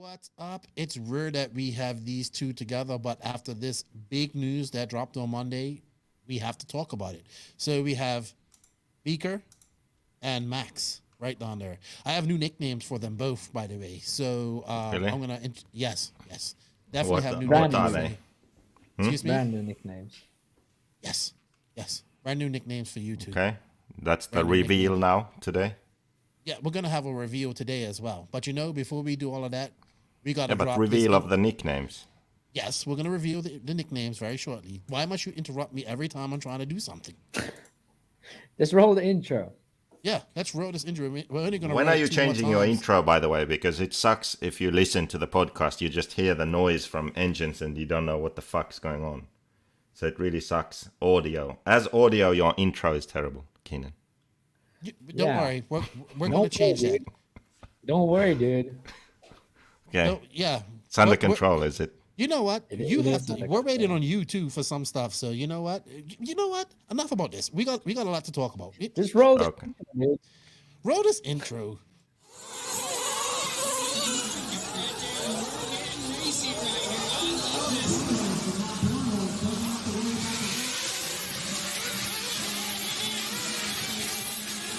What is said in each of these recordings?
What's up? It's rare that we have these two together, but after this big news that dropped on Monday, we have to talk about it. So we have Beaker and Max right down there. I have new nicknames for them both, by the way. So Really? I'm gonna yes, definitely have new What nicknames are for they? you. Excuse me. Brand new nicknames. Yes, brand new nicknames for you two. Okay, that's the Brand new reveal nicknames. now today. Yeah, we're gonna have a reveal today as well. But before we do all of that, we gotta Yeah, but drop reveal this. of the nicknames. Yes, we're going to reveal the nicknames very shortly. Why must you interrupt me every time I'm trying to do something? Just roll the intro. Yeah, let's roll this intro. We're only going to When roll are it you 2 more changing your times. intro, by the way? Because it sucks if you listen to the podcast, you just hear the noise from engines and you don't know what the fuck's going on. So it really sucks. Audio. As audio, your intro is terrible, Keenan. Don't Yeah. worry. We're going to change that. Don't worry, dude. Okay, No, yeah. it's under We're- control, is it? You know what? It You have is to. under We're waiting control. on you too for some stuff. So you know what? Enough about this. We got a lot to talk about. Just roll the Okay. intro, dude. Roll this intro.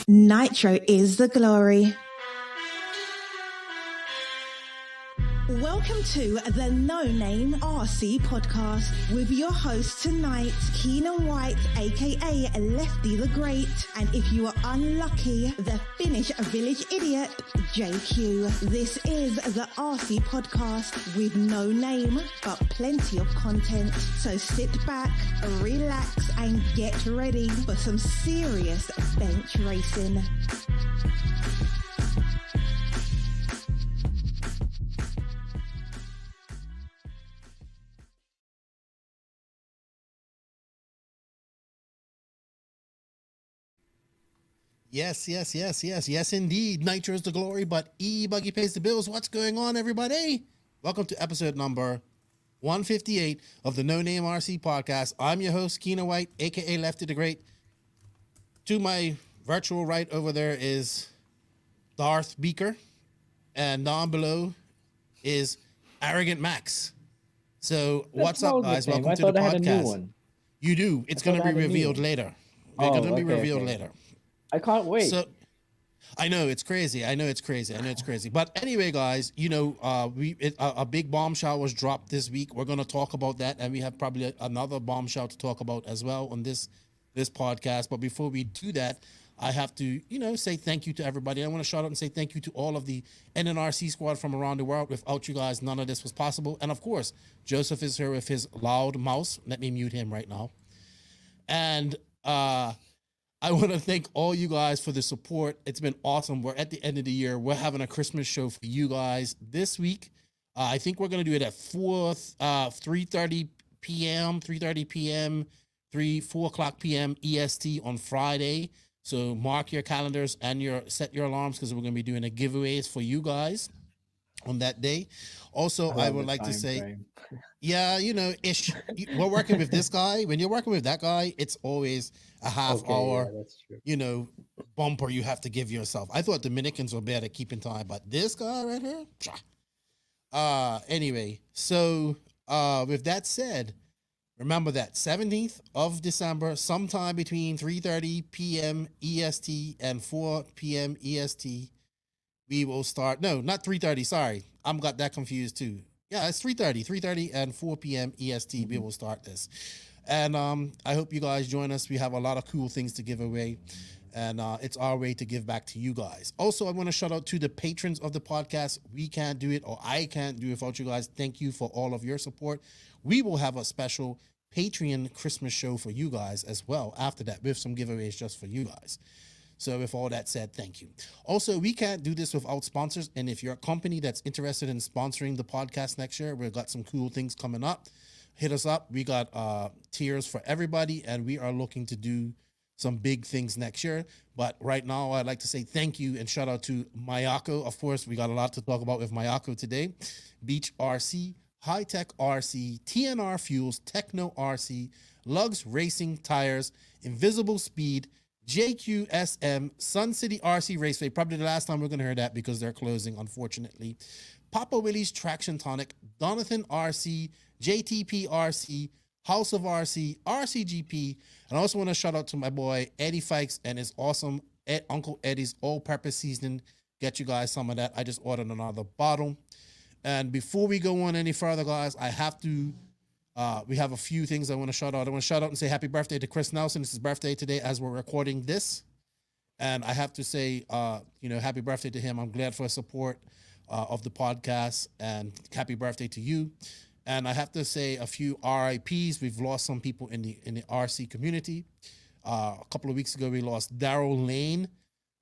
Nitro is the glory. Welcome to the No Name RC podcast with your host tonight, Keenan White, aka Lefty the Great, and if you are unlucky, the Finnish village idiot, JQ. This is the RC podcast with no name, but plenty of content. So sit back, relax, and get ready for some serious bench racing. Yes, indeed. Nitro is the glory, but E-Buggy pays the bills. What's going on, everybody? Welcome to episode number 158 of the No Name RC podcast. I'm your host, Keenan White, a.k.a. Lefty the Great. To my virtual right over there is Darth Beaker, and down below is Arrogant Max. So, what's up, roll the guys? name. Welcome I to the thought I had a new podcast. one. You do. It's going to thought I be had a new revealed one. later. Oh, It's going to be okay, revealed okay. later. I can't wait. So, I know it's crazy. But anyway, guys, a big bombshell was dropped this week. We're going to talk about that, and we have probably another bombshell to talk about as well on this podcast. But before we do that, I have to, say thank you to everybody. I want to shout out and say thank you to all of the NNRC squad from around the world. Without you guys, none of this was possible. And of course, Joseph is here with his loud mouse. Let me mute him right now. And I want to thank all you guys for the support. It's been awesome. We're at the end of the year. We're having a Christmas show for you guys this week. I think we're going to do it at 3:30 p.m., 4 o'clock p.m. EST on Friday. So mark your calendars and set your alarms because we're going to be doing a giveaways for you guys on that day. Also, I love would the like to time say, frame. yeah, we're working with this guy. When you're working with that guy, it's always a half Okay, hour, yeah, that's true. bumper you have to give yourself. I thought Dominicans were better at keeping time, but this guy right here, anyway, so with that said, remember that 17th of December, sometime between 3:30 p.m. EST and 4 p.m. EST, we will start. No, not 3:30. Sorry, I'm got that confused too. Yeah, it's 3:30 and 4 p.m. EST. We will start this, and I hope you guys join us. We have a lot of cool things to give away, and it's our way to give back to you guys. Also, I want to shout out to the patrons of the podcast. We can't do it, or I can't do it without you guys. Thank you for all of your support. We will have a special Patreon Christmas show for you guys as well after that, with some giveaways just for you guys. So with all that said, thank you. Also, we can't do this without sponsors. And if you're a company that's interested in sponsoring the podcast next year, we've got some cool things coming up. Hit us up. We got tiers for everybody, and we are looking to do some big things next year. But right now, I'd like to say thank you and shout out to Mayako. Of course, we got a lot to talk about with Mayako today. Beach RC, High Tech RC, TNR Fuels, Techno RC, Lugs Racing Tires, Invisible Speed, JQSM, Sun City RC Raceway. Probably the last time we're going to hear that because they're closing, unfortunately. Papa Willie's Traction Tonic, Donathan RC, JTP RC, House of RC, RCGP, and I also want to shout out to my boy Eddie Fikes and his awesome Uncle Eddie's all-purpose seasoning. Get you guys some of that. I just ordered another bottle. And before we go on any further, guys, I have to. We have a few things I want to shout out. I want to shout out and say happy birthday to Chris Nelson. It's his birthday today as we're recording this. And I have to say, happy birthday to him. I'm glad for his support of the podcast, and happy birthday to you. And I have to say a few RIPs. We've lost some people in the RC community. A couple of weeks ago, we lost Daryl Lane.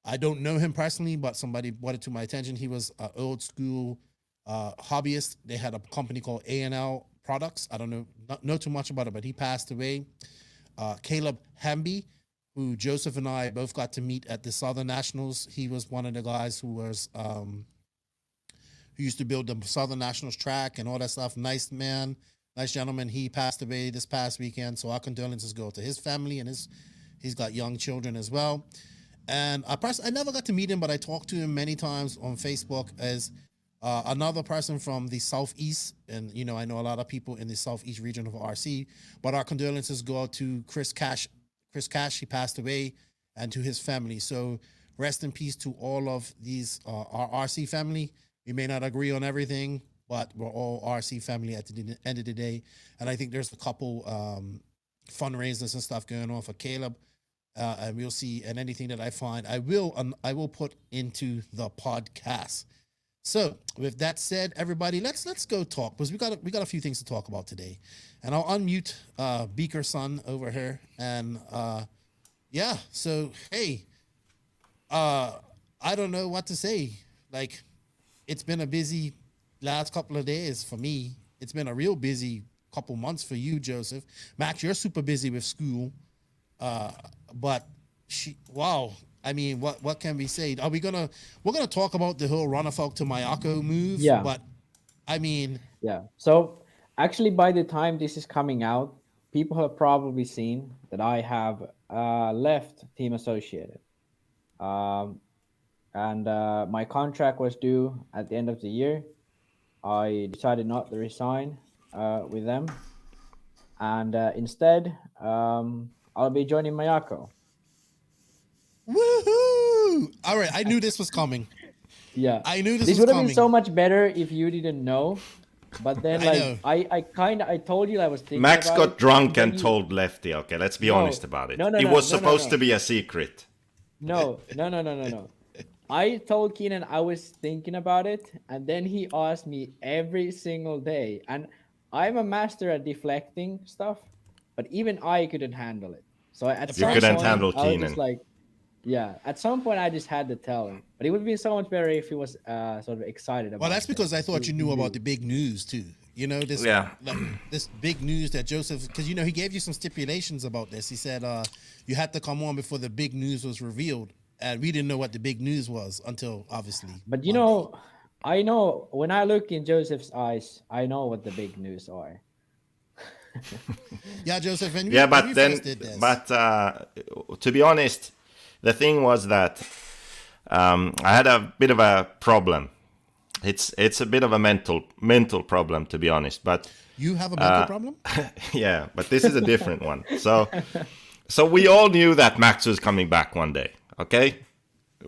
I don't know him personally, but somebody brought it to my attention. He was an old school hobbyist. They had a company called A&L Products. I don't know too much about it, but he passed away. Caleb Hamby, who Joseph and I both got to meet at the Southern Nationals. He was one of the guys who used to build the Southern Nationals track and all that stuff. Nice man, nice gentleman. He passed away this past weekend, so our condolences go to his family, and he's got young children as well. And I never got to meet him, but I talked to him many times on Facebook as another person from the Southeast. And, I know a lot of people in the Southeast region of RC, but our condolences go out to Chris Cash. Chris Cash, he passed away, and to his family. So rest in peace to all of these, our RC family. We may not agree on everything, but we're all RC family at the end of the day. And I think there's a couple fundraisers and stuff going on for Caleb. And we'll see. And anything that I find, I will put into the podcast. So with that said, everybody, let's go talk, because we got a few things to talk about today. And I'll unmute Beaker Son over here. And so hey, I don't know what to say. Like, it's been a busy last couple of days for me. It's been a real busy couple months for you, Joseph. Max, you're super busy with school. But wow. I mean, what can we say? We're gonna talk about the whole Ronnefalk to Mayako move. Yeah. But I mean, Yeah. So actually, by the time this is coming out, people have probably seen that I have left Team Associated. And my contract was due at the end of the year. I decided not to resign with them. And instead, I'll be joining Mayako. woohoo! All right, I knew this was coming. Yeah. I knew this This was would have coming. been so much better if you didn't know. But then, I told you I was thinking Max about got it, drunk then and you- told Lefty. Okay, let's be No. honest about it. No, It no, was no, supposed no. to be a secret. No. I told Keenan I was thinking about it, and then he asked me every single day. And I'm a master at deflecting stuff, but even I couldn't handle it. So at some couldn't point, handle I was Keenan. just like, yeah. At some point, I just had to tell him. But it would be so much better if he was sort of excited about it. Well, that's because I thought you knew about the big news too. This this big news that Joseph, because he gave you some stipulations about this. He said you had to come on before the big news was revealed, and we didn't know what the big news was until obviously. But I know when I look in Joseph's eyes, I know what the big news are. Yeah, Joseph. And But to be honest, the thing was that I had a bit of a problem. It's a bit of a mental problem, to be honest. But you have a mental problem? yeah, but this is a different one. So we all knew that Max was coming back one day. Okay,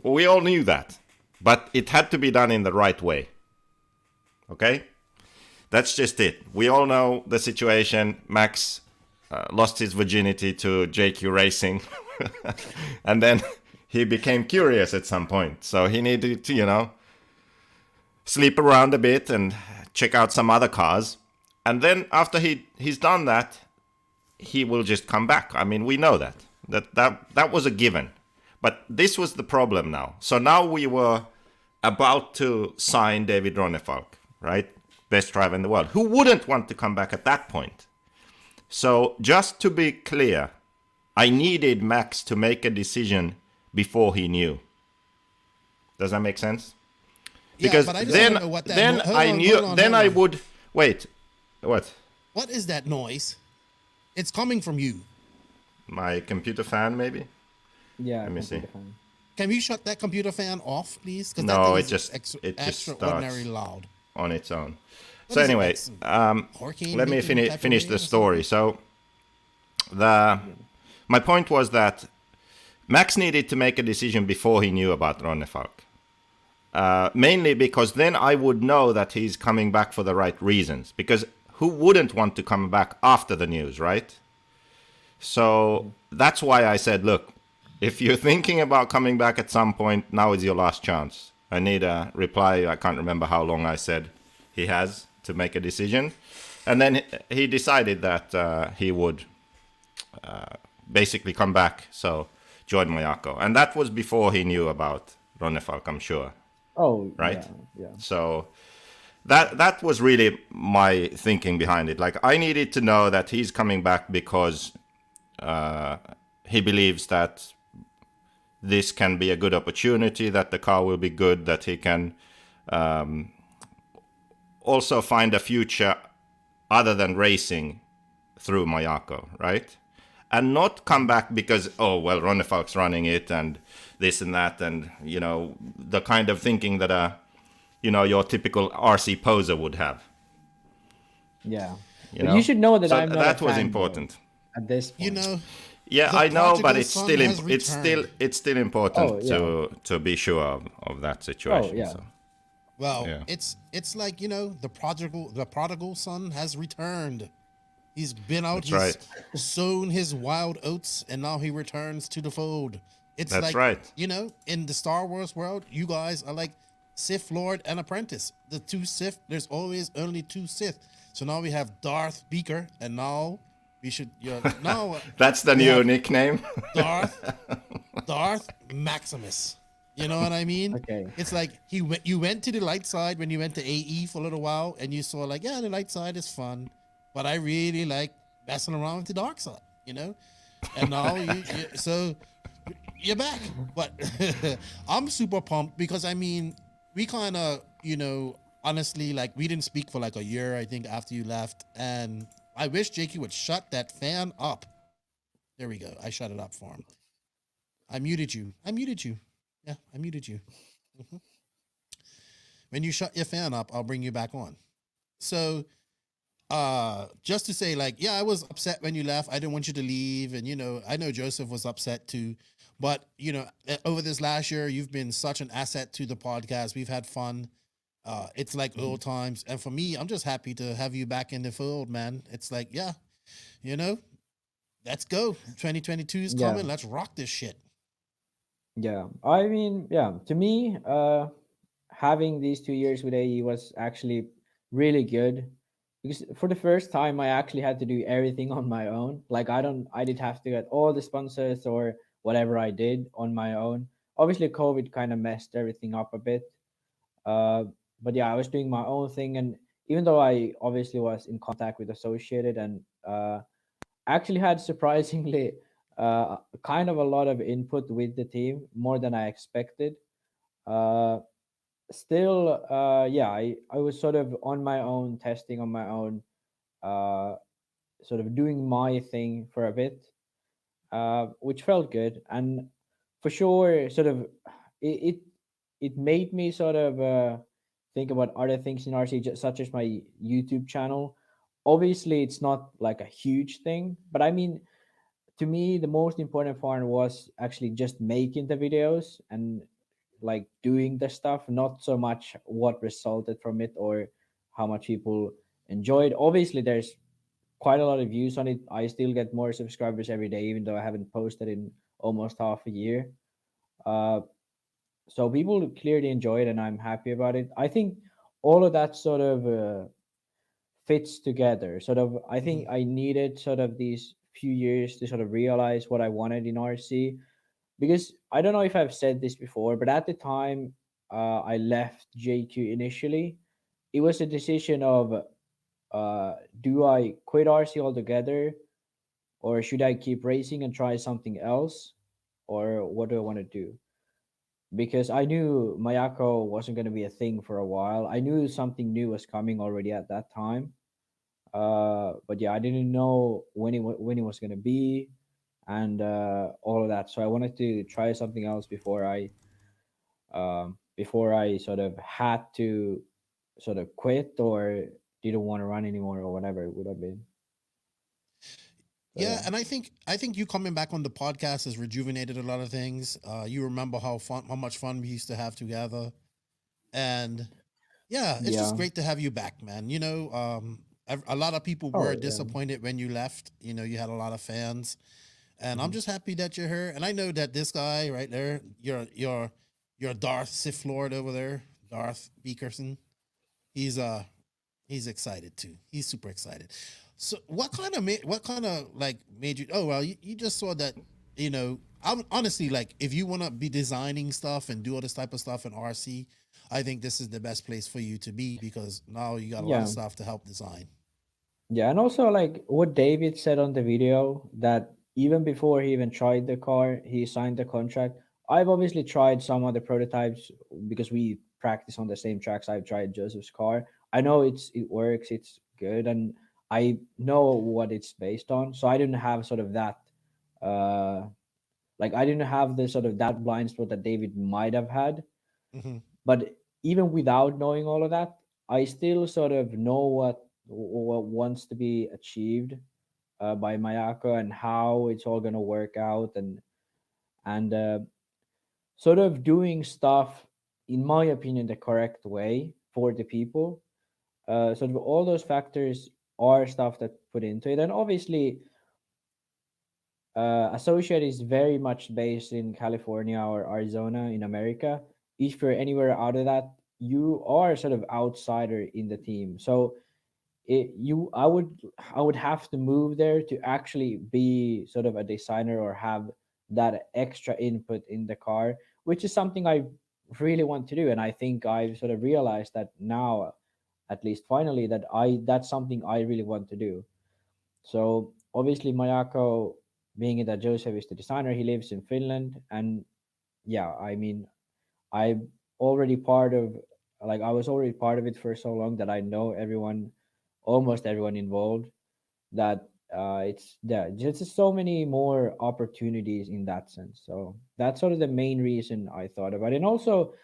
we all knew that, but it had to be done in the right way. Okay, that's just it. We all know the situation. Max lost his virginity to JQ Racing, and then he became curious at some point. So he needed to, sleep around a bit and check out some other cars. And then after he's done that, he will just come back. I mean, we know that was a given. But this was the problem now. So now we were about to sign David Ronnefalk, right? Best driver in the world. Who wouldn't want to come back at that point? So just to be clear, I needed Max to make a decision before he knew. Does that make sense? Because but I just then don't know what that then hold I on, knew hold on, then hold I on. would wait. What? What is that noise? It's coming from you. My computer fan, maybe? Yeah. Let me see. completely fine. Can you shut that computer fan off, please? 'Cause No, that thing it is just- it just extraordinary starts. loud. on its own. What So is it, anyway, like some hurricane let me hitting type of finish rain the or story. So my point was that Max needed to make a decision before he knew about Ronnefalk. Mainly because then I would know that he's coming back for the right reasons. Because who wouldn't want to come back after the news, right? So that's why I said, look, if you're thinking about coming back at some point, now is your last chance. I need a reply. I can't remember how long I said he has to make a decision. And then he decided that he would basically come back, so join Mayako. And that was before he knew about Ronnefalk, I'm sure. Oh, Right? yeah. So that was really my thinking behind it. Like, I needed to know that he's coming back because he believes that this can be a good opportunity, that the car will be good, that he can also find a future other than racing through Mayako, right? And not come back because, oh, well, Ronnefalk's running it and this and that, and, you know, the kind of thinking that, your typical RC poser would have. Yeah. You But know? you should know that So I'm not that a was fanboy important. at this point. You know, Yeah, the I know, but prodigal it's son still has it's still important Oh, yeah. to be sure of that situation. Oh, yeah. So. well, Yeah. it's like, the prodigal son has returned. He's been out, That's he's right. sown his wild oats, and now he returns to the fold. It's That's like, right. in the Star Wars world, you guys are like Sith Lord and apprentice. The two Sith, there's always only two Sith. So now we have Darth Beaker, and now we should, now That's the we new have nickname. Darth Maximus. You know what I mean? Okay. It's like you went to the light side when you went to AE for a little while, and you saw like, yeah, the light side is fun, but I really like messing around with the dark side, And now so you're back. But I'm super pumped because we kind of, honestly, like, we didn't speak for like a year, I think, after you left, and I wish JQ would shut that fan up. There we go. I shut it up for him. I muted you. Yeah, I muted you. Mhm. When you shut your fan up, I'll bring you back on. So, just to say, like, yeah, I was upset when you left. I didn't want you to leave, and I know Joseph was upset too. But over this last year, you've been such an asset to the podcast. We've had fun. It's like old times, and for me, I'm just happy to have you back in the fold, man. It's like, yeah, let's go. 2022 is Yeah. coming. Let's rock this shit. Yeah. I mean, yeah, to me, having these 2 years with AE was actually really good because for the first time I actually had to do everything on my own. Like, I did have to get all the sponsors or whatever I did on my own. Obviously COVID kind of messed everything up a bit. Uh, but yeah, I was doing my own thing, and even though I obviously was in contact with Associated and actually had surprisingly kind of a lot of input with the team, more than I expected. Uh, Still, yeah, I was sort of on my own, testing on my own, uh, sort of doing my thing for a bit, which felt good. And for sure, sort of, it, it, it made me sort of think about other things in RC, such as my YouTube channel. Obviously, it's not like a huge thing, but I mean, to me the most important part was actually just making the videos and like doing the stuff, not so much what resulted from it or how much people enjoyed. Obviously there's quite a lot of views on it. I still get more subscribers every day even though I haven't posted in almost half a year. uh so people clearly enjoy it and I'm happy about it. I think all of that sort of fits together. Sort of, I think I needed sort of these few years to sort of realize what I wanted in RC, because I don't know if I've said this before, but at the time I left JQ initially, it was a decision of do I quit RC altogether or should I keep racing and try something else, or what do I want to do? Because I knew Mayako wasn't going to be a thing for a while. I knew something new was coming already at that time. But yeah, I didn't know when it was gonna be, and all of that. So I wanted to try something else before I sort of had to sort of quit or didn't want to run anymore or whatever it would have been. So, Yeah, and I think you coming back on the podcast has rejuvenated a lot of things. You remember how much fun we used to have together, and yeah, it's just yeah. great to have you back, man. You know, a lot of people Oh, were yeah. disappointed when you left. You know, you had a lot of fans, and I'm Mhm. just happy that you're here. And I know that this guy right there, your Darth Sith Lord over there, Darth Beakerson. He's excited too. He's super excited. So what kind of like made you? Oh well, you just saw that. You know, I'm honestly like, if you want to be designing stuff and do all this type of stuff in RC, I think this is the best place for you to be, because now you got a lot of Yeah. stuff to help design. Yeah, and also like what David said on the video, that even before he even tried the car, he signed the contract. I've obviously tried some other prototypes because we practice on the same tracks. I've tried Joseph's car. I know it works, it's good, and I know what it's based on. So I didn't have sort of that uh like I didn't have the sort of that blind spot that David might have had. Hmm. But even without knowing all of that, I still sort of know what wants to be achieved by Mayako and how it's all going to work out, and sort of doing stuff in my opinion the correct way for the people. Sort of all those factors are stuff that put into it, and obviously Associate is very much based in California or Arizona in America. If you're anywhere out of that, you are sort of outsider in the team. So I would have to move there to actually be sort of a designer or have that extra input in the car, which is something I really want to do. And I think I've sort of realized that now, at least finally, that that's something I really want to do. So obviously Mayako, being that Joseph is the designer, he lives in Finland, and yeah, I mean, I already part of I was already part of it for so long that I know everyone, almost everyone involved. That it's yeah, just so many more opportunities in that sense. So that's sort of the main reason I thought about it. And also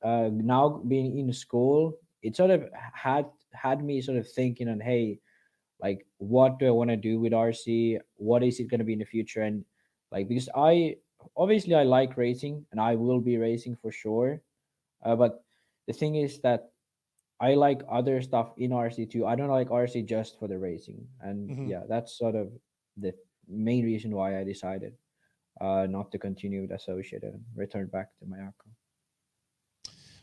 now being in school, it sort of had me sort of thinking on, hey, like what do I want to do with RC, what is it going to be in the future, and like because I obviously I like racing and I will be racing for sure, but the thing is that I like other stuff in RC too. I don't like RC just for the racing, and Hmm. yeah, that's sort of the main reason why I decided not to continue with associate and return back to Mayako.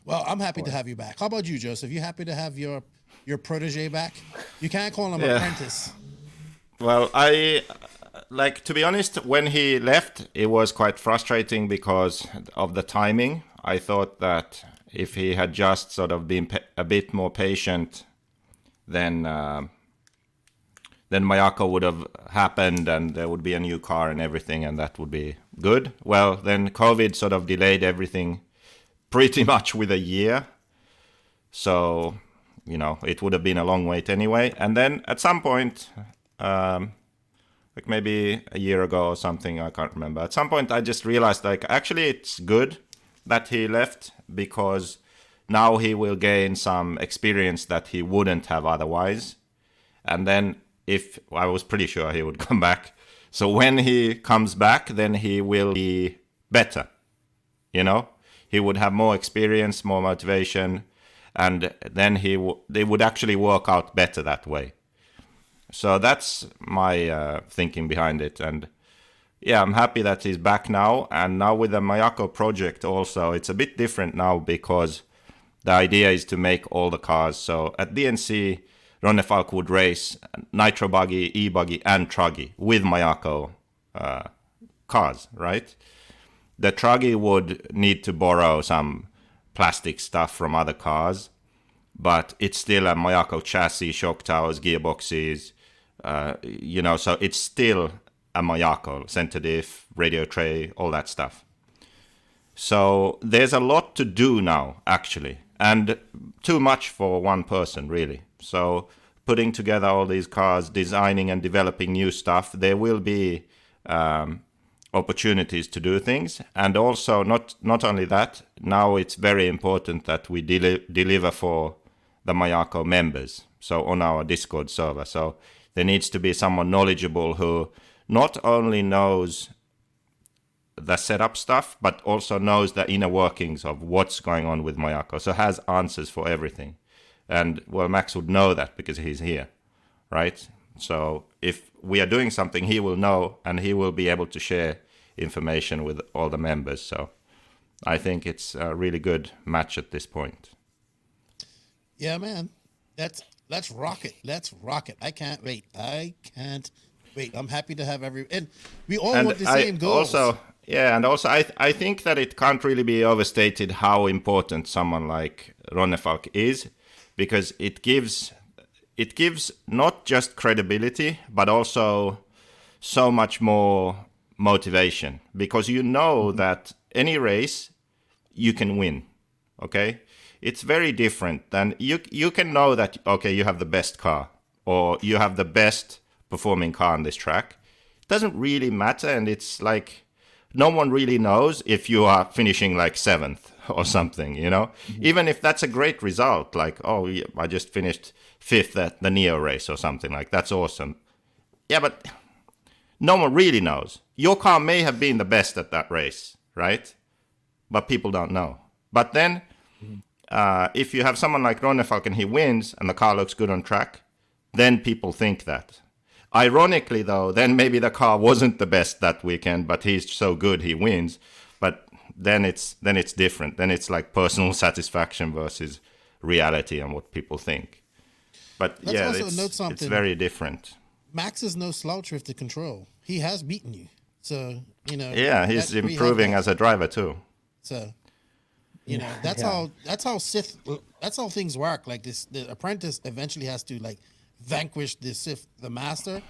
Well, I'm happy to Or have you back. How about you, Joseph? You happy to have your protege back? You can't call him Yeah. apprentice. Well, I like, to be honest, when he left, it was quite frustrating because of the timing. I thought that if he had just sort of been a bit more patient, then Mayako would have happened and there would be a new car and everything, and that would be good. Well, then COVID sort of delayed everything pretty much with a year. So, it would have been a long wait anyway. And then at some point, like maybe a year ago or something, I can't remember. At some point, I just realized, like, actually, it's good that he left, because now he will gain some experience that he wouldn't have otherwise. And then, if I was pretty sure he would come back. So when he comes back, then he will be better. He would have more experience, more motivation, and then they would actually work out better that way. So that's my thinking behind it. And yeah, I'm happy that he's back now. And now with the Mayako project also, it's a bit different now because the idea is to make all the cars. So at DNC, Ronnefalk would race Nitro Buggy, E-Buggy, and Truggy with Mayako cars, right? The Truggy would need to borrow some plastic stuff from other cars, but it's still a Mayako chassis, shock towers, gearboxes, so it's still a Mayako, center diff, radio tray, all that stuff. So there's a lot to do now, actually, and too much for one person, really. So putting together all these cars, designing and developing new stuff, there will be opportunities to do things. And also, not only that, now it's very important that we deliver for the Mayako members, so on our Discord server. So there needs to be someone knowledgeable who not only knows the setup stuff, but also knows the inner workings of what's going on with Mayako, so has answers for everything. And well, Max would know that because he's here, right? So if we are doing something, he will know, and he will be able to share information with all the members. So I think it's a really good match at this point. Yeah, man. Let's rock it. Let's rock it. I can't wait. I'm happy to have and we all want the same goals. I think that it can't really be overstated how important someone like Ronnefalk is, because it gives not just credibility, but also so much more motivation, because you know that any race you can win. Okay, it's very different than you can know that, okay, you have the best car or you have the best performing car on this track. It doesn't really matter, and it's like no one really knows if you are finishing like 7th or something, you know. Even if that's a great result, like, oh, I just finished 5th at the Neo race or something, like, that's awesome. Yeah, but no one really knows. Your car may have been the best at that race, right? But people don't know. But then if you have someone like Ronnefalk and he wins and the car looks good on track, then people think that. Ironically, though, then maybe the car wasn't the best that weekend, but he's so good he wins. But then it's different. Then it's like personal satisfaction versus reality and what people think. But Let's note something. It's very different. Max is no slouch with the control. He has beaten you, so you know. Yeah, he's improving as a driver too. So, you know, that's how things work. Like this, the apprentice eventually has to like vanquish the master.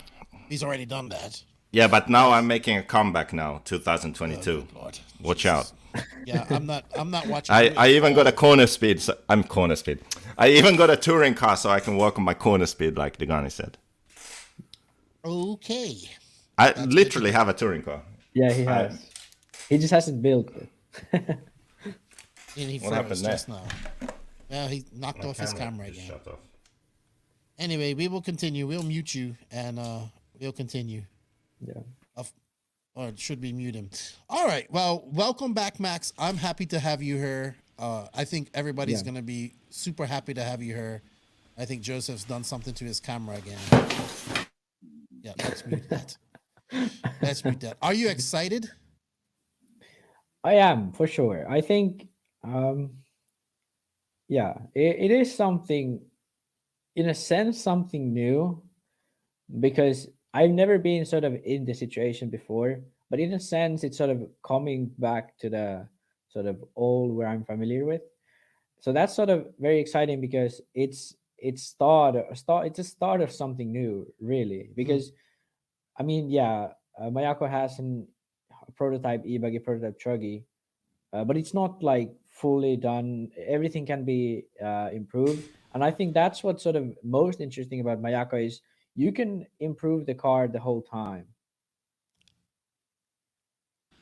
He's already done that. Yeah, but now I'm making a comeback now, 2022. Oh, Lord. Watch Jesus. out. Yeah, I'm not watching. I even got a corner speed. So I'm corner speed. I even got a touring car so I can work on my corner speed, like Degani said. Okay. I literally have a touring car. Yeah, he has. He just hasn't built it. And he What happened froze just now. Well, he knocked off his camera again. Shut off. Anyway, we will continue. We'll mute you, and we'll continue. Yeah. Or should we mute him? All right. Well, welcome back, Max. I'm happy to have you here. I think everybody's going to be super happy to have you here. I think Joseph's done something to his camera again. Yeah, let's mute that. Let's mute that. Are you excited? I am, for sure. I think, it is something, in a sense, something new, because I've never been sort of in the situation before, but in a sense, it's sort of coming back to the sort of old where I'm familiar with. So that's sort of very exciting, because it's a start of something new, really. Because I mean, Mayako has a prototype e-buggy, prototype chuggy, but it's not like fully done. Everything can be improved, and I think that's what's sort of most interesting about Mayako is you can improve the car the whole time.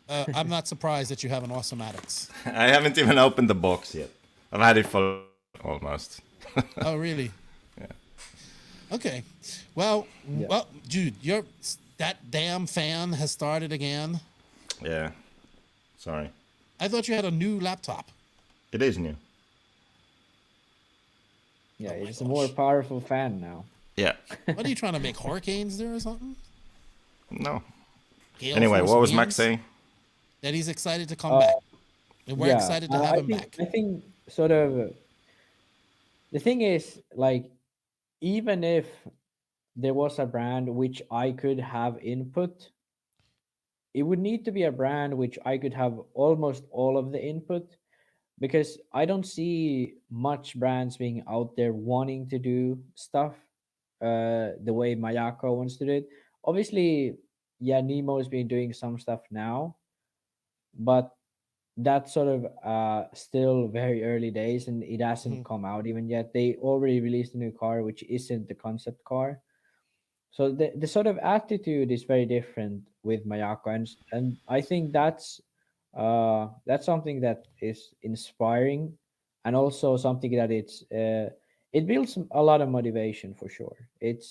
I'm not surprised that you have an Awesomatics. I haven't even opened the box yet. I've had it for almost. Oh, really? Yeah. Okay. Well, dude, that damn fan has started again. Yeah. Sorry. I thought you had a new laptop. It is new. Yeah, it's a more powerful fan now. Yeah. What are you trying to make hurricanes there or something? No. Gale Anyway, force what was winds? Max saying? That he's excited to come back. And we're excited to have him back. I think sort of the thing is, like, even if there was a brand which I could have input, it would need to be a brand which I could have almost all of the input, because I don't see much brands being out there wanting to do stuff the way Mayako wants to do it. Obviously, Nemo has been doing some stuff now, but that's sort of still very early days, and it hasn't come out even yet. They already released a new car which isn't the concept car. So the sort of attitude is very different with Mayako, and I think that's something that is inspiring, and also something that it builds a lot of motivation for sure. It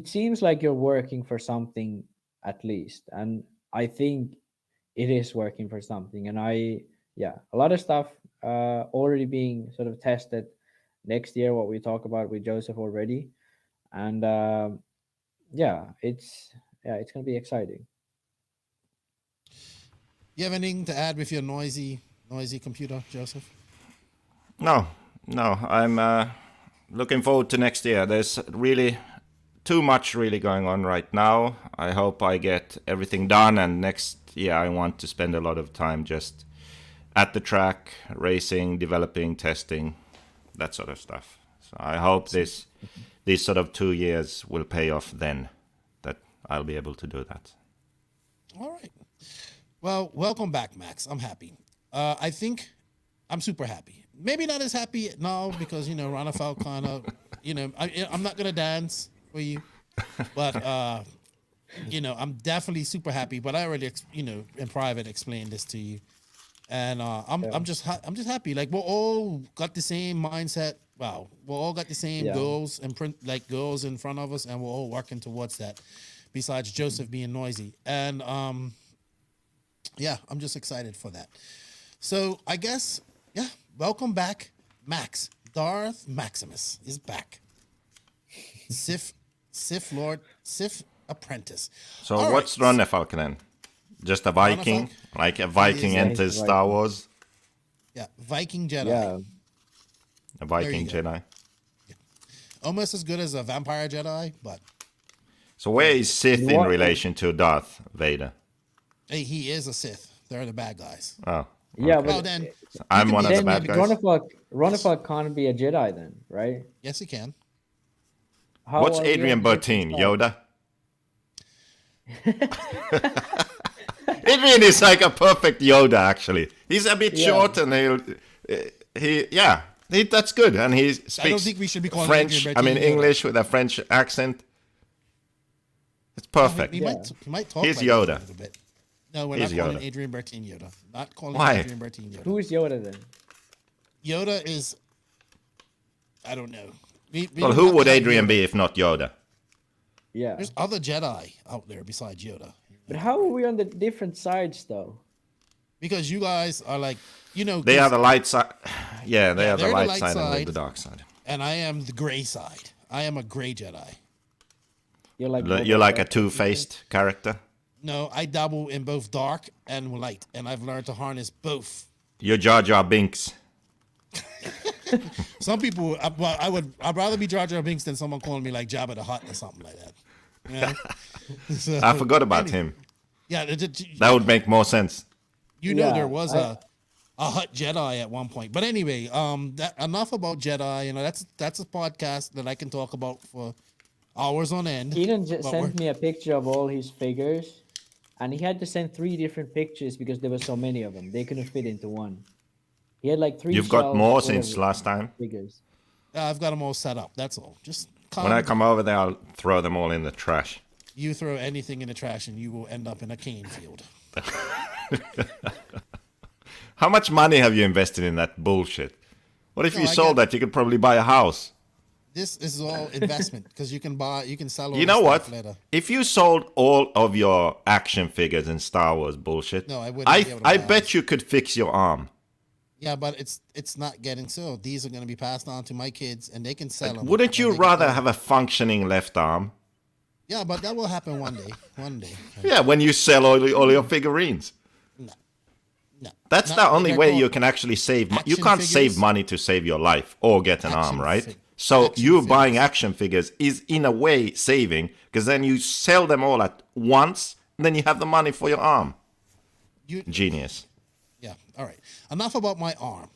seems like you're working for something at least, and I think it is working for something. And a lot of stuff already being sort of tested next year, what we talk about with Joseph already. And it's gonna be exciting. You have anything to add with your noisy computer, Joseph? No. I'm looking forward to next year. There's really too much really going on right now. I hope I get everything done, and next year I want to spend a lot of time just at the track, racing, developing, testing, that sort of stuff. So I hope these sort of 2 years will pay off then, that I'll be able to do that. All right. Well, welcome back, Max. I'm happy. I think I'm super happy. Maybe not as happy now because, Ronnefalk kind of, I'm not going to dance for you. But, I'm definitely super happy. But I already, in private explained this to you. And I'm just happy. Like, we're all got the same mindset. Wow. We're all got the same goals and goals in front of us. And we're all working towards that, besides Joseph being noisy. And, I'm just excited for that. So I guess, welcome back, Max. Darth Maximus is back. Sith apprentice. So All what's right. Ronnefalk then? Just a Viking? Ronnefalk? Like a Viking Yeah, he's enters a Star Viking. Wars? Yeah, Viking Jedi. Yeah. A Viking There you Jedi? Almost as good as a vampire Jedi, but So where is Sith in What- relation to Darth Vader? hey, he is a Sith. They're the bad guys. Oh, Yeah, Well, but then, I'm can one be of the then bad guys. Ronnefalk can't be a Jedi then, right? yes, he can. How What's are we Adrian on different Bertine? sides? Yoda? Adrian is like a perfect Yoda, actually. He's a bit Yeah. short, and that's good. And he I don't speaks think we should be calling French. Adrian I mean, Bertine Yoda. English with a French accent. It's perfect. He might talk He's like that Yoda. a little bit. No, we're He's not calling Yoda. Adrian Bertine Yoda. Not calling Why? Adrian Bertine Yoda. Who is Yoda then? Yoda is, I don't know. We Well, don't who have would to have Adrian Yoda. be if not Yoda? Yeah. There's other Jedi out there besides Yoda. But how are we on the different sides though? Because you guys are like, They are the light side. Yeah, they are the they're light side and we're the dark side. and I am the gray side. I am a gray Jedi. You're like You're like a two-faced character. No, I dabble in both dark and light, and I've learned to harness both. You're Jar Jar Binks. Some people, I'd rather be Jar Jar Binks than someone calling me like Jabba the Hutt or something like that. Yeah. So, I forgot about him. Yeah, That would make more sense. there Yeah, was a Hutt Jedi at one point. But anyway, enough about Jedi. That's a podcast that I can talk about for hours on end. Keenan just But sent me a picture of all his figures, and he had to send 3 different pictures because there were so many of them. They couldn't fit into one. He had like 3. You've got shelves more full since of last time. figures. I've got them all set up. That's all. Just When I come over there, I'll throw them all in the trash. you throw anything in the trash and you will end up in a cane field. How much money have you invested in that bullshit? What if No, you I sold get- that? You could probably buy a house. This is all investment because you can sell all You the know stuff what? later. If you sold all of your action figures in Star Wars bullshit, No, I wouldn't be able to I buy bet those. you could fix your arm. Yeah, but it's not getting sold. These are going to be passed on to my kids, and they can sell them. Wouldn't you rather have a functioning left arm? Yeah, but that will happen one day. One day. Yeah, when you sell all your figurines. No, That's not- the only they're way called you can actually save. You action can't figures. save money to save your life or get an Action arm, right? fig- So action you buying figures. action figures is in a way saving because then you sell them all at once, and then you have the money for your arm. You, Genius. yeah. All right. Enough about my arm.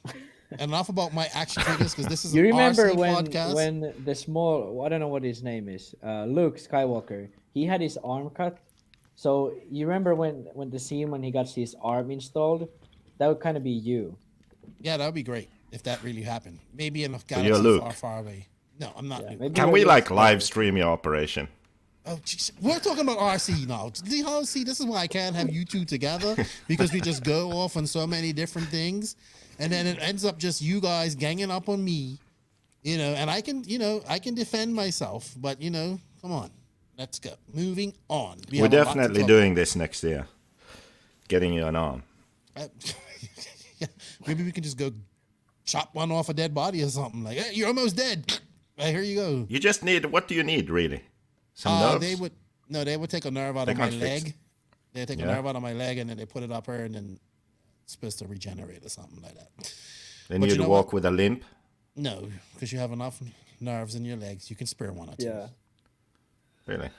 Enough about my action figures because this is You an remember RC when podcast. when the small, I don't know what his name is, Luke Skywalker, he had his arm cut. So you remember when the scene when he got his arm installed, that would kind of be you. Yeah, that would be great if that really happened. Maybe in a you're galaxy Luke. far, far away. No, I'm not. Yeah, Luke. maybe Can you're we Luke like Skywalker. live stream your operation? Oh, we're talking about RC now. See, this is why I can't have you two together, because we just go off on so many different things, and then it ends up just you guys ganging up on me, and I can defend myself, but come on, let's go. Moving on. We're definitely doing this next year. Getting you an arm. Maybe we can just go chop one off a dead body or something. Like, hey, you're almost dead. Here you go. You just need, what do you need, really? Some nerves? They would take a nerve out of my leg. They take a nerve out of my leg, and then they put it up her, and then it's supposed to regenerate or something like that. Then you'd walk with a limp? No, because you have enough nerves in your legs. You can spare one or two. Yeah. Really?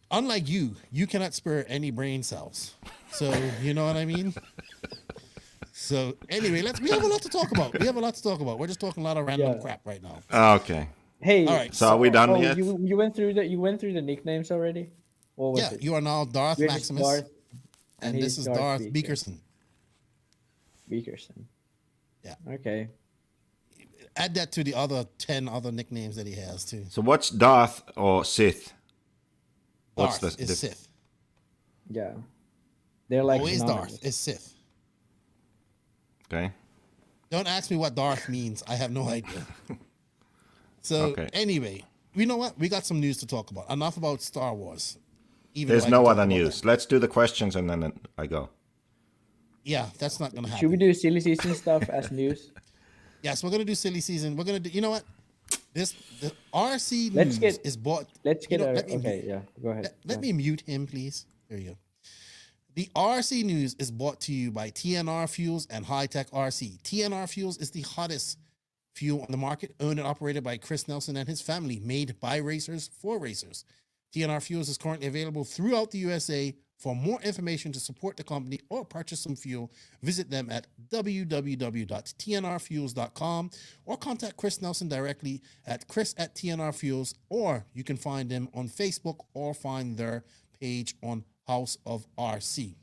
Unlike you cannot spare any brain cells. So, you know what I mean? So, anyway, we have a lot to talk about. We're just talking a lot of random crap right now. Okay. Hey, all right. So are we done yet? You went through the nicknames already? What was it? You are now Darth Maximus, Darth, and this is Darth Beakerson. Beakerson. Yeah. Okay. Add that to the other 10 other nicknames that he has too. So what's Darth or Sith? Darth is Sith. Yeah. They're like always Darth is Sith. Okay. Don't ask me what Darth means. I have no idea. So anyway, you know what? We got some news to talk about. Enough about Star Wars. There's no other news. Let's do the questions and then I go. Yeah, that's not going to happen. Should we do silly season stuff as news? Yes, we're going to do silly season. We're going to do, you know what? The RC news is bought. Go ahead. Let me mute him, please. There you go. The RC news is brought to you by TNR Fuels and High Tech RC. TNR Fuels is the hottest fuel on the market, owned and operated by Chris Nelson and his family, made by racers for racers. TNR Fuels is currently available throughout the USA. For more information to support the company or purchase some fuel, visit them at www.tnrfuels.com or contact Chris Nelson directly at chris@tnrfuels, or you can find them on Facebook or find their page on House of RC.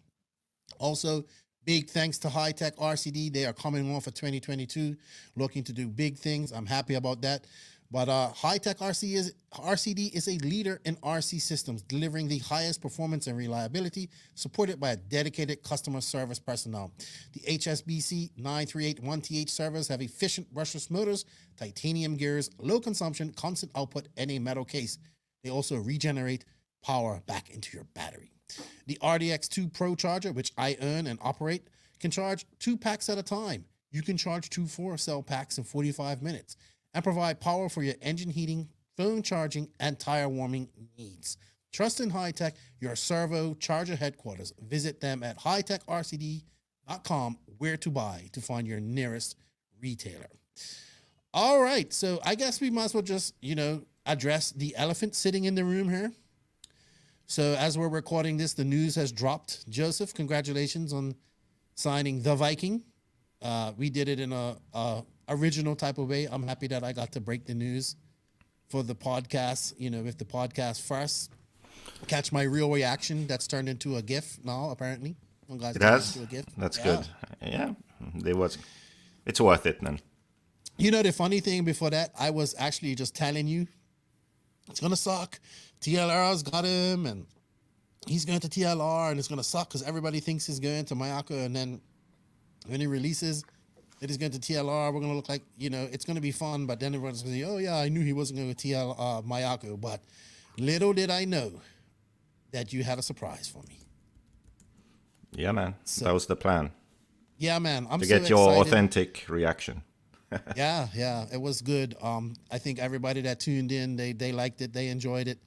Also, big thanks to High Tech RCD. They are coming on for 2022, looking to do big things. I'm happy about that. But High Tech RCD is a leader in RC systems, delivering the highest performance and reliability, supported by a dedicated customer service personnel. The HSBC 9381TH servers have efficient brushless motors, titanium gears, low consumption, constant output, and a metal case. They also regenerate power back into your battery. The RDX2 Pro charger, which I own and operate, can charge 2 packs at a time. You can charge 2 4-cell packs in 45 minutes and provide power for your engine heating, phone charging, and tire warming needs. Trust in High Tech, your servo charger headquarters. Visit them at hightechrcd.com, where to buy, to find your nearest retailer. All right, so I guess we might as well just, address the elephant sitting in the room here. So as we're recording this, the news has dropped. Joseph, congratulations on signing the Viking. We did it in a original type of way. I'm happy that I got to break the news for the podcast, with the podcast first. Catch my real reaction that's turned into a GIF now, apparently. It has? That's good. Yeah, it's worth it, then. The funny thing before that, I was actually just telling you, it's going to suck. TLR's got him, and he's going to TLR, and it's going to suck because everybody thinks he's going to Mayako, and then when he releases that he's going to TLR, we're going to look like, it's going to be fun, but then everyone's going to say, oh, yeah, I knew he wasn't going to TL Mayako, but little did I know that you had a surprise for me. Yeah, man. So, that was the plan. Yeah, man. I'm to so get your excited. authentic reaction. Yeah, it was good. I think everybody that tuned in, they liked it, they enjoyed it.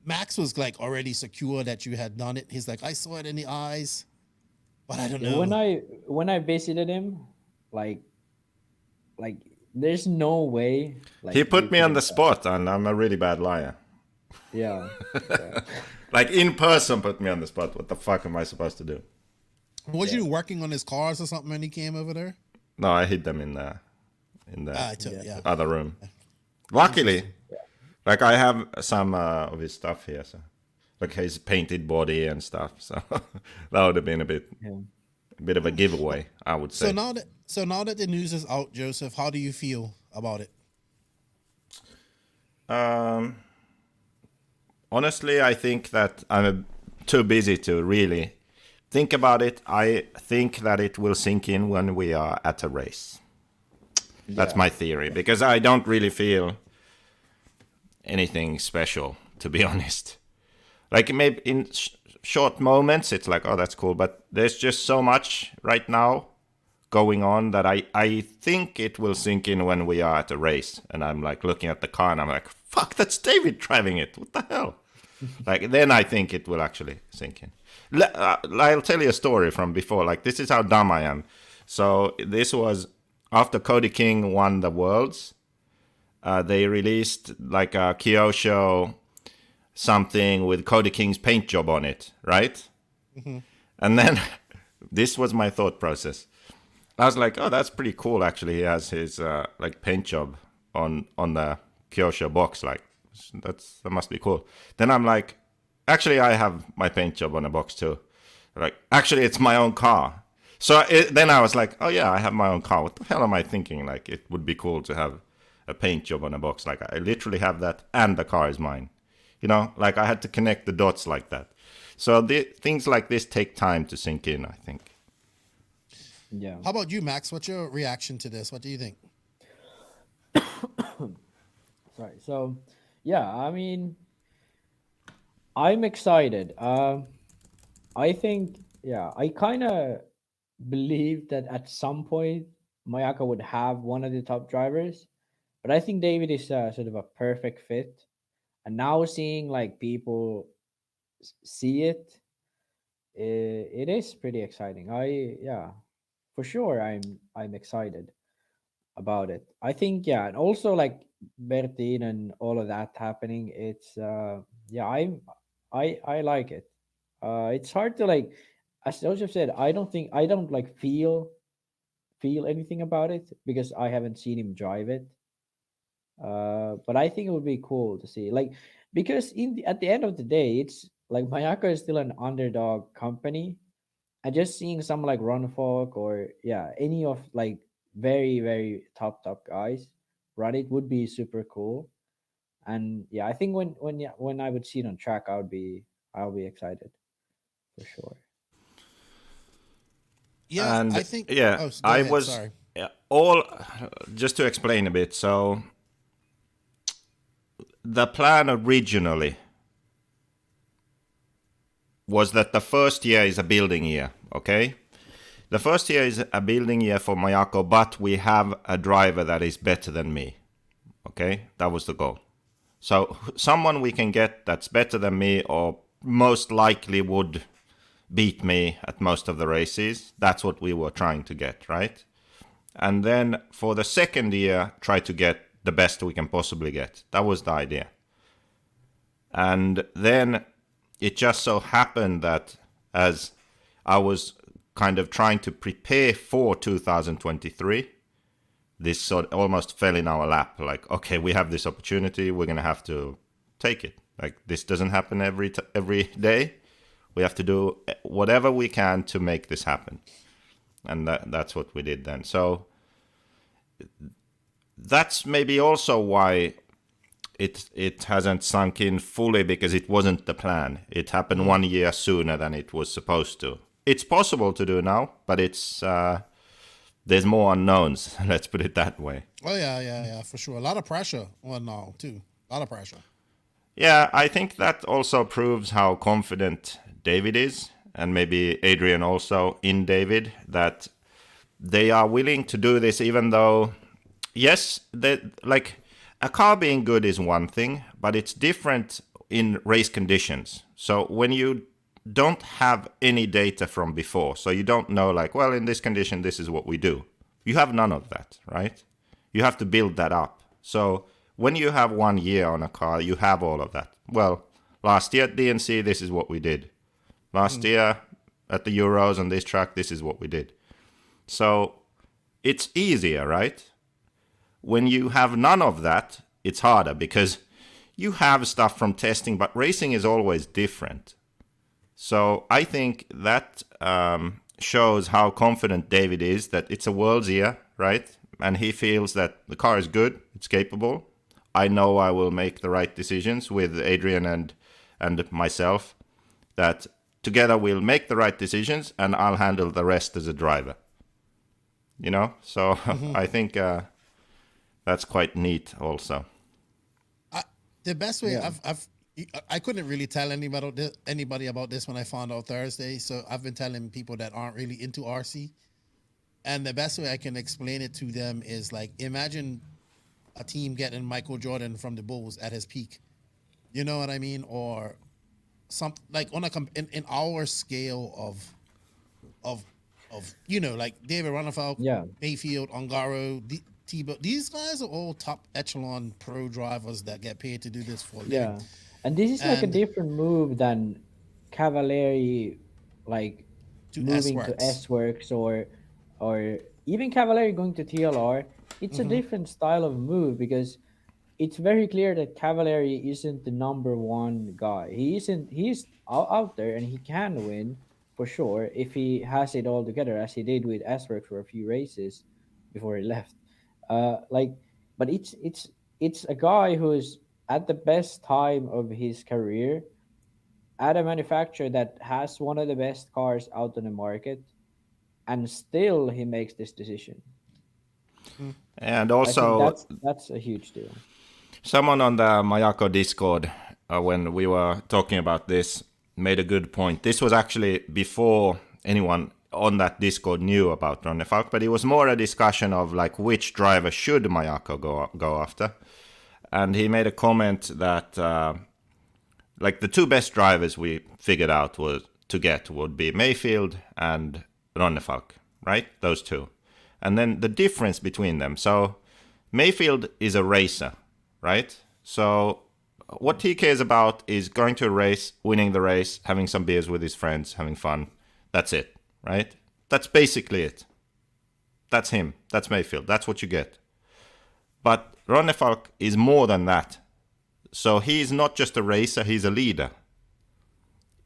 Max was like already secure that you had done it. He's like, I saw it in the eyes, but I don't know. When I visited him, like there's no way. Like, he put me on the spot, and I'm a really bad liar. Yeah. Like in person, put me on the spot. What the fuck am I supposed to do? Was you working on his cars or something when he came over there? No, I hid them in the yeah. other room. Luckily, like I have some of his stuff here, so like his painted body and stuff. So that would have been a bit of a giveaway, I would say. So now that the news is out, Joseph, how do you feel about it? honestly, I think that I'm too busy to really think about it. I think that it will sink in when we are at a race. That's my theory, because I don't really feel anything special, to be honest. Like maybe in short moments, it's like, oh, that's cool. But there's just so much right now going on that I think it will sink in when we are at a race. And I'm like looking at the car and I'm like, fuck, that's David driving it. What the hell? Like then I think it will actually sink in. I'll tell you a story from before. Like this is how dumb I am. So this was after Cody King won the Worlds. They released like a Kyosho something with Cody King's paint job on it, right? Mm-hmm. And then this was my thought process. I was like, oh, that's pretty cool. Actually, he has his like paint job on the Kyosho box. Like that must be cool. Then I'm like, actually, I have my paint job on a box too. Like, actually, it's my own car. So then I was like, oh yeah, I have my own car. What the hell am I thinking? Like, it would be cool to have a paint job on a box. Like, I literally have that, and the car is mine. You know, like I had to connect the dots like that. So things like this take time to sink in, I think. Yeah. How about you, Max? What's your reaction to this? What do you think? Sorry. So, yeah, I mean, I'm excited. I think, yeah, I kind of believe that at some point Mayako would have one of the top drivers, but I think David is sort of a perfect fit. And now seeing like people see it, it is pretty exciting. For sure, I'm excited about it. I think, yeah, and also like Bertin and all of that happening. It's I like it. It's hard to like, as Joseph said, I don't like feel anything about it because I haven't seen him drive it. But I think it would be cool to see, like, because at the end of the day, it's like Mayako is still an underdog company, and just seeing someone like Ronnefalk or any of like very very top guys run it would be super cool. And yeah, I think when I would see it on track, I'll be excited for sure. Yeah, And I think. yeah, Oh, go I ahead, was sorry. all just to explain a bit. So the plan originally was that the first year is a building year, okay? The first year is a building year for Mayako, but we have a driver that is better than me, okay? That was the goal. So someone we can get that's better than me or most likely would beat me at most of the races. That's what we were trying to get, right? And then for the second year, try to get the best we can possibly get. That was the idea. And then it just so happened that as I was kind of trying to prepare for 2023, this sort of almost fell in our lap. Like, okay, we have this opportunity. We're going to have to take it. Like, this doesn't happen every day. We have to do whatever we can to make this happen. And that's what we did then. So that's maybe also why it hasn't sunk in fully, because it wasn't the plan. It happened 1 year sooner than it was supposed to. It's possible to do now, but it's there's more unknowns. Let's put it that way. Oh yeah, for sure. A lot of pressure on now too. A lot of pressure. Yeah, I think that also proves how confident David is, and maybe Adrian also in David, that they are willing to do this, even though, yes, like a car being good is one thing, but it's different in race conditions. So when you don't have any data from before, so you don't know, like, well, in this condition, this is what we do. You have none of that, right? You have to build that up. So when you have 1 year on a car, you have all of that. Well, last year at DNC, this is what we did. Last year at the Euros on this track, this is what we did. So it's easier, right? When you have none of that, it's harder because you have stuff from testing, but racing is always different. So I think that shows how confident David is that it's a world's year, right? And he feels that the car is good, it's capable. I know I will make the right decisions with Adrian and and myself, that together we'll make the right decisions and I'll handle the rest as a driver. You know, so I think that's quite neat also. The best way I couldn't really tell anybody about this when I found out Thursday. So I've been telling people that aren't really into RC. And the best way I can explain it to them is like, imagine a team getting Michael Jordan from the Bulls at his peak. You know what I mean? Or something like on in our scale of like David Ronnefalk, Mayfield, Ongaro, Tebow. These guys are all top echelon pro drivers that get paid to do this for a living. Yeah, and this is like a different move than Cavalieri, like to moving to S-Works or even Cavalieri going to TLR. It's a different style of move because it's very clear that Cavalieri isn't the number one guy. He isn't. He's out there and he can win for sure if he has it all together, as he did with S-Works for a few races before he left. But it's a guy who is at the best time of his career at a manufacturer that has one of the best cars out on the market, and still he makes this decision. And also, I think that's a huge deal. Someone on the Mayako Discord, when we were talking about this, made a good point. This was actually before anyone on that Discord knew about Ronnefalk, but it was more a discussion of like which driver should Mayako go after. And he made a comment that like the two best drivers we figured out would be Mayfield and Ronnefalk, right? Those two. And then the difference between them. So Mayfield is a racer, right? So what he cares about is going to a race, winning the race, having some beers with his friends, having fun. That's it, right? That's basically it. That's him. That's Mayfield. That's what you get. But Ronnefalk is more than that. So he's not just a racer, he's a leader.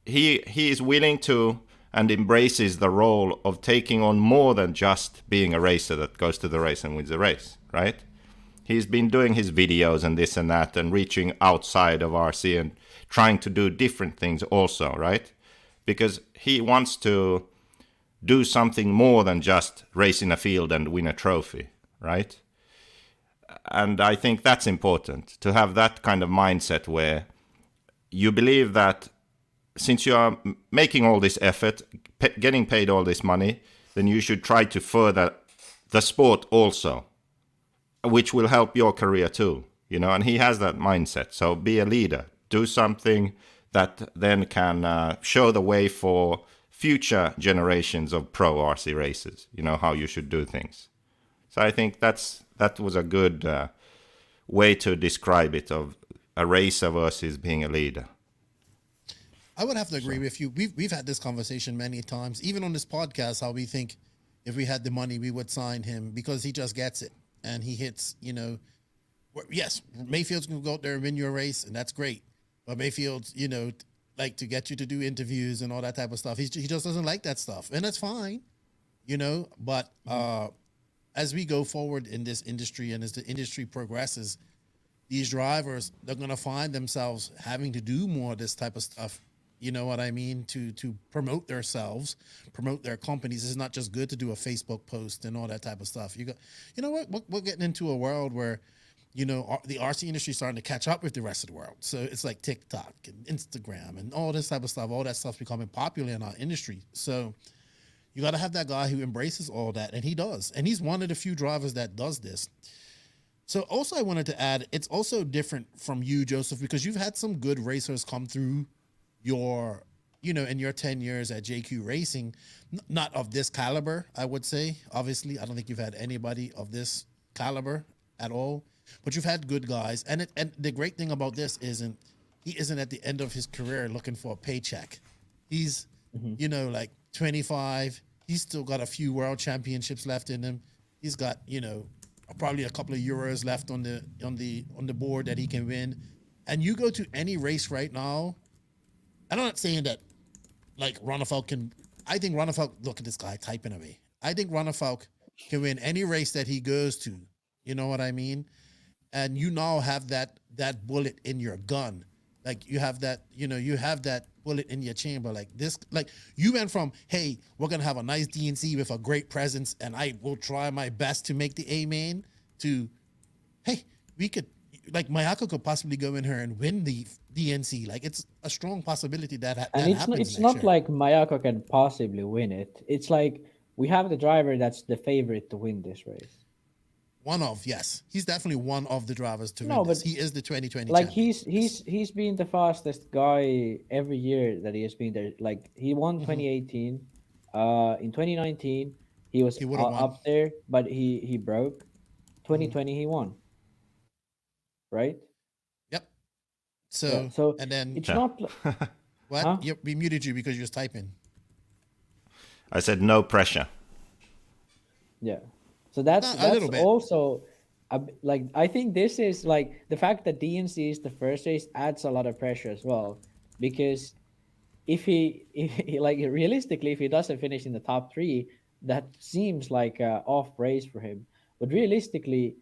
He is willing to and embraces the role of taking on more than just being a racer that goes to the race and wins the race, right? He's been doing his videos and this and that and reaching outside of RC and trying to do different things also, right? Because he wants to do something more than just race in a field and win a trophy, right? And I think that's important, to have that kind of mindset where you believe that since you are making all this effort, getting paid all this money, then you should try to further the sport also, which will help your career too, you know, and he has that mindset. So be a leader, do something that then can show the way for future generations of pro RC racers, you know, how you should do things. So I think that was a good way to describe it, of a racer versus being a leader. I would have to agree with you. We've had this conversation many times, even on this podcast, how we think if we had the money, we would sign him because he just gets it. And he hits, you know, yes, Mayfield's going to go out there and win your race, and that's great. But Mayfield's, you know, like to get you to do interviews and all that type of stuff. He just doesn't like that stuff. And that's fine, you know. But as we go forward in this industry and as the industry progresses, these drivers, they're going to find themselves having to do more of this type of stuff. You know what I mean? To promote themselves, promote their companies. It's not just good to do a Facebook post and all that type of stuff. You know what? We're getting into a world where, you know, the RC industry is starting to catch up with the rest of the world. So it's like TikTok and Instagram and all this type of stuff. All that stuff's becoming popular in our industry. So you got to have that guy who embraces all that, and he does. And he's one of the few drivers that does this. So also I wanted to add, it's also different from you, Joseph, because you've had some good racers come through your, you know, in your 10 years at JQ Racing, not of this caliber, I would say. Obviously, I don't think you've had anybody of this caliber at all, but you've had good guys. And the great thing about this isn't, he isn't at the end of his career looking for a paycheck. He's, you know, like 25. He's still got a few world championships left in him. He's got, you know, probably a couple of Euros left on the board that he can win. And you go to any race right now, I'm not saying that like Ronnefalk can. I think Ronnefalk, look at this guy typing away. I think Ronnefalk can win any race that he goes to. You know what I mean? And you now have that bullet in your gun. Like you have that, you have that bullet in your chamber. Like this, like you went from, hey, we're gonna have a nice DNC with a great presence, and I will try my best to make the A main, to, hey, we could, like Mayako could possibly go in here and win the DNC. Like it's a strong possibility that And that it's not, happens it's next not year. like Mayako can possibly win it. It's like we have the driver that's the favorite to win this race. Yes, he's definitely one of the drivers to No, win this. but He is the 2020 like champion. he's been the fastest guy every year that he has been there. Like he won 2018. In 2019 he was He would have won. up there, but he broke. 2020 he won. Right? Yep. Yeah. So, So and then it's Yeah. not. what? Huh? Yep, we muted you because you was typing. I said no pressure. Yeah. So that's A little bit. also like I think this is like the fact that DNC is the first race adds a lot of pressure as well, because if he like realistically if he doesn't finish in the top 3, that seems like a off race for him. But realistically,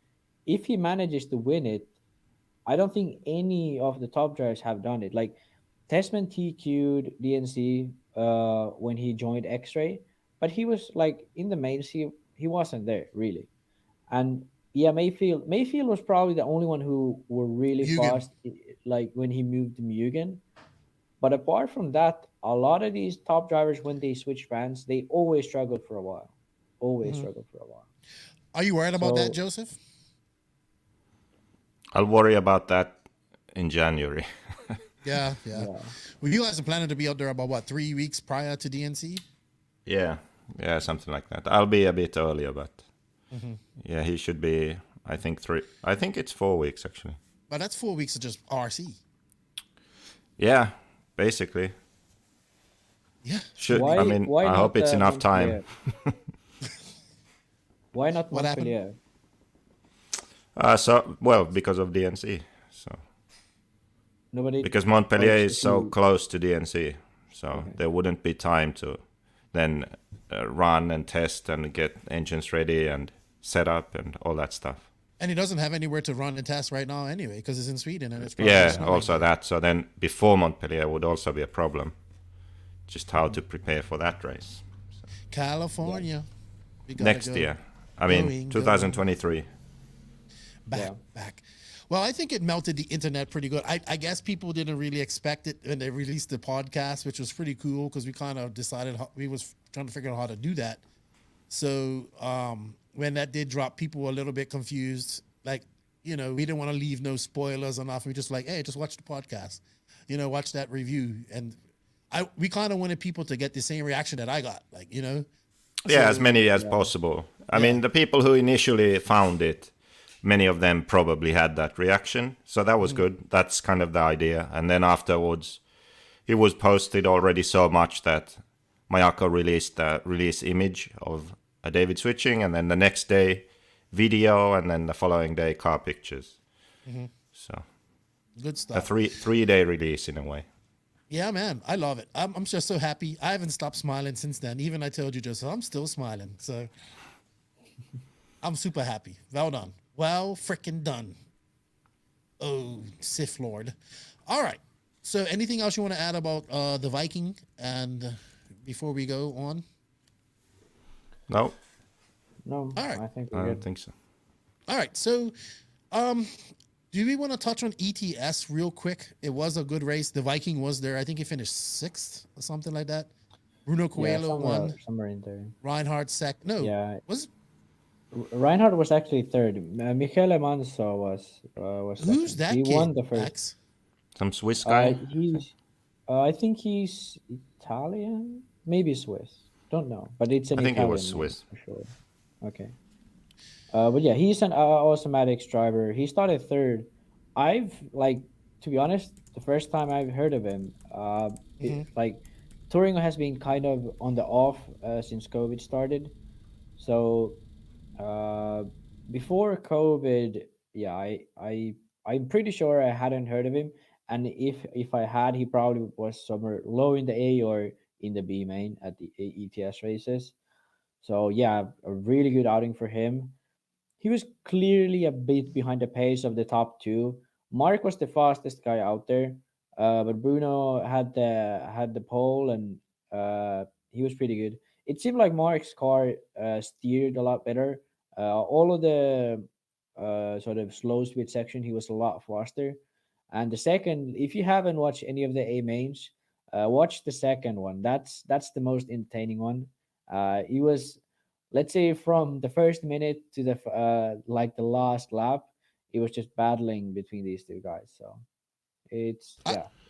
if he manages to win it, I don't think any of the top drivers have done it. Like Tessman TQ'd DNC when he joined X-Ray, but he was like in the mains he wasn't there really. And yeah, Mayfield was probably the only one who were really Mugen. fast, like when he moved to Mugen. But apart from that, a lot of these top drivers when they switch brands, they always struggled for a while. Always struggled for a while. Are you worried about that, So Joseph? I'll worry about that in January. Yeah. yeah. Well, you guys are planning to be out there about what, 3 weeks prior to DNC? Yeah, something like that. I'll be a bit earlier, but yeah, he should be. I think 3. I think it's 4 weeks actually. But that's 4 weeks of just RC. Yeah, basically. Yeah. Should Why? I mean? Why I not, hope it's enough time. Montpellier? Why not What happened? Montpellier? Because of DNC. So Nobody. because Montpellier Oh, is so you- close to DNC, so there wouldn't be time to then run and test and get engines ready and set up and all that stuff. And he doesn't have anywhere to run and test right now anyway because it's in Sweden and it's probably Yeah, snowing also there. that. So then before Montpellier would also be a problem. Just how to prepare for that race California. We gotta next go. year. I mean, Going. 2023. Back. Well, I think it melted the internet pretty good. I guess people didn't really expect it when they released the podcast, which was pretty cool because we kind of decided we was trying to figure out how to do that. So when that did drop, people were a little bit confused. Like, we didn't want to leave no spoilers or nothing. We just like, hey, just watch the podcast, watch that review. And we kind of wanted people to get the same reaction that I got, like, Yeah, So- as many as possible. I mean, the people who initially found it, many of them probably had that reaction. So that was good. That's kind of the idea. And then afterwards, it was posted already so much that Mayako released a release image of a David switching, and then the next day, video, and then the following day, car pictures. So Good a stuff. 3-day release in a way. Yeah, man, I love it. I'm just so happy. I haven't stopped smiling since then. Even I told you, Joseph, I'm still smiling. So I'm super happy. Well done. Well freaking done. Oh, Sith Lord. All right. So anything else you want to add about the Viking and before we go on? No, No, All right. I think I we're don't good. think so. All right. So do we want to touch on ETS real quick? It was a good race. The Viking was there. I think he finished 6th or something like that. Bruno Yeah, Coelho won. somewhere in there. Reinhardt No. Yeah. Was Reinhardt was actually third. Michele Manso was who's second. that He kid? won the first. Max? Some Swiss guy. He's I think he's Italian, maybe Swiss. Don't know, but it's an I think he Italian was name Swiss. for sure. Okay. But yeah, he's an automatics driver. He started third. I've to be honest, the first time I've heard of him, touring has been kind of on the off since COVID started. So before COVID, yeah, I'm pretty sure I hadn't heard of him, and if I had, he probably was somewhere low in the A or in the B main at the ETS races. So yeah, a really good outing for him. He was clearly a bit behind the pace of the top 2. Mark was the fastest guy out there. But Bruno had the pole, and he was pretty good. It seemed like Mark's car steered a lot better. All of the sort of slow speed section, he was a lot faster. And the second, if you haven't watched any of the A mains, watch the second one. That's the most entertaining one. He was, let's say, from the first minute to the like the last lap, he was just battling between these two guys. So I,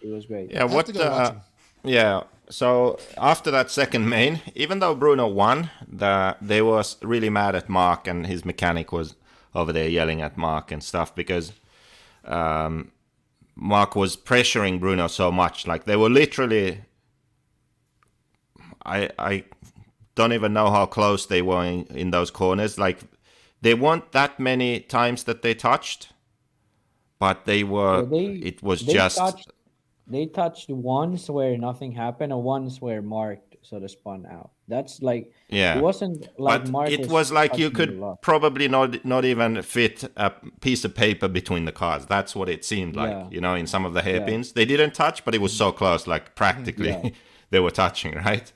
it was great. Yeah, I have to what? go watch him. Yeah. So after that second main, even though Bruno won, they was really mad at Mark, and his mechanic was over there yelling at Mark and stuff because Mark was pressuring Bruno so much. Like they were literally, I don't even know how close they were in those corners. Like they weren't that many times that they touched, but they were. Yeah, It was they just. touched once where nothing happened, and once where Mark sort of spun out. That's like it Yeah. wasn't like But Mark it was was like you touching it a could lot. probably not even fit a piece of paper between the cars. That's what it seemed like, Yeah, in some of the yeah, hairpins. They didn't touch, but it was so close, like practically yeah, they were touching, right?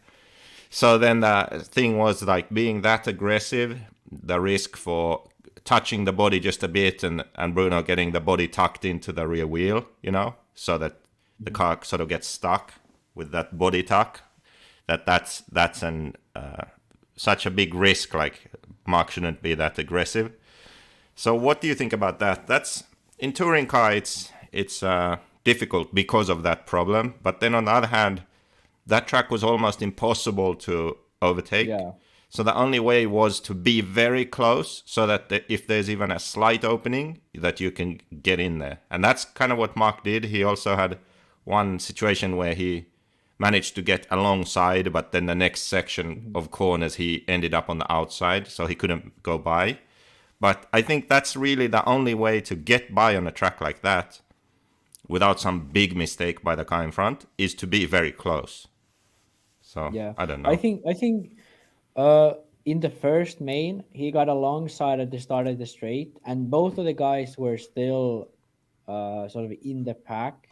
So then the thing was like being that aggressive, the risk for touching the body just a bit and Bruno getting the body tucked into the rear wheel, so that the car sort of gets stuck with that body tuck. That's an such a big risk. Like Mark shouldn't be that aggressive. So what do you think about that? That's in touring car. It's difficult because of that problem. But then on the other hand, that track was almost impossible to overtake. yeah, So the only way was to be very close, so that if there's even a slight opening, that you can get in there. And that's kind of what Mark did. He also had one situation where he managed to get alongside, but then the next section of corners he ended up on the outside, so he couldn't go by. But I think that's really the only way to get by on a track like that without some big mistake by the car in front is to be very close. So yeah. I don't I know. think I think uh in the first main he got alongside at the start of the straight, and both of the guys were still sort of in the pack,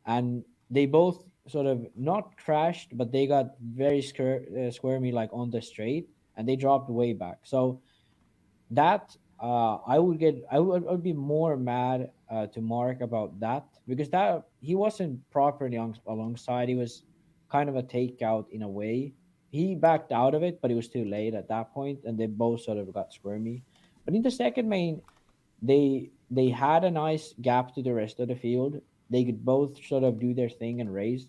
and they both sort of not crashed, but they got very squirmy like on the straight, and they dropped way back. So that I would be more mad to Mark about that, because that he wasn't properly alongside. He was kind of a takeout in a way. He backed out of it, but it was too late at that point, and they both sort of got squirmy. But in the second main, they had a nice gap to the rest of the field. They could both sort of do their thing and race.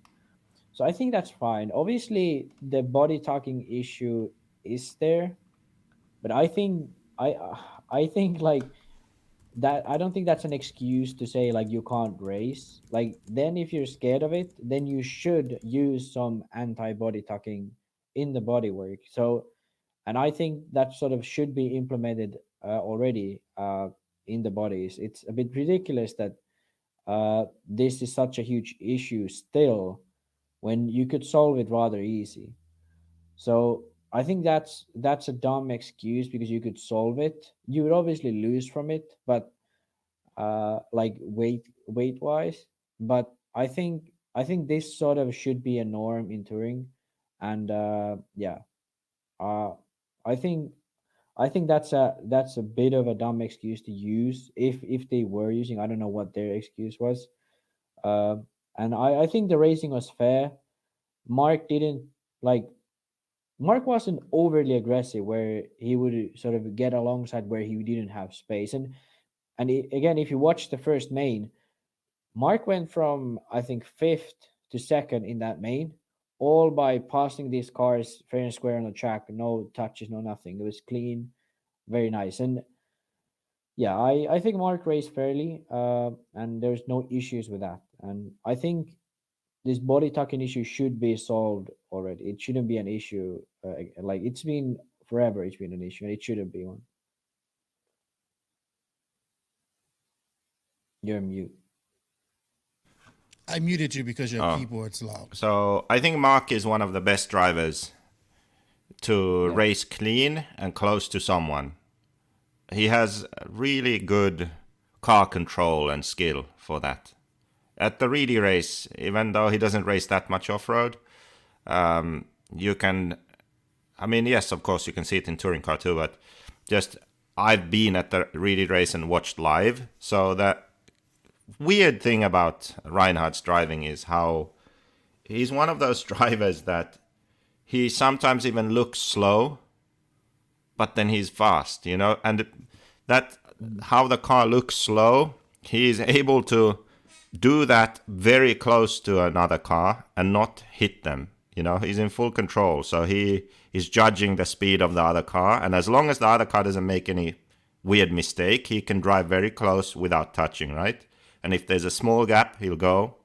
So I think that's fine. Obviously, the body talking issue is there, but I think like that. I don't think that's an excuse to say like you can't race. Like then, if you're scared of it, then you should use some anti-body tucking in the bodywork. So, and I think that sort of should be implemented already in the bodies. It's a bit ridiculous that this is such a huge issue still when you could solve it rather easy. So I think that's a dumb excuse, because you could solve it. You would obviously lose from it, but like weight wise. But I think this sort of should be a norm in touring, and uh, I think I think that's a bit of a dumb excuse to use if they were using. I don't know what their excuse was. Uh, and I think the racing was fair. Mark didn't like Mark wasn't overly aggressive where he would sort of get alongside where he didn't have space. Again, if you watch the first main, Mark went from I think fifth to second in that main, all by passing these cars fair and square on the track, no touches, no nothing. It was clean, very nice. And yeah, I think Mark raced fairly, and there's no issues with that. And I think this body tucking issue should be solved already. It shouldn't be an issue. Like it's been forever. It's been an issue, and it shouldn't be one. You're mute. I muted you because your Oh. keyboard's loud. So I think Mark is one of the best drivers to Yeah. race clean and close to someone. He has really good car control and skill for that. at the Reedy race, even though he doesn't race that much off-road, you can, I mean, yes, of course, you can see it in touring car too, but just I've been at the Reedy race and watched live. So the weird thing about Reinhardt's driving is how he's one of those drivers that he sometimes even looks slow, but then he's fast, you know, and that how the car looks slow, he is able to do that very close to another car and not hit them. You know, he's in full control. So he is judging the speed of the other car. And as long as the other car doesn't make any weird mistake, he can drive very close without touching, right? And if there's a small gap, he'll go,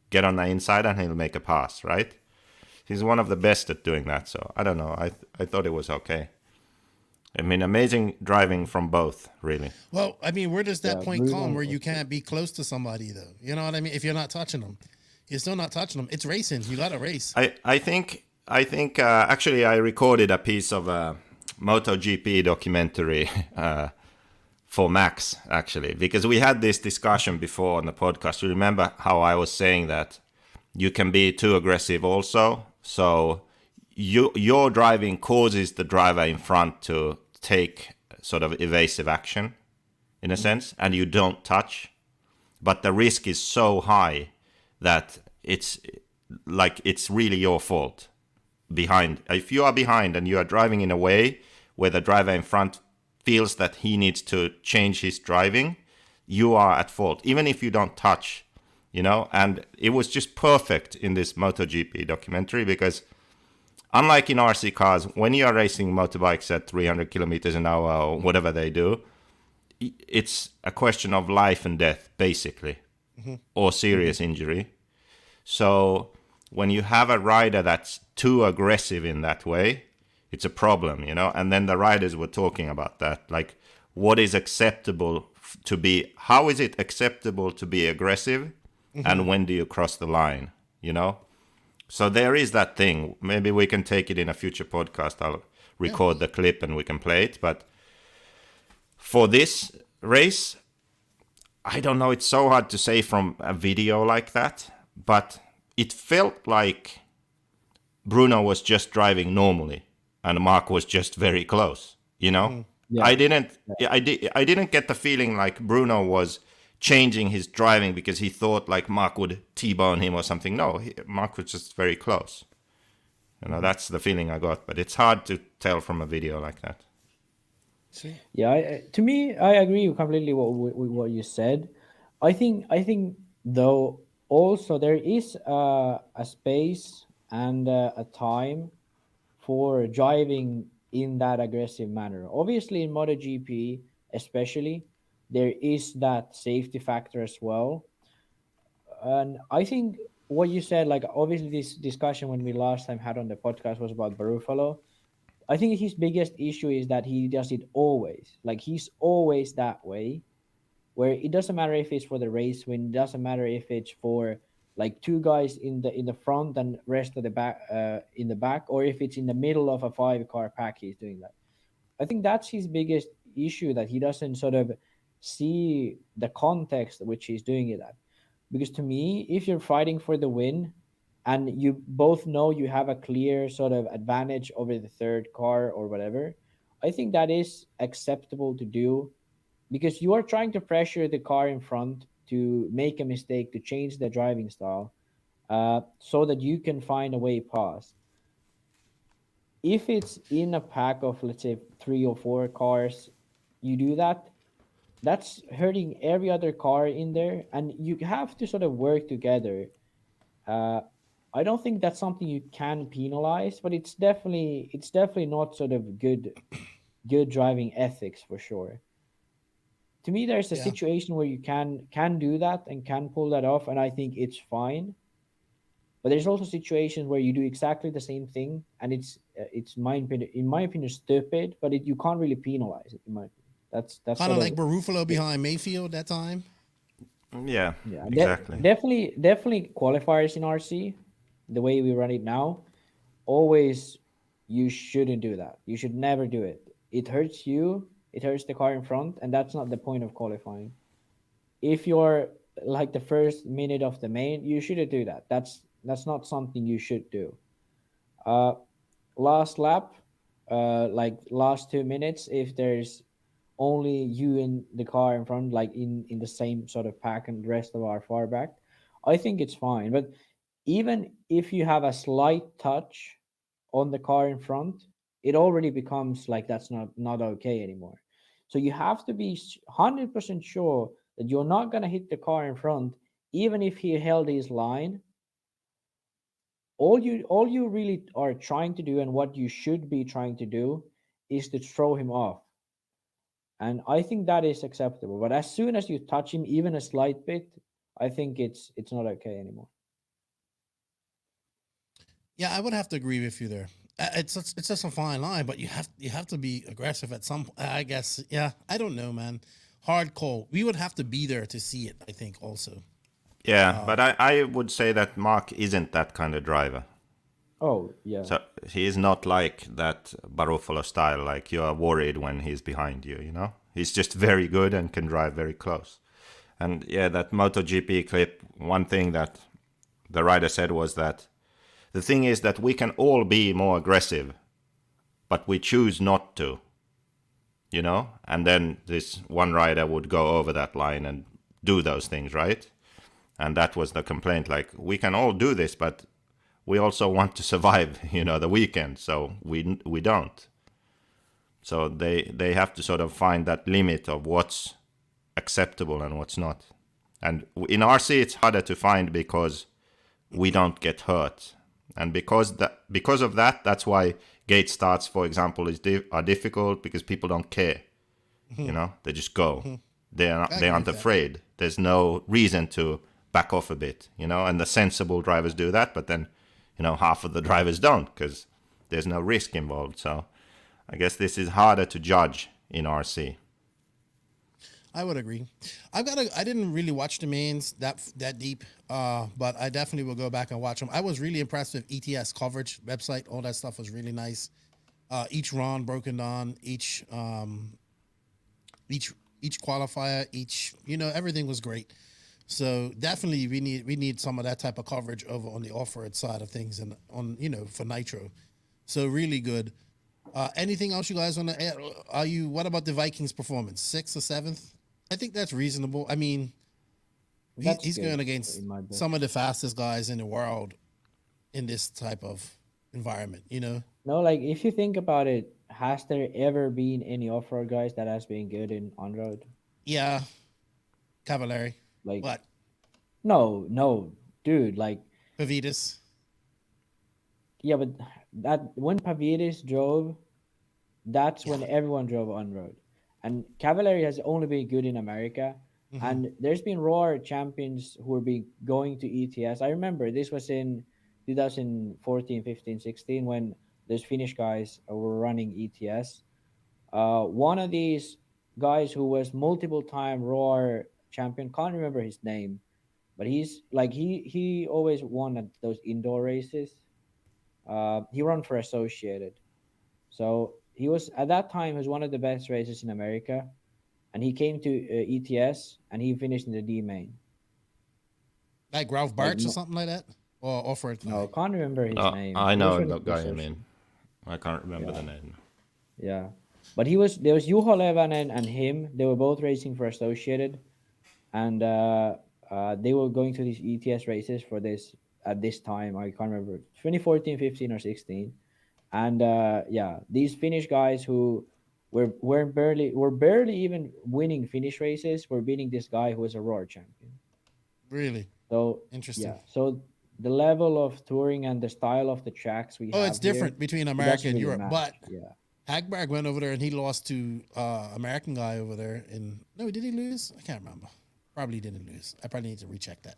get on the inside, and he'll make a pass, right? He's one of the best at doing that. So I don't know. I thought it was okay. I mean, amazing driving from both, really. Well, I mean, where does that point Bruno- come where you can't be close to somebody, though? You know what I mean? If you're not touching them, you're still not touching them. It's racing. You got to race. I think actually I recorded a piece of a MotoGP documentary for Max, actually, because we had this discussion before on the podcast. You remember how I was saying that you can be too aggressive also? So your driving causes the driver in front to take sort of evasive action, in a sense, and you don't touch. But the risk is so high that it's really your fault. Behind, if you are behind and you are driving in a way where the driver in front feels that he needs to change his driving, you are at fault, even if you don't touch, you know. And it was just perfect in this MotoGP documentary because unlike in RC cars, when you are racing motorbikes at 300 kilometers an hour or whatever they do, it's a question of life and death, basically, or serious injury. So when you have a rider that's too aggressive in that way, it's a problem, you know? And then the riders were talking about that, like what is acceptable to be, how is it acceptable to be aggressive? And when do you cross the line, you know? So there is that thing. Maybe we can take it in a future podcast. I'll record the clip and we can play it. But for this race, I don't know. It's so hard to say from a video like that. But it felt like Bruno was just driving normally and Mark was just very close, you know? Yeah. I didn't get the feeling like Bruno was changing his driving because he thought like Mark would T-bone him or something. No, Mark was just very close. You know, that's the feeling I got, but it's hard to tell from a video like that. Yeah, to me, I agree completely with what you said. I think though also there is a space and a time for driving in that aggressive manner. Obviously, in MotoGP, especially, there is that safety factor as well. And I think what you said, like obviously this discussion when we last time had on the podcast was about Barufalo. I think his biggest issue is that he does it always. Like he's always that way, where it doesn't matter if it's for the race win, it doesn't matter if it's for like two guys in the front and rest of the back in the back, or if it's in the middle of a 5-car pack, he's doing that. I think that's his biggest issue, that he doesn't sort of see the context which he's doing it at. Because to me, if you're fighting for the win and you both know you have a clear sort of advantage over the third car or whatever, I think that is acceptable to do, because you are trying to pressure the car in front to make a mistake, to change the driving style, so that you can find a way past. If it's in a pack of, let's say, 3 or 4 cars, you do that, that's hurting every other car in there, and you have to sort of work together. I don't think that's something you can penalize, but it's definitely not sort of good driving ethics for sure. To me, there's a situation where you can do that and can pull that off, and I think it's fine. But there's also situations where you do exactly the same thing, and it's in my opinion stupid, but you can't really penalize it. In my opinion, that's Kind of like Barufalo behind Mayfield that time. Yeah, exactly. Definitely qualifiers in RC, the way we run it now, always you shouldn't do that. You should never do it. It hurts you. It hurts the car in front, and that's not the point of qualifying. If you're like the first minute of the main, you shouldn't do that. That's not something you should do. Uh, Last lap, like last 2 minutes, if there's only you in the car in front, like in the same sort of pack, and the rest of our far back, I think it's fine. But even if you have a slight touch on the car in front, it already becomes like that's not okay anymore. So you have to be 100% sure that you're not going to hit the car in front, even if he held his line. All you really are trying to do, and what you should be trying to do, is to throw him off. And I think that is acceptable. But as soon as you touch him even a slight bit, I think it's not okay anymore. Yeah, I would have to agree with you there. It's just a fine line, but you have to be aggressive at some. I guess. Yeah, I don't know, man. Hard call. We would have to be there to see it. I think also. Yeah, but I would say that Mark isn't that kind of driver. Oh yeah. So he is not like that Barufalo style, like you are worried when he's behind you, you know? He's just very good and can drive very close. And yeah, that MotoGP clip, one thing that the rider said was that the thing is that we can all be more aggressive, but we choose not to, you know? And then this one rider would go over that line and do those things, right? And that was the complaint, like, we can all do this, but we also want to survive, you know, the weekend, so we don't. So they have to sort of find that limit of what's acceptable and what's not. And in RC, it's harder to find because we don't get hurt. And because of that, that's why gate starts, for example, are difficult, because people don't care. You know, they just go. They aren't afraid. There's no reason to back off a bit, you know, and the sensible drivers do that, but then, you know, half of the drivers don't because there's no risk involved. So I guess this is harder to judge in RC. I would agree. I didn't really watch the mains that deep, but I definitely will go back and watch them. I was really impressed with ETS coverage website. All that stuff was really nice. Each run broken down, each qualifier, everything was great. So definitely we need some of that type of coverage over on the off-road side of things and on, for Nitro. So really good. Anything else you guys want to add? What about the Vikings performance? 6th or 7th? I think that's reasonable. I mean, he's going against some of the fastest guys in the world in this type of environment, No, like if you think about it, has there ever been any off-road guys that has been good in on-road? Yeah. Cavallari. Like what? No, dude. Like Pavidis. Yeah, but that when Pavidis drove, that's when everyone drove on-road. And Cavallari has only been good in America. Mm-hmm. And there's been raw champions who have been going to ETS. I remember this was in 2014, 15, 16 when those Finnish guys were running ETS. One of these guys who was multiple time raw champion, can't remember his name, but he's like he always won at those indoor races. He ran for Associated, so he was at that time was one of the best racers in America, and he came to ETS and he finished in the D main. Like Ralph Bartz or something like that, or off-road. No, can't remember his name. I know the guy. I mean, I can't remember the name. Yeah, but there was Juho Levanen and him. They were both racing for Associated, and they were going to these ETS races for this at this time. I can't remember 2014, 15, or 16. And these Finnish guys who were barely even winning Finnish races were beating this guy who was a Roar champion. Really? So interesting. Yeah. So the level of touring and the style of the tracks we have. It's different between America and Europe. But yeah, Hagberg went over there and he lost to American guy over there. No, did he lose? I can't remember. Probably didn't lose. I probably need to recheck that.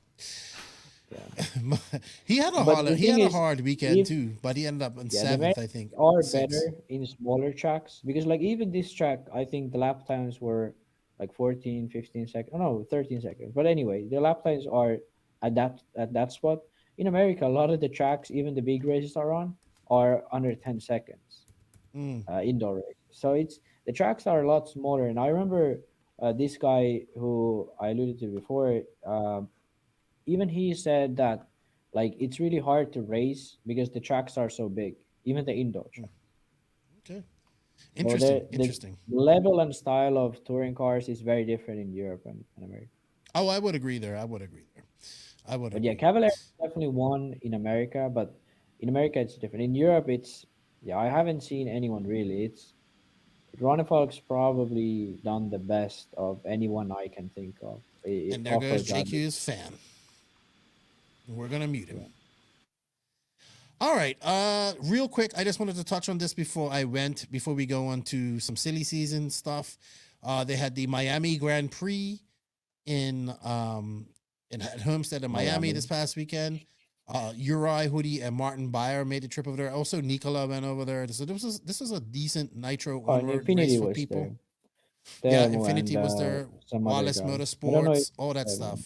Yeah. he had a hard weekend too, but he ended up in 7th, I think. Are better in smaller tracks because like even this track, I think the lap times were like 14, 15 seconds. Oh, no, 13 seconds. But anyway, the lap times are at that spot. In America, a lot of the tracks, even the big races are under 10 seconds. Indoor race. So the tracks are a lot smaller. And I remember this guy who I alluded to before, even he said that like it's really hard to race because the tracks are so big, even the indoor track. Okay. So Interesting. the level and style of touring cars is very different in Europe and America. Oh, I would agree there. I would agree. But yeah, Cavalier definitely won in America, but in America it's different. In Europe, it's yeah, I haven't seen anyone really. It's Ronnefalk's probably done the best of anyone I can think of. And there goes JQ's fan. We're gonna mute him. All right. Real quick, I just wanted to touch on this before we go on to some silly season stuff. They had the Miami Grand Prix at Homestead in Miami this past weekend. Uri Hoodie and Martin Beyer made the trip over there. Also, Nicola went over there. So this was a decent Nitro on-road race for people. Yeah, Infinity was there. Wallace Motorsports, all that stuff.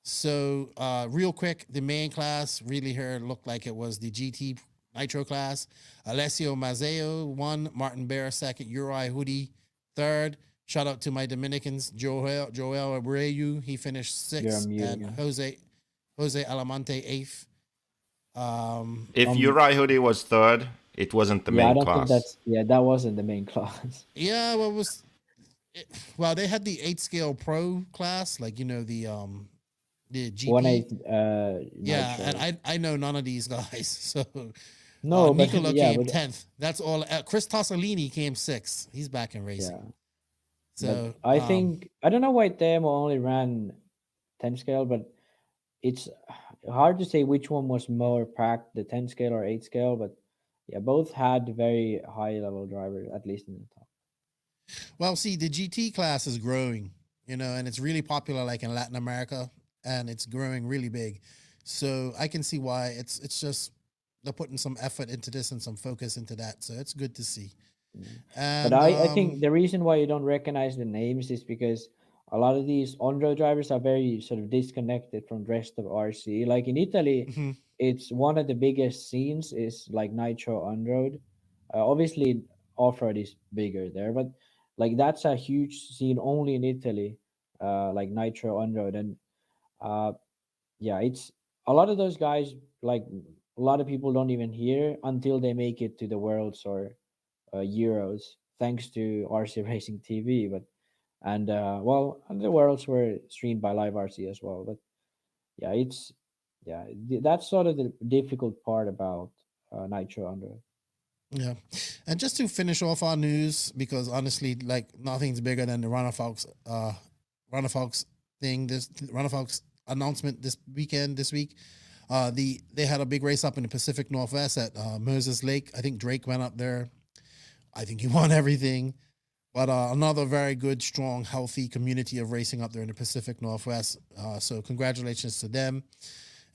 So, real quick, the main class really here looked like it was the GT Nitro class. Alessio Mazzeo won, Martin Bear second, Uri Hoodie third. Shout out to my Dominicans, Joel Abreu, he finished sixth, and Jose Alamante eighth. If Uri Hoodie was third, it wasn't the main class. That wasn't the main class. Yeah, well, they had the 8-scale pro class, like the GP. 1/8. Yeah, and I know none of these guys, so no. Nicola came 10th. That's all. Chris Tossolini came 6th. He's back in racing. Yeah. So but I think I don't know why Temo only ran 10 scale, but it's hard to say which one was more packed, the 10 scale or 8 scale. But yeah, both had very high level drivers, at least in the top. Well, see, the GT class is growing, and it's really popular, like in Latin America, and it's growing really big. So I can see why it's just they're putting some effort into this and some focus into that. So it's good to see. And, but I think the reason why you don't recognize the names is because a lot of these on-road drivers are very sort of disconnected from the rest of RC. Like in Italy, it's one of the biggest scenes is like Nitro on-road. Obviously, off-road is bigger there, but like that's a huge scene only in Italy, like Nitro on-road. And it's a lot of those guys, like a lot of people don't even hear until they make it to the Worlds or Euros, thanks to RC Racing TV. But and the Worlds were streamed by Live RC as well. But that's sort of the difficult part about Nitro on-road. Yeah, and just to finish off our news, because honestly, like nothing's bigger than the Ronnefalk's thing. This Ronnefalk's announcement this week. They had a big race up in the Pacific Northwest at Moses Lake. I think Drake went up there. I think he won everything. But another very good, strong, healthy community of racing up there in the Pacific Northwest. So congratulations to them.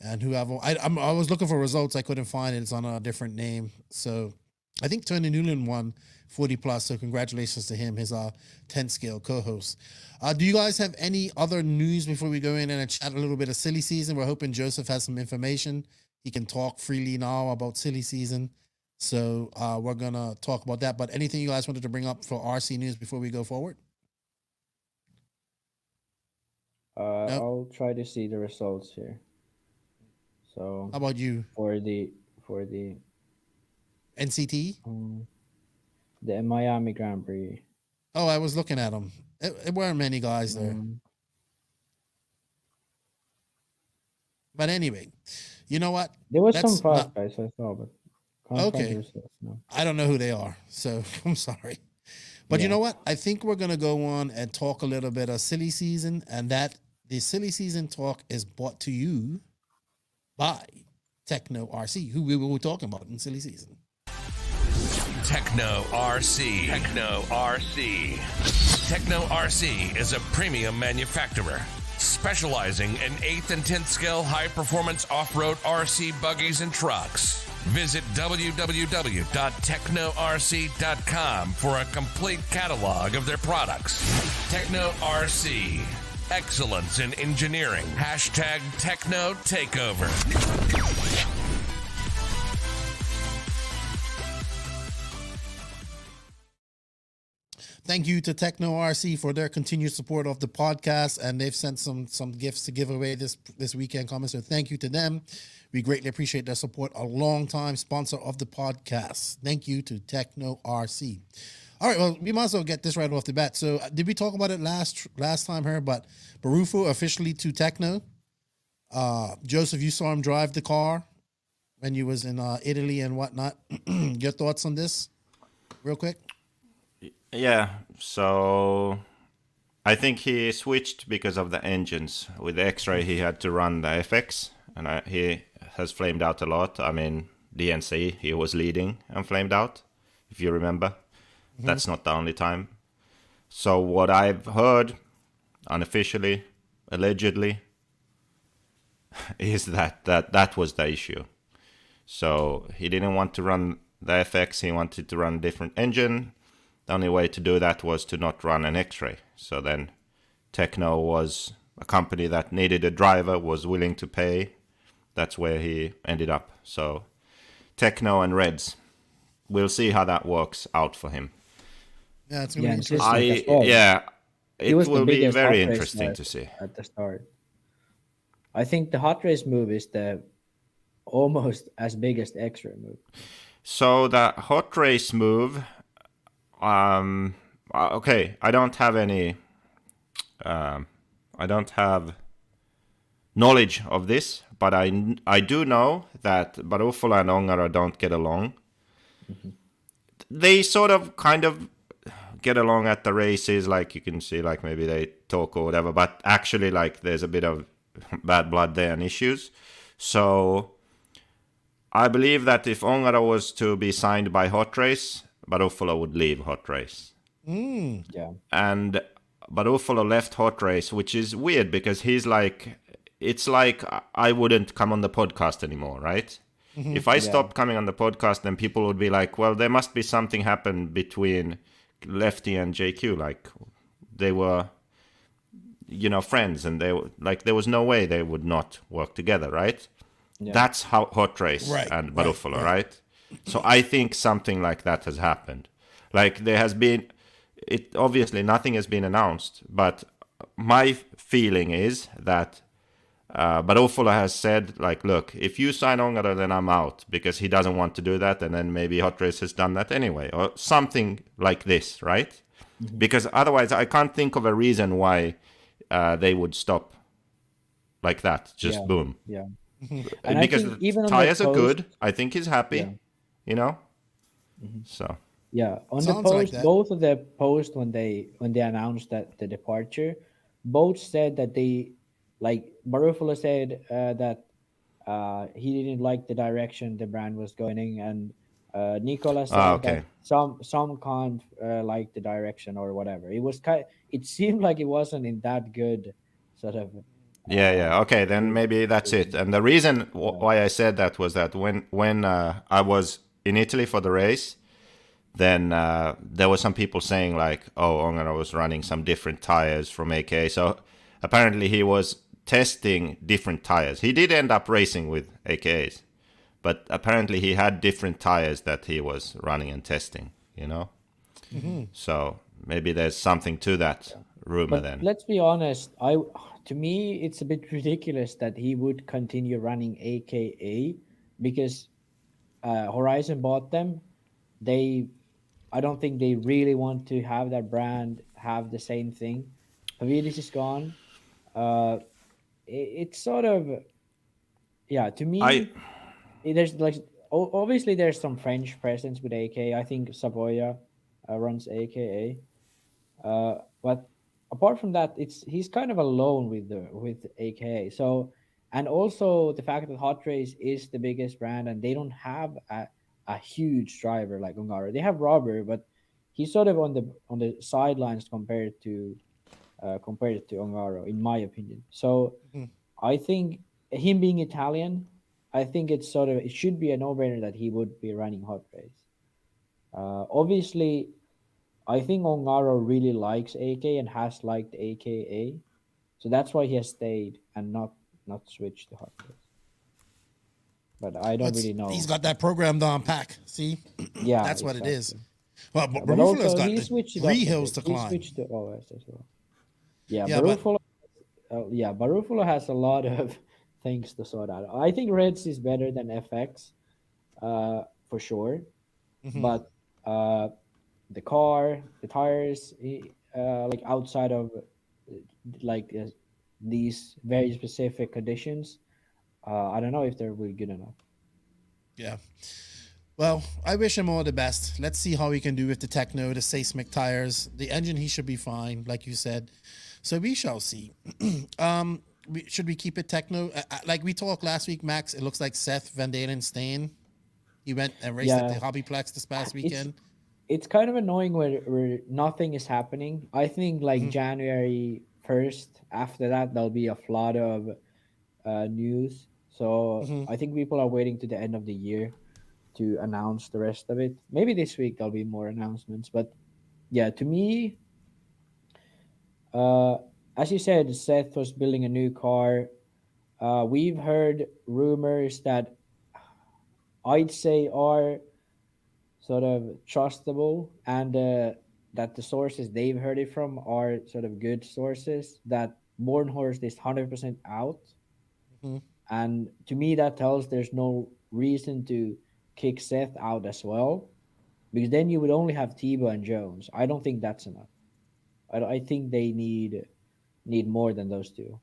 And whoever, I was looking for results. I couldn't find it. It's on a different name. So I think Tony Newland won 40 plus. So congratulations to him, his 10 scale co-host. Do you guys have any other news before we go in and chat a little bit of silly season? We're hoping Joseph has some information. He can talk freely now about silly season. So we're going to talk about that. But anything you guys wanted to bring up for RC news before we go forward? Nope. I'll try to see the results here. So how about you? For the NCT? The Miami Grand Prix. Oh, I was looking at them. It weren't many guys there. But anyway, you know what? There was some fast guys I saw, but okay. No. I don't know who they are, so I'm sorry. But you know what? I think we're going to go on and talk a little bit of silly season, and that the silly season talk is brought to you by Techno RC, who we were talking about in silly season. Techno RC. Techno RC. Techno RC is a premium manufacturer specializing in 8th and 10th scale high-performance off-road RC buggies and trucks. Visit www.technorc.com for a complete catalog of their products. Techno RC. Excellence in engineering. Hashtag Techno Takeover. thank you to Techno RC for their continued support of the podcast, and they've sent some gifts to give away this weekend coming. So thank you to them. We greatly appreciate their support. A long-time sponsor of the podcast. Thank you to Techno RC. All right, well, we might as well get this right off the bat. So did we talk about it last time here? But Barufo officially to Techno. Joseph, you saw him drive the car when you was in Italy and whatnot. Your thoughts on this, real quick? Yeah, so I think he switched because of the engines. With the X-Ray, he had to run the FX, and he has flamed out a lot. I mean, DNC, he was leading and flamed out, if you remember. Mm-hmm. That's not the only time. So what I've heard, unofficially, allegedly, is that was the issue. So he didn't want to run the FX, he wanted to run a different engine. The only way to do that was to not run an X-Ray. So then Techno was a company that needed a driver, was willing to pay. That's where he ended up. So Techno and Reds. We'll see how that works out for him. Yeah, it's going to be interesting. It will be very interesting to see. At the start. I think the hot race move is the almost as big as the X-Ray move. So the hot race move... okay, I don't have any... I don't have knowledge of this, but I do know that Barufalo and Ongaro don't get along. Mm-hmm. They sort of kind of get along at the races, like you can see, like maybe they talk or whatever, but actually like there's a bit of bad blood there and issues. So I believe that if Ongaro was to be signed by Hot Race, Barufalo would leave Hot Race. Yeah. And Barufalo left Hot Race, which is weird because he's like, it's like I wouldn't come on the podcast anymore, right? Mm-hmm. If I stopped coming on the podcast, then people would be like, well, there must be something happened between Lefty and JQ. Like they were, friends, and they like there was no way they would not work together, right? Yeah. That's how Hot Race and Barufalo, right? So I think something like that has happened. Like there has been, it obviously nothing has been announced, but my feeling is that Barufalo has said, like, look, if you sign Ongaro, then I'm out, because he doesn't want to do that, and then maybe Hot Race has done that anyway, or something like this, right? Mm-hmm. Because otherwise I can't think of a reason why they would stop like that, just boom. Yeah. And because the tires are good, I think he's happy, Mm-hmm. So on the post, like both of the posts when they announced that the departure, both said that they, like Barufalo said that he didn't like the direction the brand was going in, and Nicola said that some can't like the direction or whatever. It was it seemed like it wasn't in that good sort of. Okay, then maybe that's it. And the reason why I said that was that when I was in Italy for the race, then there were some people saying like, oh, Ongaro was running some different tires from AKA. So apparently he was testing different tires. He did end up racing with AKAs, but apparently he had different tires that he was running and testing, Mm-hmm. So maybe there's something to that rumor then. Let's be honest, to me, it's a bit ridiculous that he would continue running AKA because Horizon bought them. I don't think they really want to have that brand have the same thing. Pavidis is gone. It's sort of, to me, there's like, obviously there's some French presence with AKA. I think Savoia runs AKA. But apart from that, he's kind of alone with AKA. So, and also the fact that Hot Race is the biggest brand and they don't have a huge driver like Ongaro. They have Robert, but he's sort of on the sidelines compared to Ongaro, in my opinion. So I think him being Italian, I think it should be a no-brainer that he would be running Hot Race. Obviously, I think Ongaro really likes AK and has liked AKA, so that's why he has stayed and not switched to Hot Race. But I don't really know. He's got that program down pack. See, yeah, that's what it is. Well, but But Ruffalo's also got he the switched it 3 up a hills bit. to He climb. switched to OS as well. Yeah, Yeah, but but Ruffalo has a lot of things to sort out. I think Reds is better than FX, for sure. mhm. But the car, the tires, like outside of like these very specific conditions, I don't know if they're really good enough. Yeah. Well, I wish him all the best. Let's see how he can do with the Techno, the seismic tires. The engine, he should be fine, like you said. So we shall see. Should we keep it Techno? Like we talked last week, Max, it looks like Seth Van Dalen staying. He went and raced at the Yeah. Hobbyplex this past weekend. It's kind of annoying where nothing is happening. I think like Mhm. January 1st, after that, there'll be a flood of news. So Mhm. I think people are waiting to the end of the year to announce the rest of it. Maybe this week there'll be more announcements. But yeah, to me, uh, as you said, Seth was building a new car. We've heard rumors that I'd say are sort of trustable and that the sources they've heard it from are sort of good sources, that Bornhorst is 100% out. Mhm. And to me that tells there's no reason to kick Seth out as well, because then you would only have Tebow and Jones. I don't think that's enough. I think they need more than those two.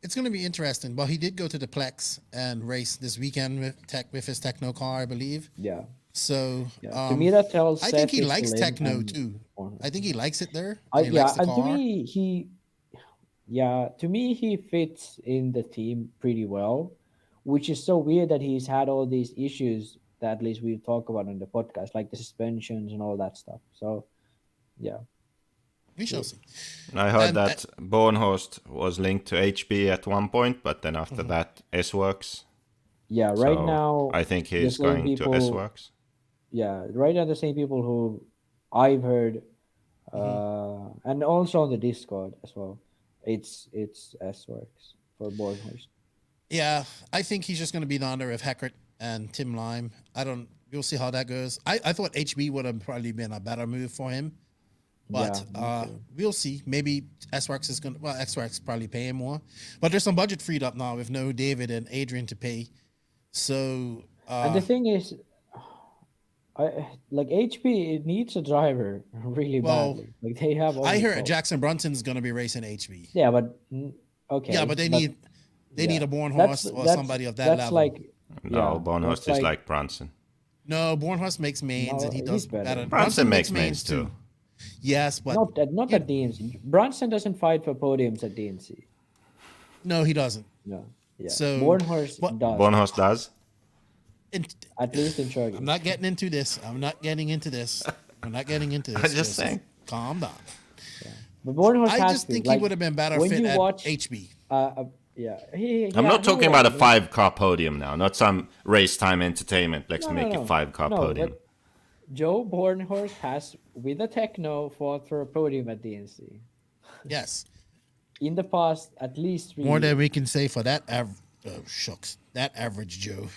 It's going to be interesting. Well, he did go to the Plex and race this weekend with his Techno car, I believe. Yeah. So Yeah. To me that tells I Seth think he is likes still in Techno and too. Bornhorst. I think he likes it there. I, And he yeah, likes the and car. to me he fits in the team pretty well, which is so weird that he's had all these issues that at least we talk about on the podcast, like the suspensions and all that stuff. So yeah, We shall see. I heard And, that Bornhorst was linked to HB at one point, but then after that, S-Works. yeah. Right So now, I think the he's same going people, to S-Works. yeah, right now the same people who I've heard, and also on the Discord as well. It's S-Works for Bornhorst. Yeah, I think he's just going to be the under of Heckert and Tim Lime. We'll see how that goes. I thought HB would have probably been a better move for him. But Yeah, me too. we'll see. Maybe S-Works is going to, well, S-Works probably paying more. But there's some budget freed up now with no David and Adrian to pay. So, And the thing is, like HP, it needs a driver really Well, badly. Like they have all I the hear faults. Jackson Brunson's going to be racing HB. Yeah, but okay. Yeah, but they need a Bornhorst or somebody of that that's level. like No, yeah, Bornhorst that's is like Brunson. No, Bornhorst makes mains No, and he he's does better. better. Brunson makes mains too. Yes, but not at DNC. Brunson doesn't fight for podiums at DNC. no, he doesn't. No. Yeah. So, Bornhorst what- does. Bornhorst does. At least in Chargers. I'm not getting into this. I'm not getting into this. I'm just saying. Calm down. But Bornhorst I has just to. think Like, he would have been better when fit you at watch, HB. Yeah. I'm not talking about a 5-car podium now, not some race time entertainment. Let's No, make no, it 5-car no, podium. but Joe Bornhorst has, with a Techno, fought for a podium at DNC. Yes. In the past, at least 3 More years. than we can say for that shucks. That average Joe.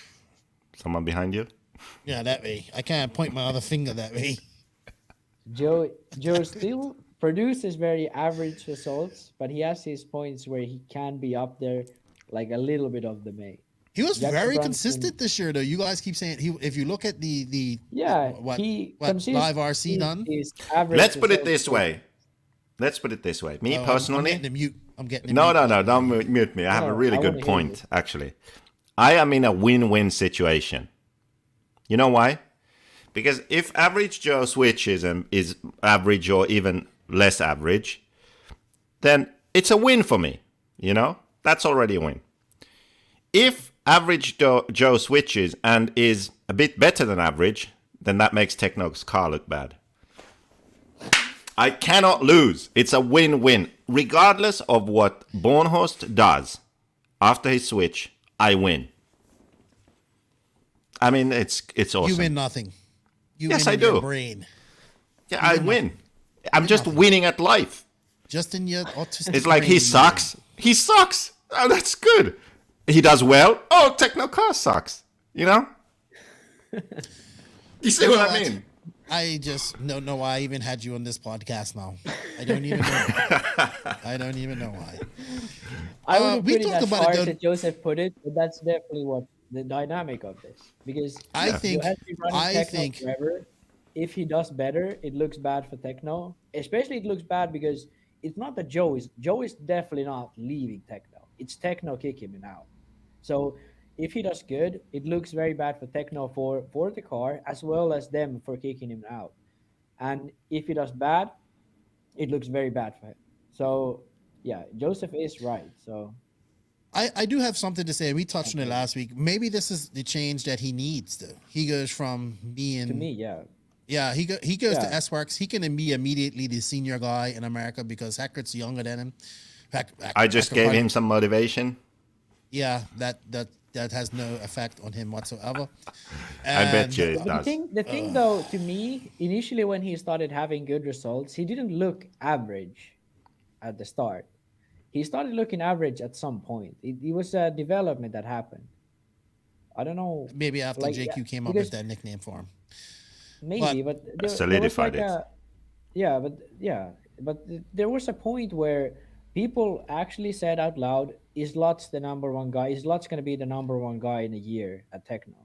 Someone behind you? Yeah, that way. I can't point my other finger that way. Joe still produces very average results, but he has his points where he can be up there, like a little bit of the May. He was Jackson very Brunson- consistent this year, though. You guys keep saying if you look at the Yeah, what he live RC done. his average Let's put it results this were- way. Me I'm personally. getting the mute. I'm getting the No, mute. don't mute me. I have No, a really I good wanna hear point, you. actually. I am in a win-win situation. You know why? Because if average Joe switches and is average or even less average, then it's a win for me. You know? That's already a win. If average Joe switches and is a bit better than average, then that makes Techno's car look bad. I cannot lose. It's a win-win. Regardless of what Bornhorst does after his switch, I win. I mean, it's awesome. You win nothing. You Yes, win I in your do. brain. Yeah, I win. I'm just winning at life. Just in your autistic It's like brain, he you sucks. He sucks. Oh, that's good. He does well. Oh, Techno car sucks. You know? You see what I mean? I just don't know why I even had you on this podcast now. I don't even know. I don't even know why. I wouldn't we put it talked as about it, harsh though. as Joseph put it, but that's definitely what the dynamic of this. Because I think- Joe has been running I Techno think- forever. If he does better, it looks bad for Techno. Especially it looks bad because it's not that Joe is definitely not leaving Techno. It's Techno kicking him out. So if he does good, it looks very bad for Techno for the car as well as them for kicking him out. And if he does bad, it looks very bad for him. So yeah, Joseph is right. So I do have something to say. We touched on it last week. Maybe this is the change that he needs. Though he goes from being to me, yeah. Yeah, he goes to Yeah. S-Works. He can be immediately the senior guy in America because Heckert's younger than him. I just Hecker gave probably- him some motivation. Yeah, that has no effect on him whatsoever. I bet And- you it But does. the thing though, to me, initially when he started having good results, he didn't look average at the start. He started looking average at some point. It was a development that happened. I don't know. Maybe after like, JQ came up because with that nickname for him. maybe, but there was Solidified like it. but there was a point where people actually said out loud, "Is Lutz the number one guy? Is Lutz going to be the number one guy in a year at Techno?"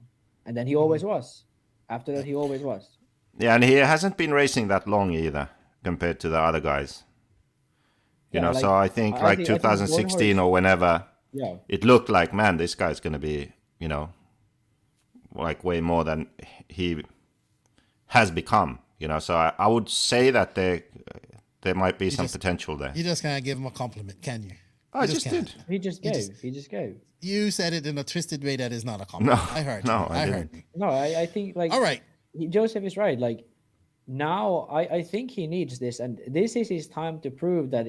And then he always was. After that, he always was. Yeah, and he hasn't been racing that long either compared to the other guys. You Yeah, know, like, so I think I like think 2016 Bornhorst- or whenever, Yeah. it looked like, man, this guy's going to be, you know, like way more than he has become. You know, so I would say that there might be some just- potential there. You just can't give him a compliment, can you? I You just can't. did. He just You gave. just- He just gave. You said it in a twisted way that is not a compliment. No, I heard no, you. I heard didn't. you. No, I think like All right. Joseph is right. Like now, I think he needs this, and this is his time to prove that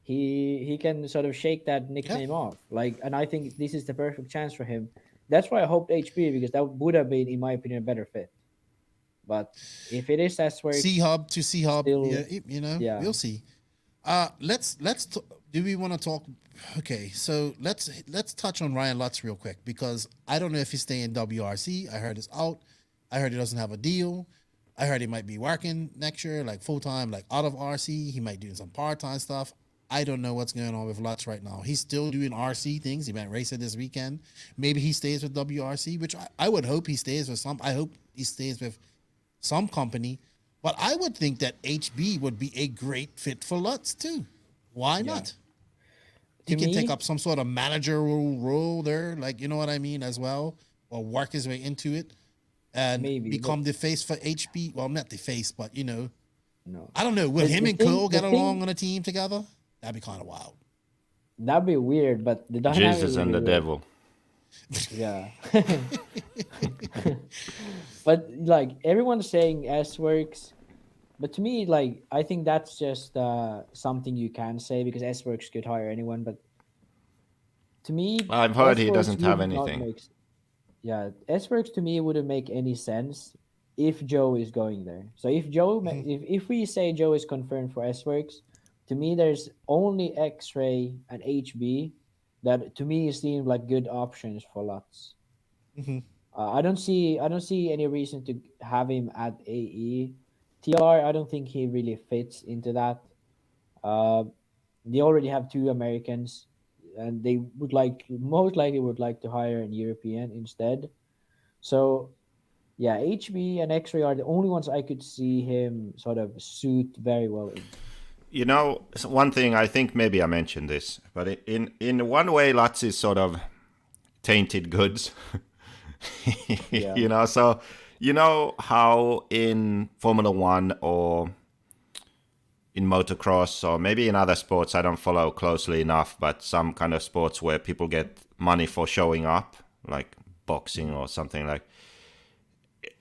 he can sort of shake that nickname off. Like, and I think this is the perfect chance for him. That's why I hoped HP because that would have been, in my opinion, a better fit. But if it is S-Works, C-Hub to C-Hub, Still- yeah, you know, yeah. we'll see. Do we want to talk? Okay, so let's touch on Ryan Lutz real quick because I don't know if he's staying WRC. I heard it's out. I heard he doesn't have a deal. I heard he might be working next year, like full time, like out of RC. He might do some part time stuff. I don't know what's going on with Lutz right now. He's still doing RC things. He might race it this weekend. Maybe he stays with WRC, which I would hope he stays with some. I hope he stays with some company. But I would think that HB would be a great fit for Lutz too. Why not? He To can me- take up some sort of managerial role there, like, you know what I mean, as well, or work his way into it and Maybe, become the face for HB. Well, not the face, but you know, no, I don't know. Would The- him the and thing- Cole get the along thing- on a team together? That'd be kind of wild. that'd be weird. But the dynamic Jesus would and be the weird. devil. Yeah. But like everyone's saying S-Works, but to me, like I think that's just something you can say because S-Works could hire anyone. But to me, I've heard he S-Works doesn't have would not anything. Yeah, S-Works to me wouldn't make any sense if Joe is going there. So if Joe, if we say Joe is confirmed for S-Works, to me there's only X-Ray and HB that to me seem like good options for Lutz. Mhm. I don't see any reason to have him at AE. TR, I don't think he really fits into that. They already have two Americans, and they would most likely would like to hire an European instead. So, yeah, HB and X-Ray are the only ones I could see him sort of suit very well in. You know, one thing I think maybe I mentioned this, but in one way, Lutz is sort of tainted goods. Yeah. You know, so you know how in Formula One or in motocross or maybe in other sports I don't follow closely enough, but some kind of sports where people get money for showing up, like boxing or something like.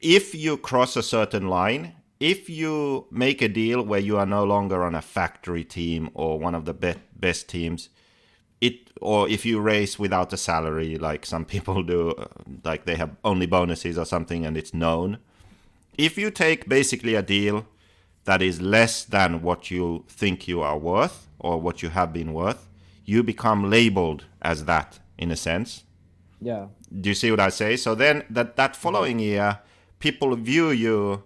If you cross a certain line, if you make a deal where you are no longer on a factory team or one of the best teams, or if you race without a salary, like some people do, like they have only bonuses or something and it's known. If you take basically a deal that is less than what you think you are worth or what you have been worth, you become labeled as that in a sense. Yeah. Do you see what I say? So then that following year, people view you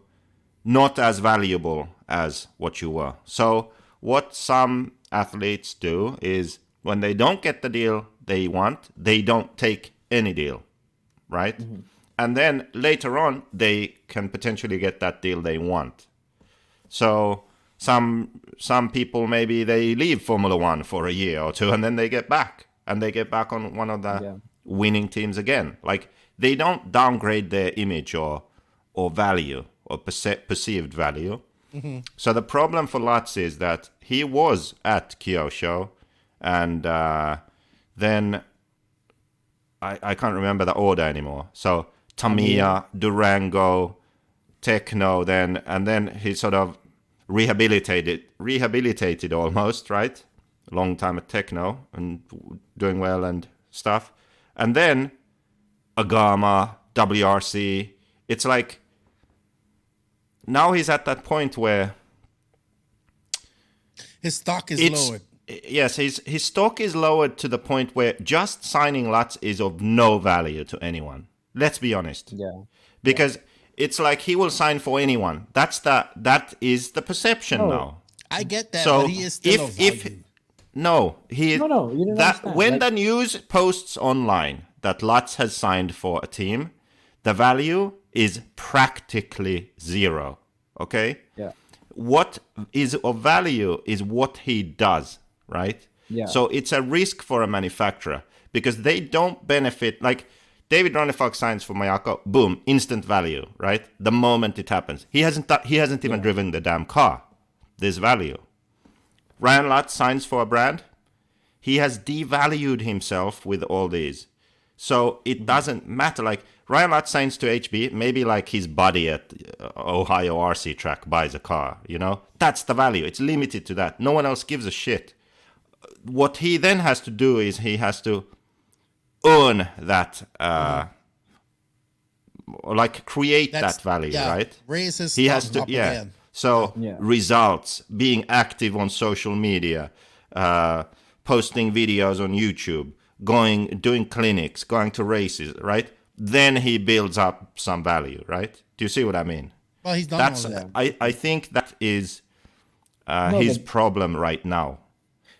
not as valuable as what you were. So what some athletes do is when they don't get the deal they want, they don't take any deal, right? And then later on, they can potentially get that deal they want. So some people, maybe they leave Formula One for a year or two, and then they get back. And they get back on one of the winning teams again. Like, they don't downgrade their image or value or perceived value. So the problem for Lutz is that he was at Kyosho, and then I can't remember the order anymore. So Tamiya, Durango, Techno, and then he sort of rehabilitated almost, right? Long time at Techno and doing well and stuff. And then Agama, WRC. It's like now he's at that point where his stock is lowered. Yes, his stock is lowered to the point where just signing Lutz is of no value to anyone. Let's be honest. Yeah. Because it's like he will sign for anyone. That is the perception now. I get that, So but he is still of value. No, you didn't understand. When Like, the news posts online that Lutz has signed for a team, the value is practically zero. Okay? Yeah. What is of value is what he does, right? Yeah. So it's a risk for a manufacturer because they don't benefit. Like David Ronnefalk signs for Mayako, boom, instant value, right? The moment it happens, he hasn't even driven the damn car. There's value. Ryan Lutz signs for a brand. He has devalued himself with all these. So it doesn't matter. Like Ryan Lutz signs to HB, maybe like his buddy at Ohio RC track buys a car, you know? That's the value. It's limited to that. No one else gives a shit. What he then has to do is he has to earn that, or like create that value, right? Raise his He has stock to, up again. So results, being active on social media, posting videos on YouTube, doing clinics, going to races, right? Then he builds up some value, right? Do you see what I mean? Well, he's done all of that. I think that is his problem right now.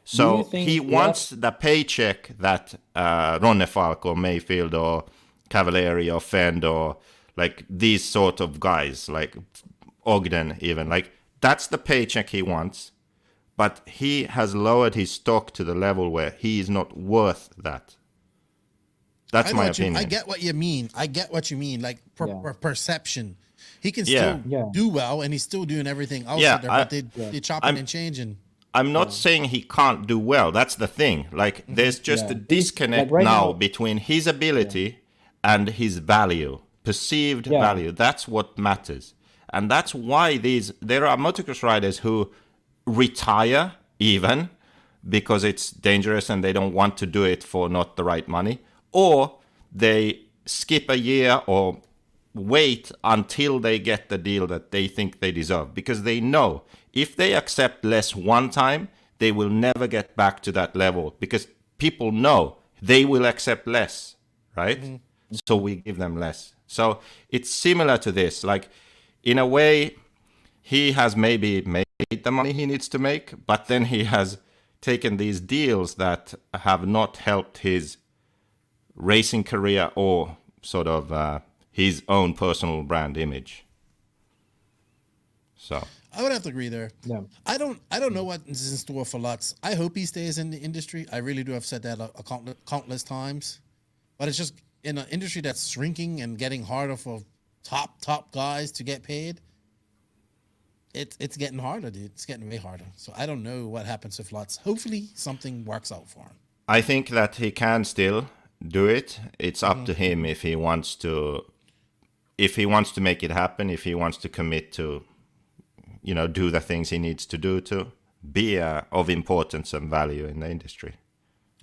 So he wants the paycheck that Ronnefalk or Mayfield or Cavalieri or Fend or like these sort of guys, like Ogden even, like that's the paycheck he wants. But he has lowered his stock to the level where he is not worth that. That's my opinion. I get what you mean. Like perception. He can still do well, and he's still doing everything else. But they're chopping and changing. I'm not saying he can't do well. That's the thing. Like, there's just a disconnect like now between his ability and his value, perceived value. That's what matters. And that's why there are motocross riders who retire even because it's dangerous and they don't want to do it for not the right money. Or they skip a year or wait until they get the deal that they think they deserve, because they know if they accept less one time, they will never get back to that level, because people know they will accept less, right? So we give them less. So it's similar to this. Like, in a way, he has maybe made the money he needs to make, but then he has taken these deals that have not helped his racing career or sort of his own personal brand image. So I would have to agree there. Yeah. I don't know what is in store for Lutz. I hope he stays in the industry. I really do. I've said that countless times. But it's just in an industry that's shrinking and getting harder for top guys to get paid. It's getting harder, dude. It's getting way harder. So I don't know what happens with Lutz. Hopefully something works out for him. I think that he can still do it. It's up to him if he wants to make it happen, if he wants to commit to, do the things he needs to do to be of importance and value in the industry.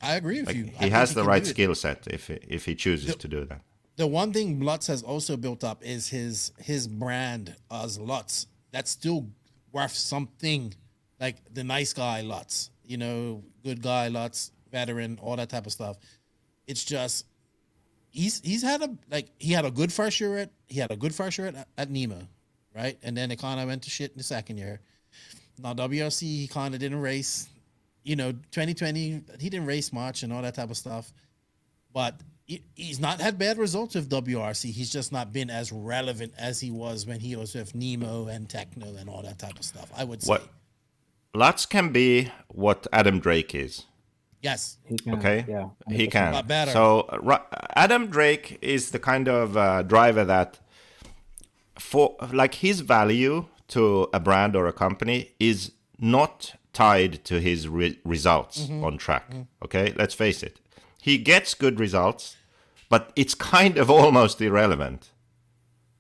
I agree with you. He has the right skill set if he chooses to do that. The one thing Lutz has also built up is his brand as Lutz. That's still worth something, like the nice guy Lutz, good guy Lutz, veteran, all that type of stuff. It's just he's had a good first year at Nemo, right? And then it kind of went to shit in the second year. Now WRC he kind of didn't race, 2020 he didn't race much and all that type of stuff, but he's not had bad results with WRC. He's just not been as relevant as he was when he was with Nemo and Techno and all that type of stuff, I would say. What Lutz can be what Adam Drake is. Yes. He can, Okay. Yeah. He 100%. can. But better. So Adam Drake is the kind of driver that, for like his value to a brand or a company is not tied to his results on track. Okay, let's face it. He gets good results, but it's kind of almost irrelevant,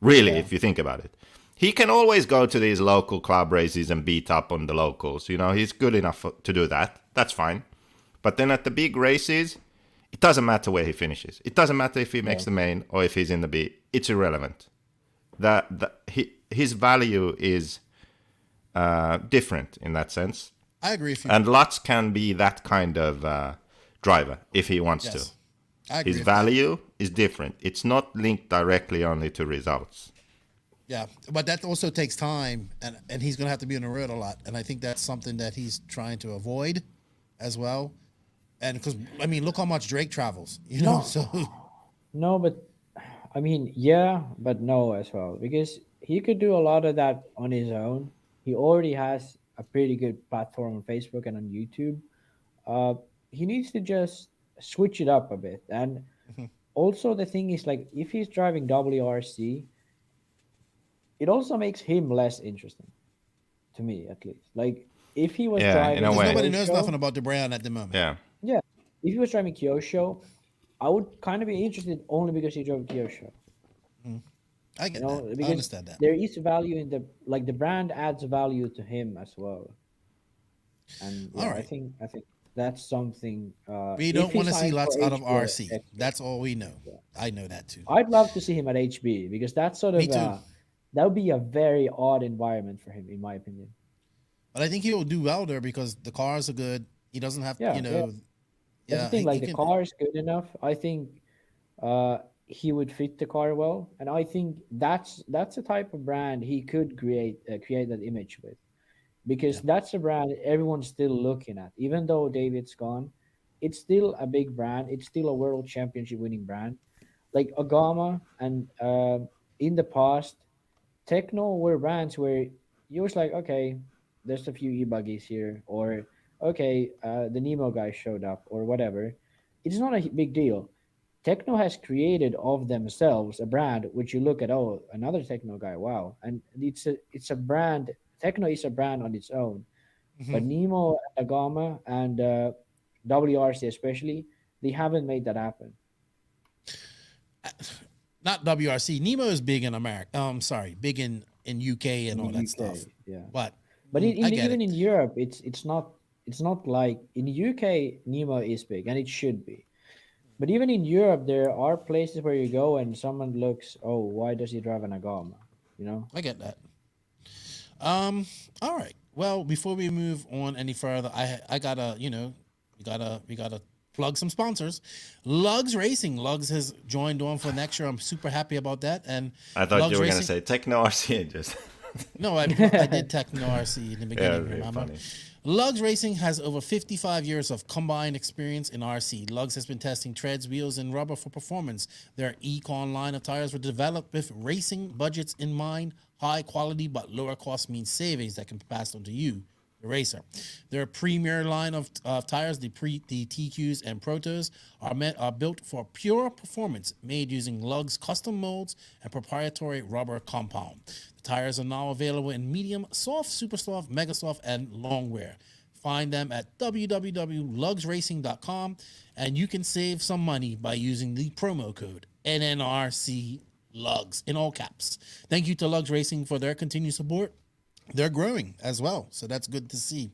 really, if you think about it. He can always go to these local club races and beat up on the locals. He's good enough to do that. That's fine. But then at the big races, it doesn't matter where he finishes. It doesn't matter if he makes the main or if he's in the B. It's irrelevant. His value is different in that sense. I agree with you. And Lutz can be that kind of driver if he wants to. I agree His with value is different. It's not linked directly only to results. Yeah, but that also takes time, and he's going to have to be on the road a lot. And I think that's something that he's trying to avoid as well. And because, look how much Drake travels, so. No, but yeah, but no as well, because he could do a lot of that on his own. He already has a pretty good platform on Facebook and on YouTube. He needs to just switch it up a bit. And also the thing is, like, if he's driving WRC, it also makes him less interesting, to me at least. Like, if he was driving, in a way. Nobody knows Kyosho, nothing about the brand at the moment. Yeah. Yeah, if he was driving Kyosho, I would kind of be interested only because he drove Kyosho. I get You know, that. I because understand that. there is value in the brand adds value to him as well. And All right. I think that's something. We if don't he want to see signs lots for out of HB or RC. X, That's all we know. I know that too. I'd love to see him at HB because that's sort of Me too. that would be a very odd environment for him, in my opinion. But I think he will do well there because the cars are good. He doesn't have, Yeah, That's the thing. Like, the car is good enough. I think he would fit the car well, and I think that's the type of brand he could create that image with, because that's a brand everyone's still looking at. Even though David's gone, it's still a big brand. It's still a world championship winning brand. Like Agama and in the past, Techno were brands where you was like, okay, there's a few e-buggies here, or okay, the Nemo guy showed up, or whatever. It's not a big deal. Techno has created of themselves a brand which you look at, oh, another Techno guy, wow, and it's a brand. Techno is a brand on its own, but Nemo, Agama, and WRC especially, they haven't made that happen. Not WRC. Nemo is big in America. Big in UK and all that stuff. Yeah, But even in Europe, it's not like in the UK. Nemo is big, and it should be. But even in Europe, there are places where you go and someone looks, oh, why does he drive an Agama? I get that. All right. Well, before we move on any further, I gotta, we gotta plug some sponsors. Lugs Racing. Lugs has joined on for next year. I'm super happy about that. And I thought Lugs you were going to Racing- say Techno RC and just... No, I did Techno RC in the beginning. really Remember? funny. Lugs Racing has over 55 years of combined experience in RC. Lugs has been testing treads, wheels, and rubber for performance. Their Econ line of tires were developed with racing budgets in mind. High quality but lower cost means savings that can be passed on to you, the racer. Their premier line of tires, the TQs and Protos, are built for pure performance, made using Lugs custom molds and proprietary rubber compound. The tires are now available in medium, soft, super soft, mega soft, and long wear. Find them at www.lugsracing.com, and you can save some money by using the promo code NNRC Lugs in all caps. Thank you to Lugs Racing for their continued support. They're growing as well, so that's good to see.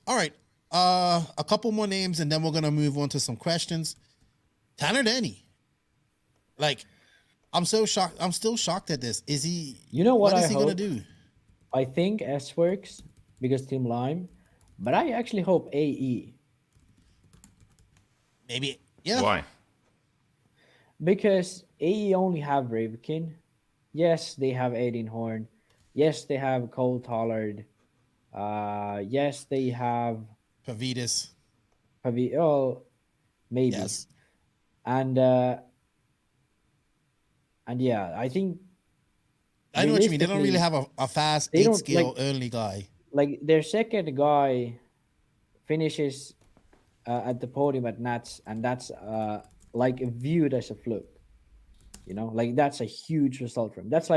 All right, a couple more names, and then we're gonna move on to some questions. Tanner Denny, like, I'm so shocked. I'm still shocked at this. Is he? You know what is I he gonna hope? do? I think S works because Team Lime, but I actually hope AE. Maybe, yeah. Why? Because AE only have Ravekin. Yes, they have Aiden Horn. Yes, they have Cole Tollard. Yes, they have Pavitas. Oh, maybe. Yes. And yeah, I think I know what you mean. They don't really realistically, have a fast they 8 don't skill early guy. like their second guy finishes at the podium at Nats, and that's like viewed as a fluke. You know, like that's a huge result for him. That's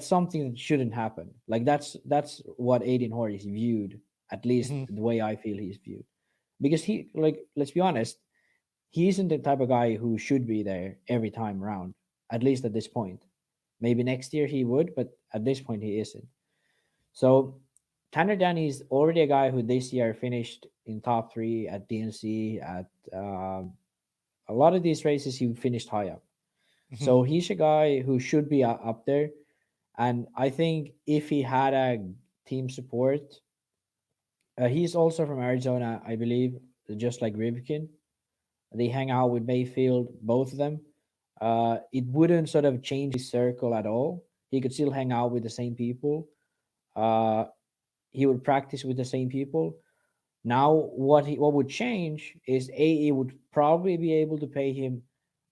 something that shouldn't happen. Like that's what Aiden Hoare is viewed, at least Hmm. the way I feel he's viewed. Because he, like, let's be honest, he isn't the type of guy who should be there every time around, at least at this point. Maybe next year he would, but at this point he isn't. So Tanner Danny is already a guy who this year finished in top three at DNC, at a lot of these races he finished high up. Hmm. So he's a guy who should be up there. And I think if he had a team support, he's also from Arizona, I believe, just like Rivkin. They hang out with Mayfield, both of them. It wouldn't sort of change his circle at all. He could still hang out with the same people. Uh, he would practice with the same people. Now, what would change is AE would probably be able to pay him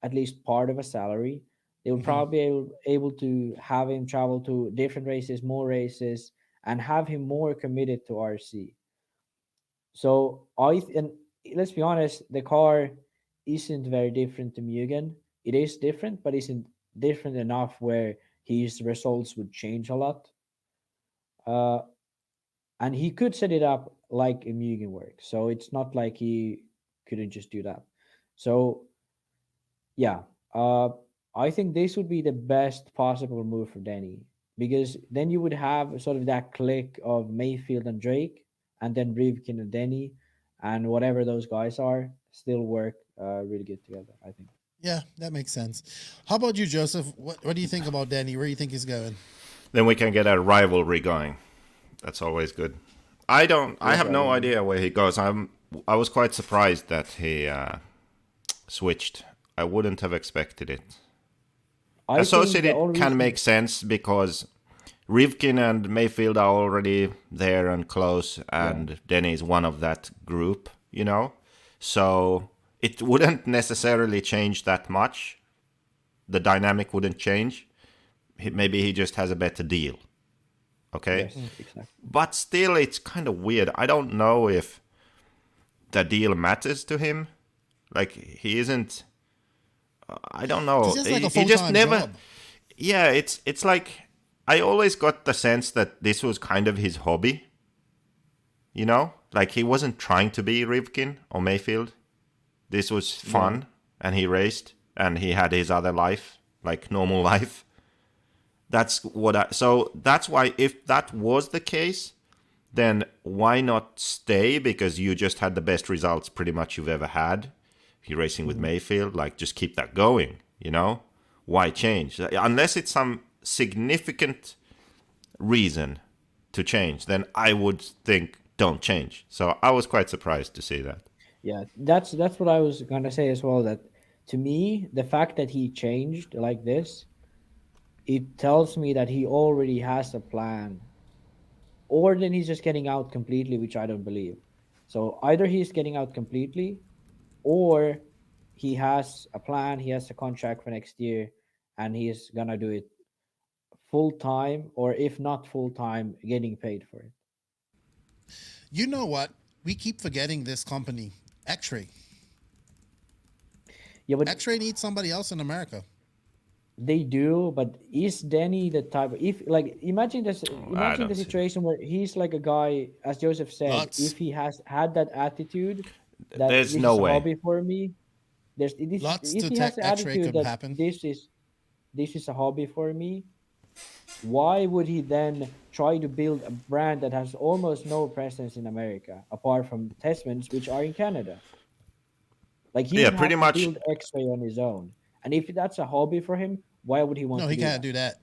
at least part of a salary. They would Hmm. probably be able to have him travel to different races, more races, and have him more committed to RC. So and let's be honest, the car isn't very different to Mugen. It is different, but isn't different enough where his results would change a lot. Uh, and he could set it up like a Mugen work. So it's not like he couldn't just do that. So yeah, I think this would be the best possible move for Denny, because then you would have sort of that click of Mayfield and Drake, and then Rivkin and Denny, and whatever those guys are still work really good together. I think. Yeah, that makes sense. How about you, Joseph? What do you think about Danny? Where do you think he's going? Then we can get a rivalry going. That's always good. I Great have no rivalry. idea where he goes. I was quite surprised that he switched. I wouldn't have expected it. I think the Associated only can reason, make sense because Rivkin and Mayfield are already there and close, yeah, and Denny is one of that group, you know? So it wouldn't necessarily change that much. The dynamic wouldn't change. Maybe he just has a better deal. Okay? yes, exactly. But still, it's kind of weird. I don't know if the deal matters to him. Like, he isn't. I don't know. It's just like a He just full-time never. job. Yeah, it's like I always got the sense that this was kind of his hobby. You know, like he wasn't trying to be Rivkin or Mayfield. This was No, fun, and he raced, and he had his other life, like normal life. That's what I. So that's why, if that was the case, then why not stay? Because you just had the best results pretty much you've ever had. You're racing with Mayfield, like just keep that going, you know? Why change? Unless it's some significant reason to change, then I would think don't change. So I was quite surprised to see that. yeah, that's what I was gonna say as well. That to me, the fact that he changed like this, it tells me that he already has a plan, or then he's just getting out completely, which I don't believe. So either he's getting out completely, or he has a plan, he has a contract for next year, and he's gonna do it full time, or if not full time, getting paid for it. You know what? We keep forgetting this company, X-Ray. Yeah, but X-Ray needs somebody else in America. they do. But is Denny the type? If like imagine this, I imagine the don't see. situation where he's like a guy, as Joseph said, Lots, if he has had that attitude that There's this no is a way. hobby for me, lots if to he has tech the X-Ray attitude could that happen. this is a hobby for me, why would he then try to build a brand that has almost no presence in America apart from Testments, which are in Canada? Like he Yeah, would pretty have to much. build X-Ray on his own. And if that's a hobby for him, why would he want No, to he do can't that? do that.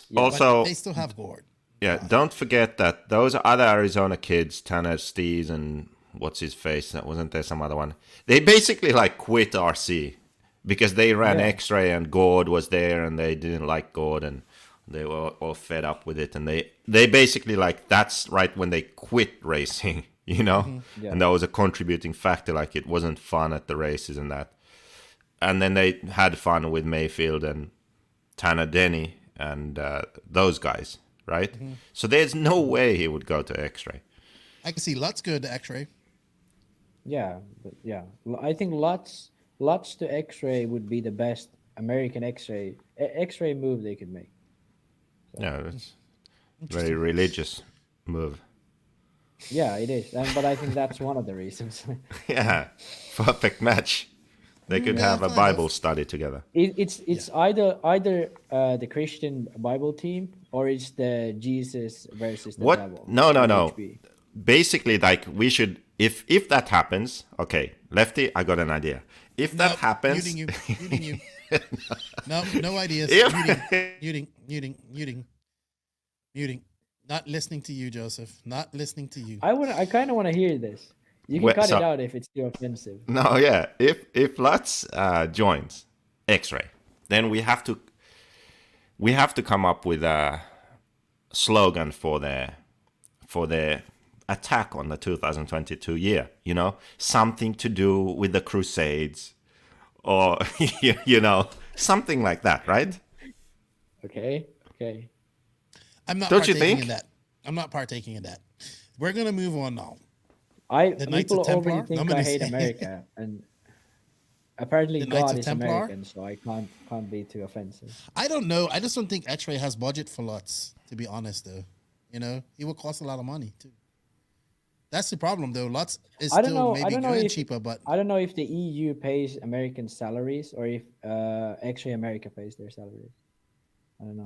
Yeah. But Also, they still have Gord. yeah, don't forget that those other Arizona kids, Tanner Stees and what's his face, that wasn't there some other one. They basically like quit RC. because they ran Yeah. X-ray and Gord was there and they didn't like Gord and they were all fed up with it, and they basically like that's right when they quit racing, you know. Yeah. And that was a contributing factor, like it wasn't fun at the races and that. And then they had fun with Mayfield and Tanner Denny and those guys, right? So there's no way he would go to X-ray. I can see Lutz good to X-ray. Yeah, but yeah. I think Lutz to X-ray would be the best American X-ray move they could make. Yeah, it's very religious move. Yeah, it is. But I think that's one of the reasons. Yeah, perfect match. They could Yeah, have a kind Bible of. study together. It's either the Christian Bible team or it's the Jesus versus the What? devil. No. PHP. Basically, like we should, if that happens, okay, Lefty, I got an idea. If that Nope, happens, muting you. No ideas. If- Muting. Not listening to you, Joseph. Not listening to you. I kind of want to hear this. You can Well, cut it so- out if it's too offensive. no, yeah, if Lutz joins X-ray, then we have to come up with a slogan for their attack on the 2022 year. You know, something to do with the Crusades, or you know, something like that, right? Okay. I'm not Don't you partaking think? in that. I'm not partaking in that. We're gonna move on now. The Knights people of Templar? already think I'm I gonna hate say- America, and apparently The Knights God of is Templar? American, so I can't be too offensive. I don't know. I just don't think X-Ray has budget for Lutz, to be honest, though. You know, he will cost a lot of money too. That's the problem, though. Lutz is I don't still know. maybe I don't know good if cheaper, but I don't know if the EU pays American salaries or if actually America pays their salaries. I don't know.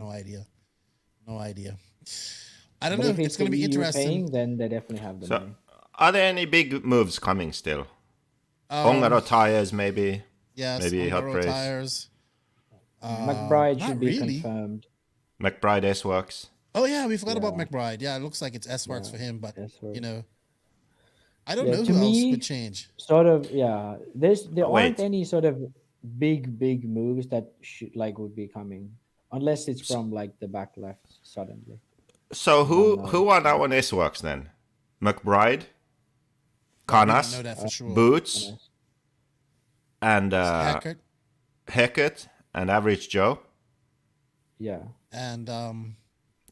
no idea. I don't But know. if It's going to the be EU interesting. paying, then they definitely have the So, money. are there any big moves coming still? Ongaro tires, maybe. Yes, maybe hot Ongaro race. tires. McBride not should be really. confirmed. McBride S-Works. Oh yeah, we forgot about Yeah. McBride. Yeah, it looks like it's S-Works for him, but S-Works. you know, I don't Yeah, know to who else me- would change. Sort of, yeah. There Wait. aren't any sort of big moves that would be coming, unless it's from like the back left suddenly. So who are now on S-Works then? McBride, We don't know Canas, that for sure. Boots, and Hackett Hackett, and Average Joe. Yeah. and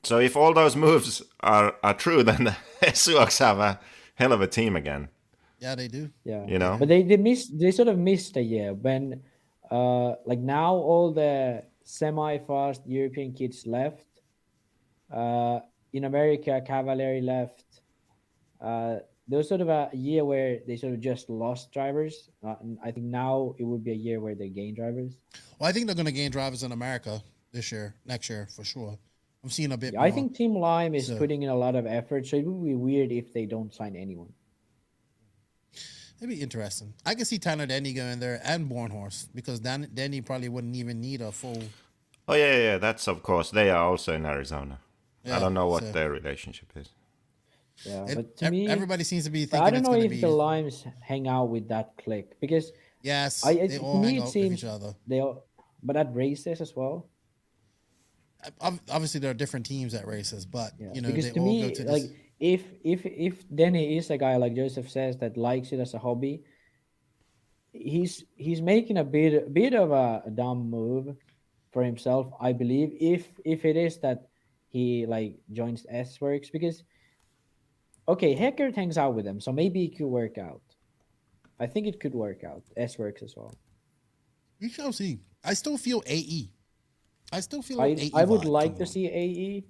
So if all those moves are true, then the S-Works have a hell of a team again. yeah, they do. Yeah, You know? but they sort of missed a year when, like now all the semi-fast European kids left. In America, Cavalieri left. There was sort of a year where they sort of just lost drivers. And I think now it would be a year where they gain drivers. Well, I think they're going to gain drivers in America next year for sure. I'm seeing a bit. I more. think Team Lime is So- putting in a lot of effort, so it would be weird if they don't sign anyone. it'd be interesting. I can see Tanner Denny going there and Bornhorst because Denny probably wouldn't even need a full. Oh yeah. That's of course they are also in Arizona. I Yeah, don't know what so- their relationship is. Yeah, It- but to me, everybody seems to be I thinking don't it's know going if to be. the Limes hang out with that clique because Yes, to they all me hang it out with seems each other. they all, but at races as well. Obviously, there are different teams at races, but Yeah. you know Because they to all me, go to like this. if Denny is a guy like Joseph says that likes it as a hobby, he's making a bit of a dumb move for himself, I believe. If it is that he like joins S-Works because okay, Heckert hangs out with them, so maybe it could work out. I think it could work out. S-Works as well. We shall see. I still feel AE. I still feel I AE. I would vibe like coming to on. see AE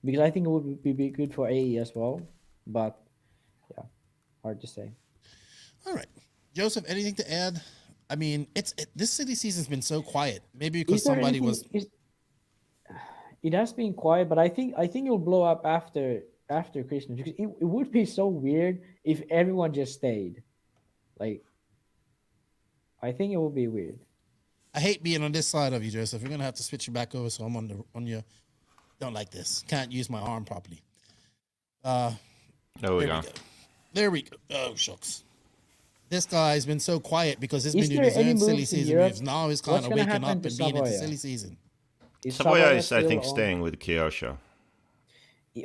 because I think it would be good for AE as well. But yeah, hard to say. All right, Joseph. Anything to add? I mean, this city season's been so quiet. Maybe because Is there somebody anything- was. It has been quiet, but I think it'll blow up after Christmas because it would be so weird if everyone just stayed. Like, I think it would be weird. I hate being on this side of you, Joseph. We're gonna have to switch you back over, so I'm on your. Don't like this. Can't use my arm properly. There we go. There we go. Oh shucks. this guy's been so quiet because he's Is been doing there his any own silly moves in season Europe? moves. Now he's What's kind of gonna waking happen up to and being into Savoia? silly season. Is Savoia is, I still think, on? staying with Kyosho.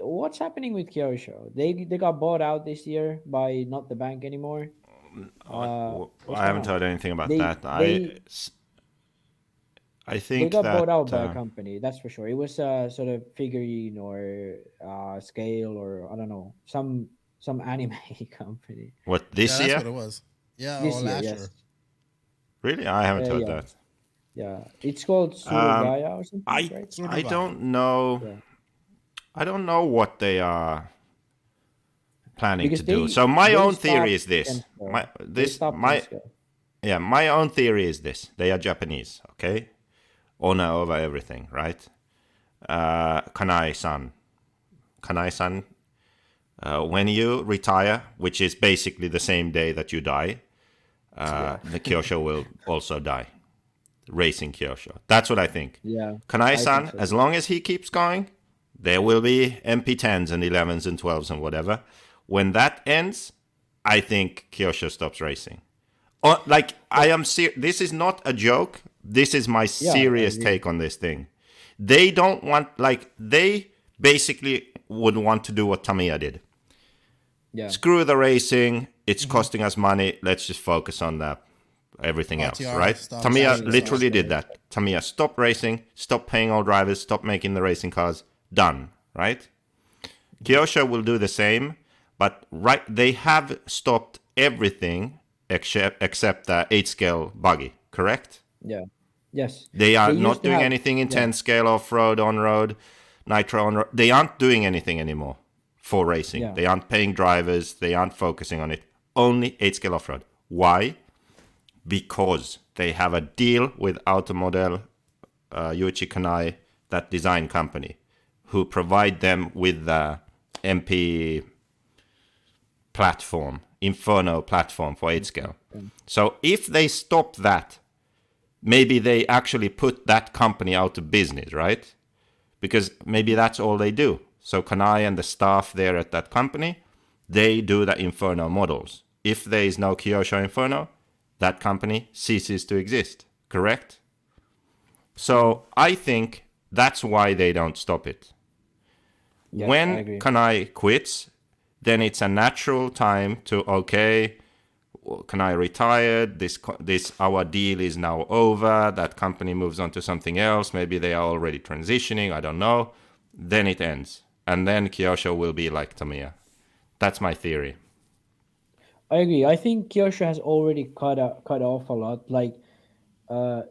What's happening with Kyosho? They got bought out this year by not the bank anymore. What's I haven't going on? heard anything about They- that. they- I They think got that bought out by a company, that's for sure. It was a sort of figurine or scale or I don't know, some anime company. what this Yeah, that's year? what it was. Yeah, This or year, last yes. year. Really, I haven't heard Yeah. that. Yeah. It's called Surugaya or something, right? I don't know. Yeah. I don't know what they are planning Because to do. they- So my they own theory stopped is this. Tensko. They stopped Tensko. My own theory is this. They are Japanese, okay? Honor over everything, right? Kanai-san. Kanai-san, when you retire, which is basically the same day that you die, the Kyosho will also die. Racing Kyosho. That's what I think. Yeah. Kanai-san, I think so. as long as he keeps going, there will be MP10s and 11s and 12s and whatever. When that ends, I think Kyosho stops racing. I am this is not a joke. This is my serious take on this thing. They don't want, they basically would want to do what Tamiya did. Yeah. Screw the racing. It's costing us money. Let's just focus on everything else, RTR right? stuff, Tamiya stuff, literally stuff. did that. Tamiya stopped racing, stopped paying all drivers, stopped making the racing cars. Done, right? Kyosho will do the same, but they have stopped everything except the 8-scale buggy, correct? Yeah. Yes. They are used not to doing have- anything in yeah. 10-scale off-road, on-road, nitro on-road. They aren't doing anything anymore for racing. Yeah. They aren't paying drivers. They aren't focusing on it. Only 8-scale off-road. Why? Because they have a deal with Automodel Yuichi Kanai, that design company, who provide them with the MP platform, Inferno platform for 8-scale. So if they stop that, maybe they actually put that company out of business, right? Because maybe that's all they do. So Kanai and the staff there at that company, they do the Inferno models. If there is no Kyosho Inferno, that company ceases to exist, correct? So I think that's why they don't stop it. Yes, I When agree. Kanai quits, then it's a natural time to, okay, Kanai retired, this our deal is now over, that company moves on to something else, maybe they are already transitioning, I don't know, then it ends. And then Kyosho will be like Tamiya. That's my theory. I agree. I think Kyosho has already cut off a lot. Like,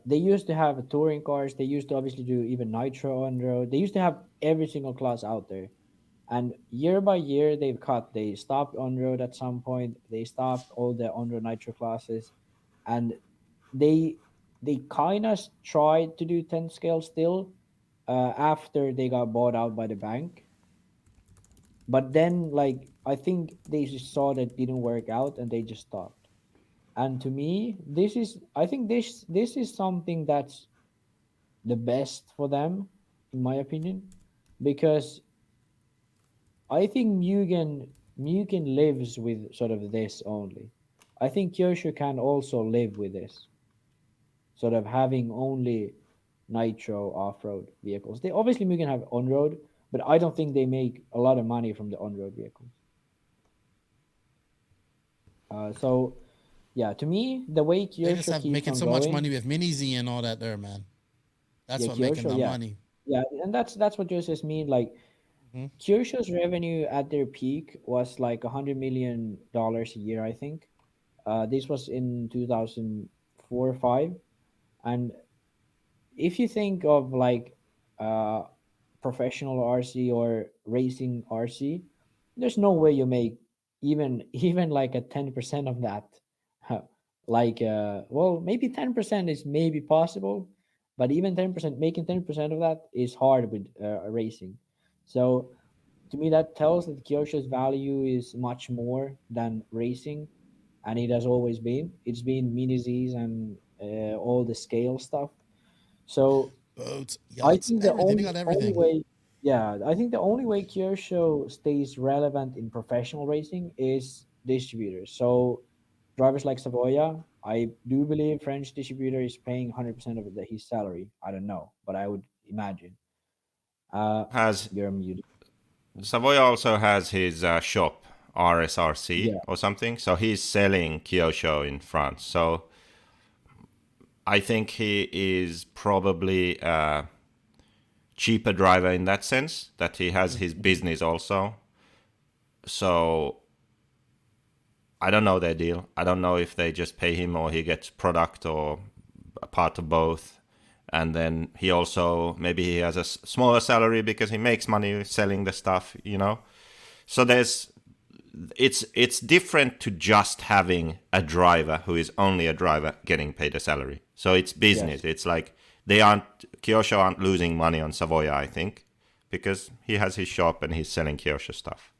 they used to have touring cars. They used to obviously do even nitro on road. They used to have every single class out there, and year by year they've cut. They stopped on road at some point. They stopped all the on road nitro classes, and they kind of tried to do 10 scale still after they got bought out by the bank. But then, like, I think they just saw that didn't work out and they just stopped. And to me, I think this is something that's the best for them, in my opinion, because I think Mugen lives with sort of this only. I think Kyosho can also live with this, sort of having only nitro off-road vehicles. They obviously Mugen have on-road, but I don't think they make a lot of money from the on-road vehicles. So, yeah, to me, the way They just Kyosho have keeps making on so much going, money with Mini Z and all that there, man. That's Yeah, what making Kyosho, the yeah. money. yeah, and that's what Joseph mean. Like, Mhm. Kyosho's revenue at their peak was like $100 million a year, I think. This was in 2004 or 5, and if you think of like uh, professional RC or racing RC, there's no way you make even like a 10% of that. Like well, maybe 10% is maybe possible, but even 10%, making 10% of that is hard with racing. So to me, that tells that Kyosho's value is much more than racing, and it has always been. It's been mini Z's and all the scale stuff. So Boats, I yachts, think the everything. They only got only everything. way, yeah, I think the only way Kyosho stays relevant in professional racing is distributors. So drivers like Savoya, I do believe French distributor is paying 100% of his salary. I don't know, but I would imagine. Has You're muted. Savoy also has his shop RSRC Yeah. or something, so he's selling Kyosho in France. So I think he is probably a cheaper driver in that sense, that he has his business also. So I don't know their deal. I don't know if they just pay him or he gets product or a part of both. And then he also, maybe he has a smaller salary because he makes money selling the stuff, you know. So it's different to just having a driver who is only a driver getting paid a salary. So it's business. Yes. It's like Kyosho aren't losing money on Savoya, I think, because he has his shop and he's selling Kyosho stuff.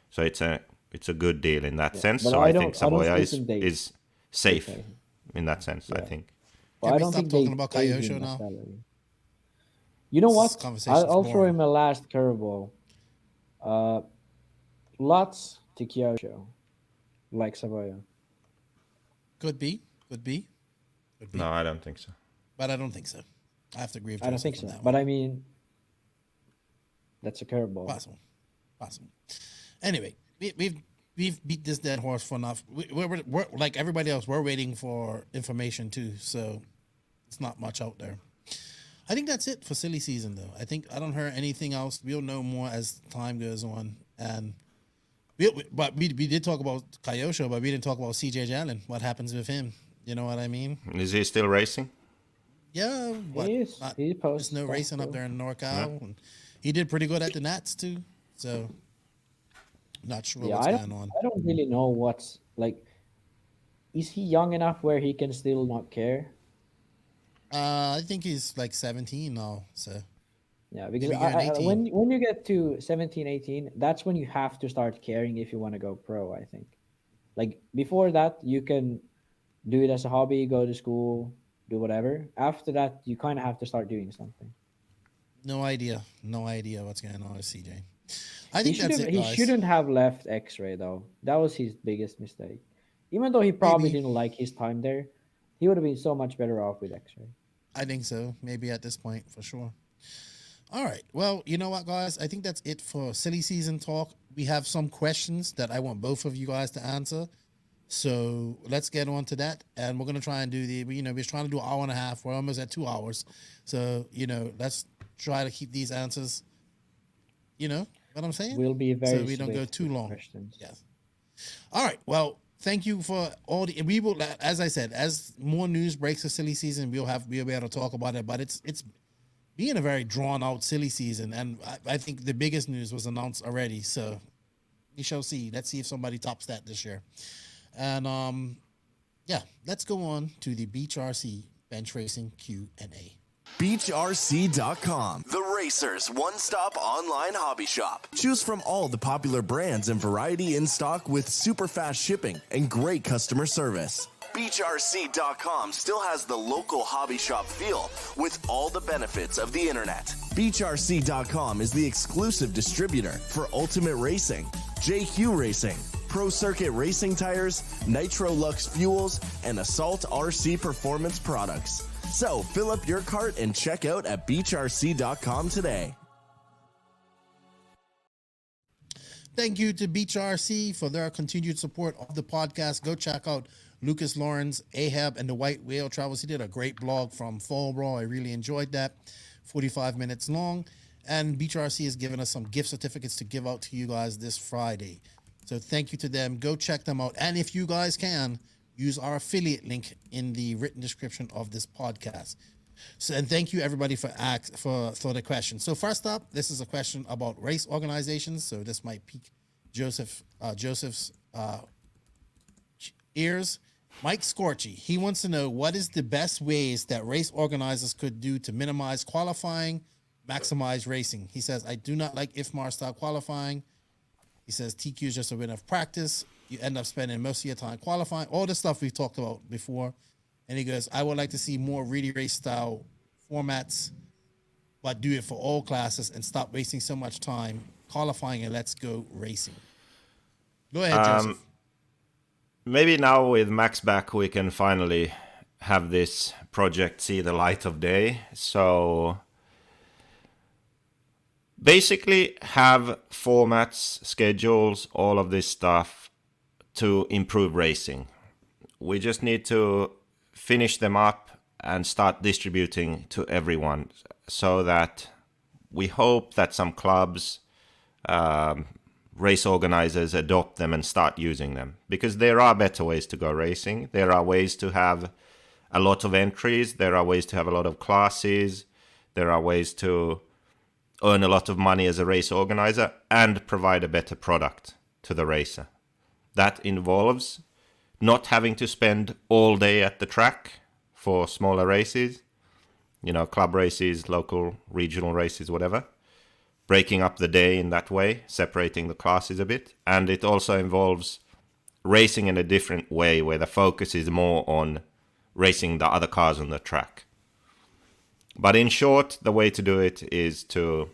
So it's a good deal in that sense. But So I think I don't Savoya think they is safe pay. in that sense, I Yeah. think. But Can I we don't stop think talking they about pay Kyosho him a now? salary. You know This what? conversation's I'll throw boring. him a last curveball. Lots to Kyosho, like Savoya. Could be, could be, could be, No, I don't think so. but I don't think so. I have to agree with I don't Joseph think on so. that But one. I mean, that's a curveball. Possible, possible. Anyway, we've beat this dead horse for enough. We're like everybody else. We're waiting for information too, so it's not much out there. I think that's it for silly season, though. I don't hear anything else. We'll know more as time goes on, and we did talk about Kyosho, but we didn't talk about CJ Jalen. What happens with him? You know what I mean? Is he still racing? Yeah, what? He is. Not, He there's posts no stuff racing up too. there in NorCal, and he did pretty good at the Nats too. So, not sure Yeah, what's going on. I don't really know what's like. Is he young enough where he can still not care? I think he's like 17 now. So Yeah, because maybe you're an 18. when you get to 17, 18, that's when you have to start caring if you want to go pro, I think. Like before that, you can do it as a hobby, go to school, do whatever. After that, you kind of have to start doing something. No idea. No idea what's going on with CJ. I He think should that's have it, he guys. shouldn't have left X-Ray though. That was his biggest mistake. Even though he probably Maybe. didn't like his time there, he would have been so much better off with X-Ray. I think so. Maybe at this point, for sure. All right. Well, you know what, guys? I think that's it for silly season talk. We have some questions that I want both of you guys to answer. So let's get on to that. And we're going to try and do we're trying to do an hour and a half. We're almost at 2 hours. So, let's try to keep these answers, you know what I'm saying? We'll be very so we don't go swift too with long. questions. Yes. All right. Well, thank you for all the. We will, as I said, as more news breaks for silly season, we'll be able to talk about it. But it's being a very drawn out silly season, and I think the biggest news was announced already. So we shall see. Let's see if somebody tops that this year. And yeah, let's go on to the Beach RC bench racing Q&A. BeachRC.com, the racers' one-stop online hobby shop. Choose from all the popular brands and variety in stock with super fast shipping and great customer service. BeachRC.com still has the local hobby shop feel with all the benefits of the internet. BeachRC.com is the exclusive distributor for Ultimate Racing, JQ Racing, Pro Circuit Racing Tires, Nitro Lux Fuels, and Assault RC Performance products. So fill up your cart and check out at BeachRC.com today. Thank you to Beach RC for their continued support of the podcast. Go check out Lucas Lawrence, Ahab, and the White Whale Travels. He did a great blog from Fall Brawl. I really enjoyed that. 45 minutes long. And Beach RC has given us some gift certificates to give out to you guys this Friday. So thank you to them. Go check them out. And if you guys can, use our affiliate link in the written description of this podcast. So, and thank you everybody for the question. So first up, this is a question about race organizations. So this might pique Joseph's ears. Mike Scorchy, he wants to know what is the best ways that race organizers could do to minimize qualifying, maximize racing. He says, I do not like IFMAR style qualifying. He says TQ is just a win of practice. You end up spending most of your time qualifying. All the stuff we've talked about before. And he goes, I would like to see more really race style formats, but do it for all classes and stop wasting so much time qualifying and let's go racing. Go ahead, Joseph. maybe now with Max back, we can finally have this project see the light of day. So basically have formats, schedules, all of this stuff to improve racing. We just need to finish them up and start distributing to everyone, so that we hope that some clubs, race organizers adopt them and start using them. Because there are better ways to go racing. There are ways to have a lot of entries. There are ways to have a lot of classes. There are ways to earn a lot of money as a race organizer and provide a better product to the racer. That involves not having to spend all day at the track for smaller races, club races, local, regional races, whatever. Breaking up the day in that way, separating the classes a bit. And it also involves racing in a different way, where the focus is more on racing the other cars on the track. But in short, the way to do it is to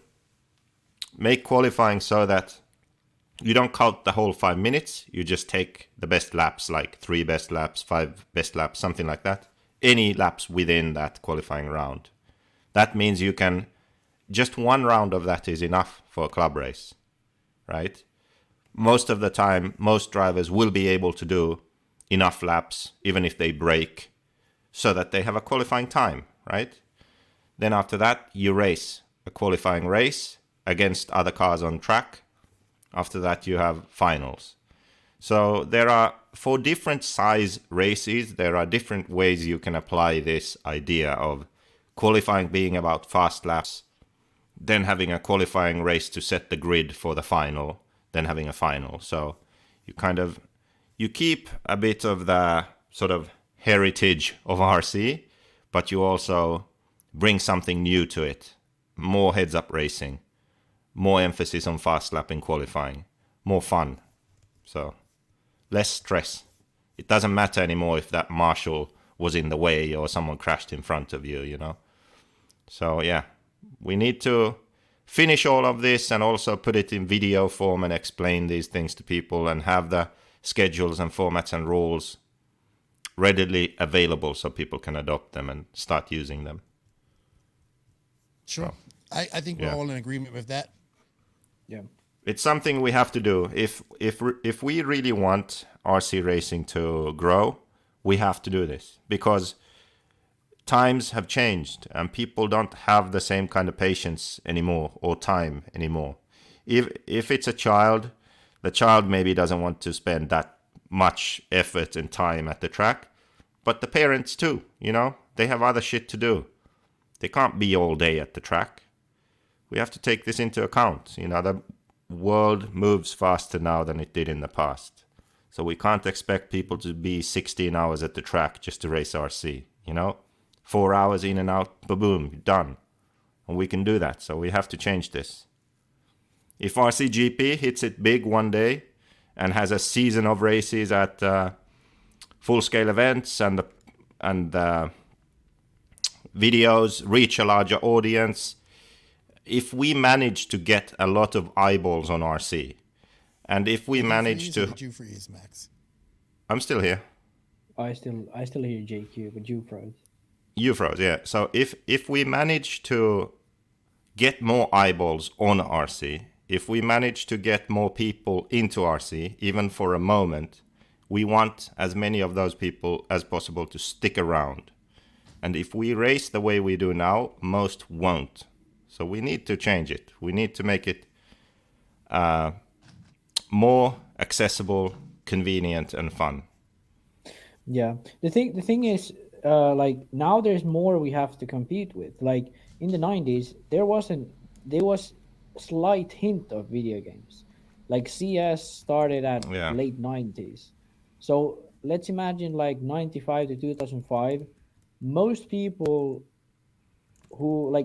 make qualifying so that you don't count the whole 5 minutes. You just take the best laps, like 3 best laps, 5 best laps, something like that. Any laps within that qualifying round. That means you can, just one round of that is enough for a club race, right? Most of the time, most drivers will be able to do enough laps, even if they break, so that they have a qualifying time, right? Then after that, you race a qualifying race against other cars on track. After that, you have finals. So there are, for different size races, there are different ways you can apply this idea of qualifying being about fast laps, then having a qualifying race to set the grid for the final, then having a final. So you keep a bit of the sort of heritage of RC, but you also bring something new to it. More heads-up racing, more emphasis on fast lapping qualifying, more fun. So less stress. It doesn't matter anymore if that marshal was in the way or someone crashed in front of you, So yeah, we need to finish all of this and also put it in video form and explain these things to people and have the schedules and formats and rules readily available so people can adopt them and start using them. Sure. I think we're all in agreement with that. Yeah. It's something we have to do. If we really want RC racing to grow, we have to do this, because times have changed and people don't have the same kind of patience anymore or time anymore. If it's a child, the child maybe doesn't want to spend that much effort and time at the track, but the parents too, they have other shit to do. They can't be all day at the track. We have to take this into account. The world moves faster now than it did in the past. So we can't expect people to be 16 hours at the track just to race RC, 4 hours in and out, boom, done. And we can do that, so we have to change this. If RCGP hits it big one day and has a season of races at full-scale events and the videos reach a larger audience, if we manage to get a lot of eyeballs on RC, and if we manage to... Did you freeze, Max? I'm still here. I still hear JQ, but you froze. You froze, yeah. So if we manage to get more eyeballs on RC, if we manage to get more people into RC, even for a moment, we want as many of those people as possible to stick around. And if we race the way we do now, most won't. So we need to change it. We need to make it more accessible, convenient, and fun. Yeah. The thing is, now there's more we have to compete with. Like in the 90s, there was slight hint of video games. Like CS started at late 90s. So let's imagine like 95 to 2005, most people who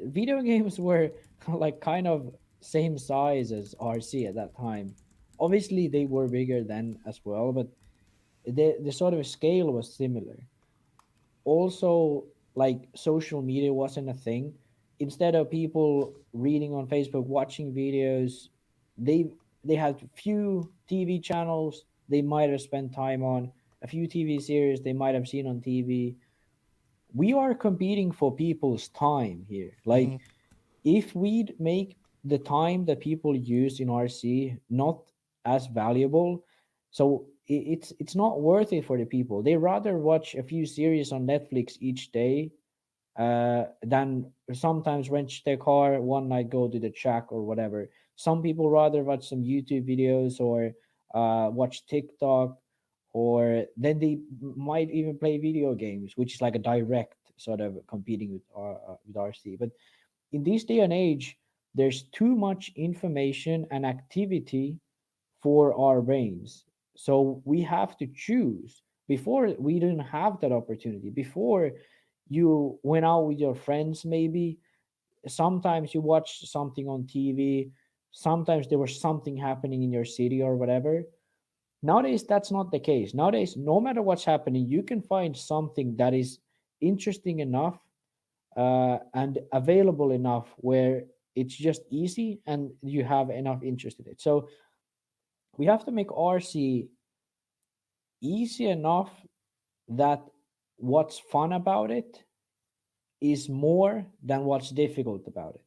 video games were like kind of same size as RC at that time. Obviously they were bigger then as well, but the sort of scale was similar. Also, like social media wasn't a thing. Instead of people reading on Facebook, watching videos, they had few TV channels, they might have spent time on, a few TV series they might have seen on TV. We are competing for people's time here. Like, if we'd make the time that people use in RC not as valuable, so it's not worth it for the people. They rather watch a few series on Netflix each day than sometimes rent their car one night, go to the track or whatever. Some people rather watch some YouTube videos or watch TikTok, or then they might even play video games, which is like a direct sort of competing with RC. But in this day and age, there's too much information and activity for our brains. So we have to choose. Before, we didn't have that opportunity. Before, you went out with your friends, maybe. Sometimes you watched something on TV. Sometimes there was something happening in your city or whatever. Nowadays, that's not the case. Nowadays, no matter what's happening, you can find something that is interesting enough and available enough where it's just easy and you have enough interest in it. So we have to make RC easy enough that what's fun about it is more than what's difficult about it.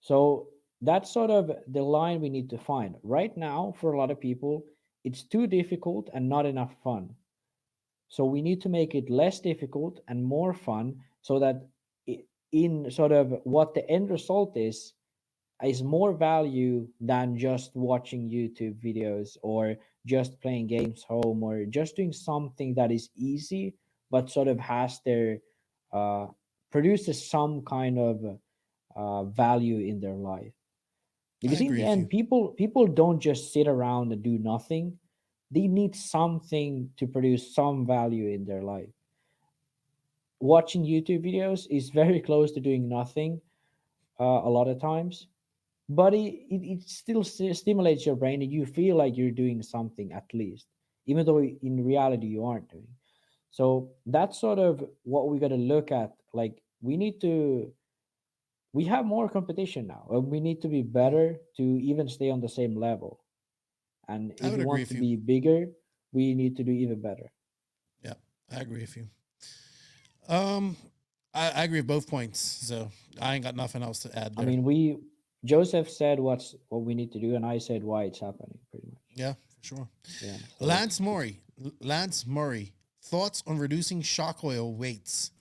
So that's sort of the line we need to find. Right now, for a lot of people, it's too difficult and not enough fun. So we need to make it less difficult and more fun, so that in sort of what the end result is more value than just watching YouTube videos or just playing games home or just doing something that is easy but sort of has their uh, produces some kind of value in their life. I Because in agree the with you. end, people don't just sit around and do nothing. They need something to produce some value in their life. Watching YouTube videos is very close to doing nothing a lot of times, but it still stimulates your brain and you feel like you're doing something at least, even though in reality you aren't doing. So that's sort of what we got to look at. Like, we have more competition now, and we need to be better to even stay on the same level. And I if would we agree want with to you. be bigger, we need to do even better. Yeah, I agree with you. Um, I agree with both points. So I ain't got nothing else to add I there. mean, Joseph said what we need to do, and I said why it's happening, pretty much. Yeah, for sure. Yeah. So Lance Murray, thoughts on reducing shock oil weights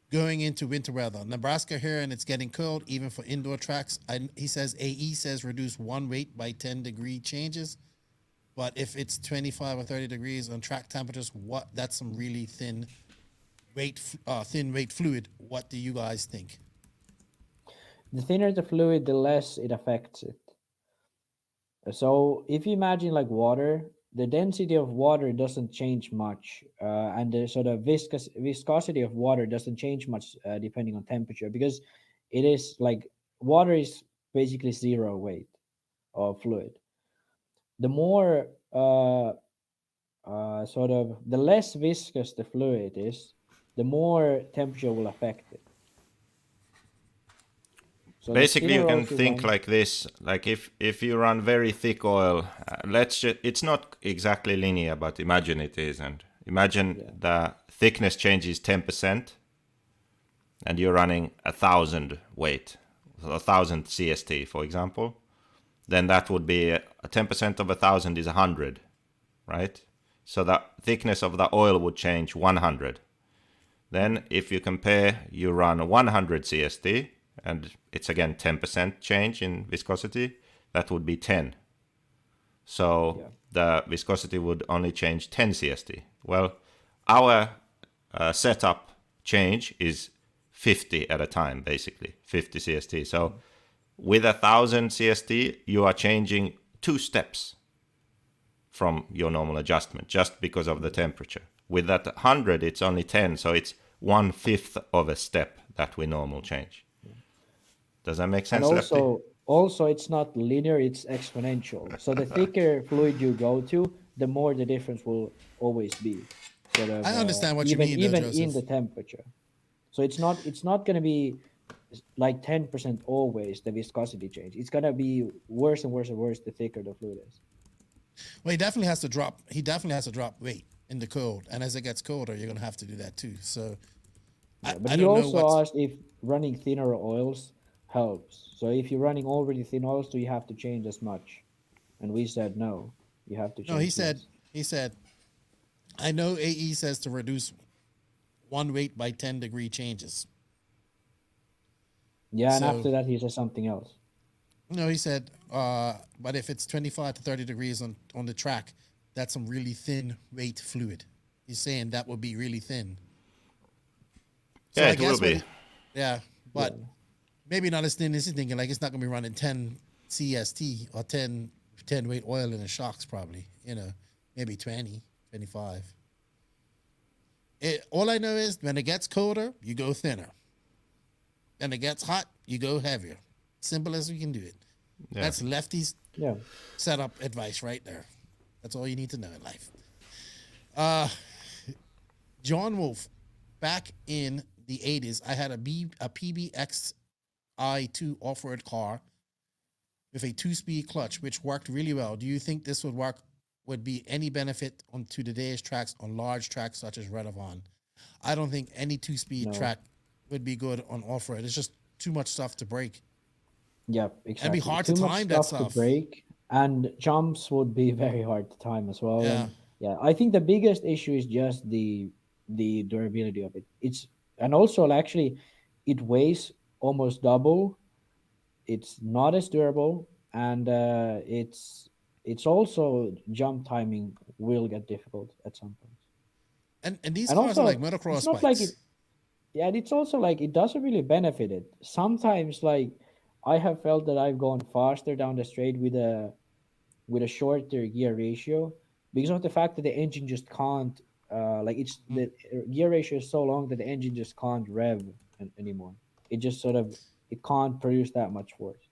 going into winter weather. Nebraska here, and it's getting cold even for indoor tracks. He says AE says reduce one weight by 10-degree changes. But if it's 25 or 30 degrees on track temperatures, that's some really thin weight fluid. What do you guys think? the thinner the fluid, the less it affects it. So if you imagine like water, the density of water doesn't change much, and the sort of viscosity of water doesn't change much depending on temperature, because it is like water is basically zero weight of fluid. The more sort of the less viscous the fluid is, the more temperature will affect it. So the Basically, you thinner can out you think run, like this: like if you run very thick oil, it's not exactly linear, but imagine it is, and imagine the thickness changes 10%, and you're running 1,000 weight, 1,000 CST, for example. Then that would be 10% of 1,000 is 100, right? So the thickness of the oil would change 100. Then if you compare, you run 100 CST, and it's again 10% change in viscosity, that would be 10. So the viscosity would only change 10 CST. Well, our setup change is 50 at a time, basically, 50 CST. So with 1,000 CST, you are changing 2 steps from your normal adjustment just because of the temperature. With that 100, it's only 10, so it's 1/5 of a step that we normal change. Does that make sense, and Lefty? also it's not linear, it's exponential. So the thicker fluid you go to, the more the difference will always be, sort of I understand what you even mean, though, even Joseph. in the temperature. So it's not going to be like 10% always the viscosity change. It's going to be worse and worse and worse the thicker the fluid is. Well, he definitely has to drop. He definitely has to drop weight in the cold, and as it gets colder, you're gonna have to do that too. So But I he don't know also what's. asked if running thinner oils helps. So if you're running already thin oils, do you have to change as much? And we said no, you have to No, he change said. less. He said. I know AE says to reduce one weight by 10-degree changes. Yeah, and So after that he said something else. no, he said. But if it's 25 to 30 degrees on the track, that's some really thin weight fluid. He's saying that would be really thin. So Yeah, I it will guess be. yeah, but maybe not as thin as he's thinking. Like it's not gonna be running 10 CST or 10 weight oil in the shocks probably. Maybe 20, 25. All I know is when it gets colder, you go thinner. When it gets hot, you go heavier. Simple as we can do it. Yeah. That's Lefty's Yeah. setup advice right there. That's all you need to know in life. John Wolf, back in the 80s, I had a PBXi2 off-road car with a 2-speed clutch, which worked really well. Do you think this would be any benefit on to today's tracks on large tracks such as Redavon? I don't think any 2-speed track would be good on off-road. It's just too much stuff to break. Yeah, exactly. It'd be hard Too to much time that stuff stuff. to break, and jumps would be very hard to time as well. Yeah. And yeah, I think the biggest issue is just the durability of it. And also actually, it weighs almost double. It's not as durable, and it's also jump timing will get difficult at some point. And these And cars are also, like it's motocross not like bikes. it. Yeah, and it's also like it doesn't really benefit it. Sometimes, like I have felt that I've gone faster down the straight with a shorter gear ratio because of the fact that the engine just can't. The gear ratio is so long that the engine just can't rev anymore. It just sort of it can't produce that much force.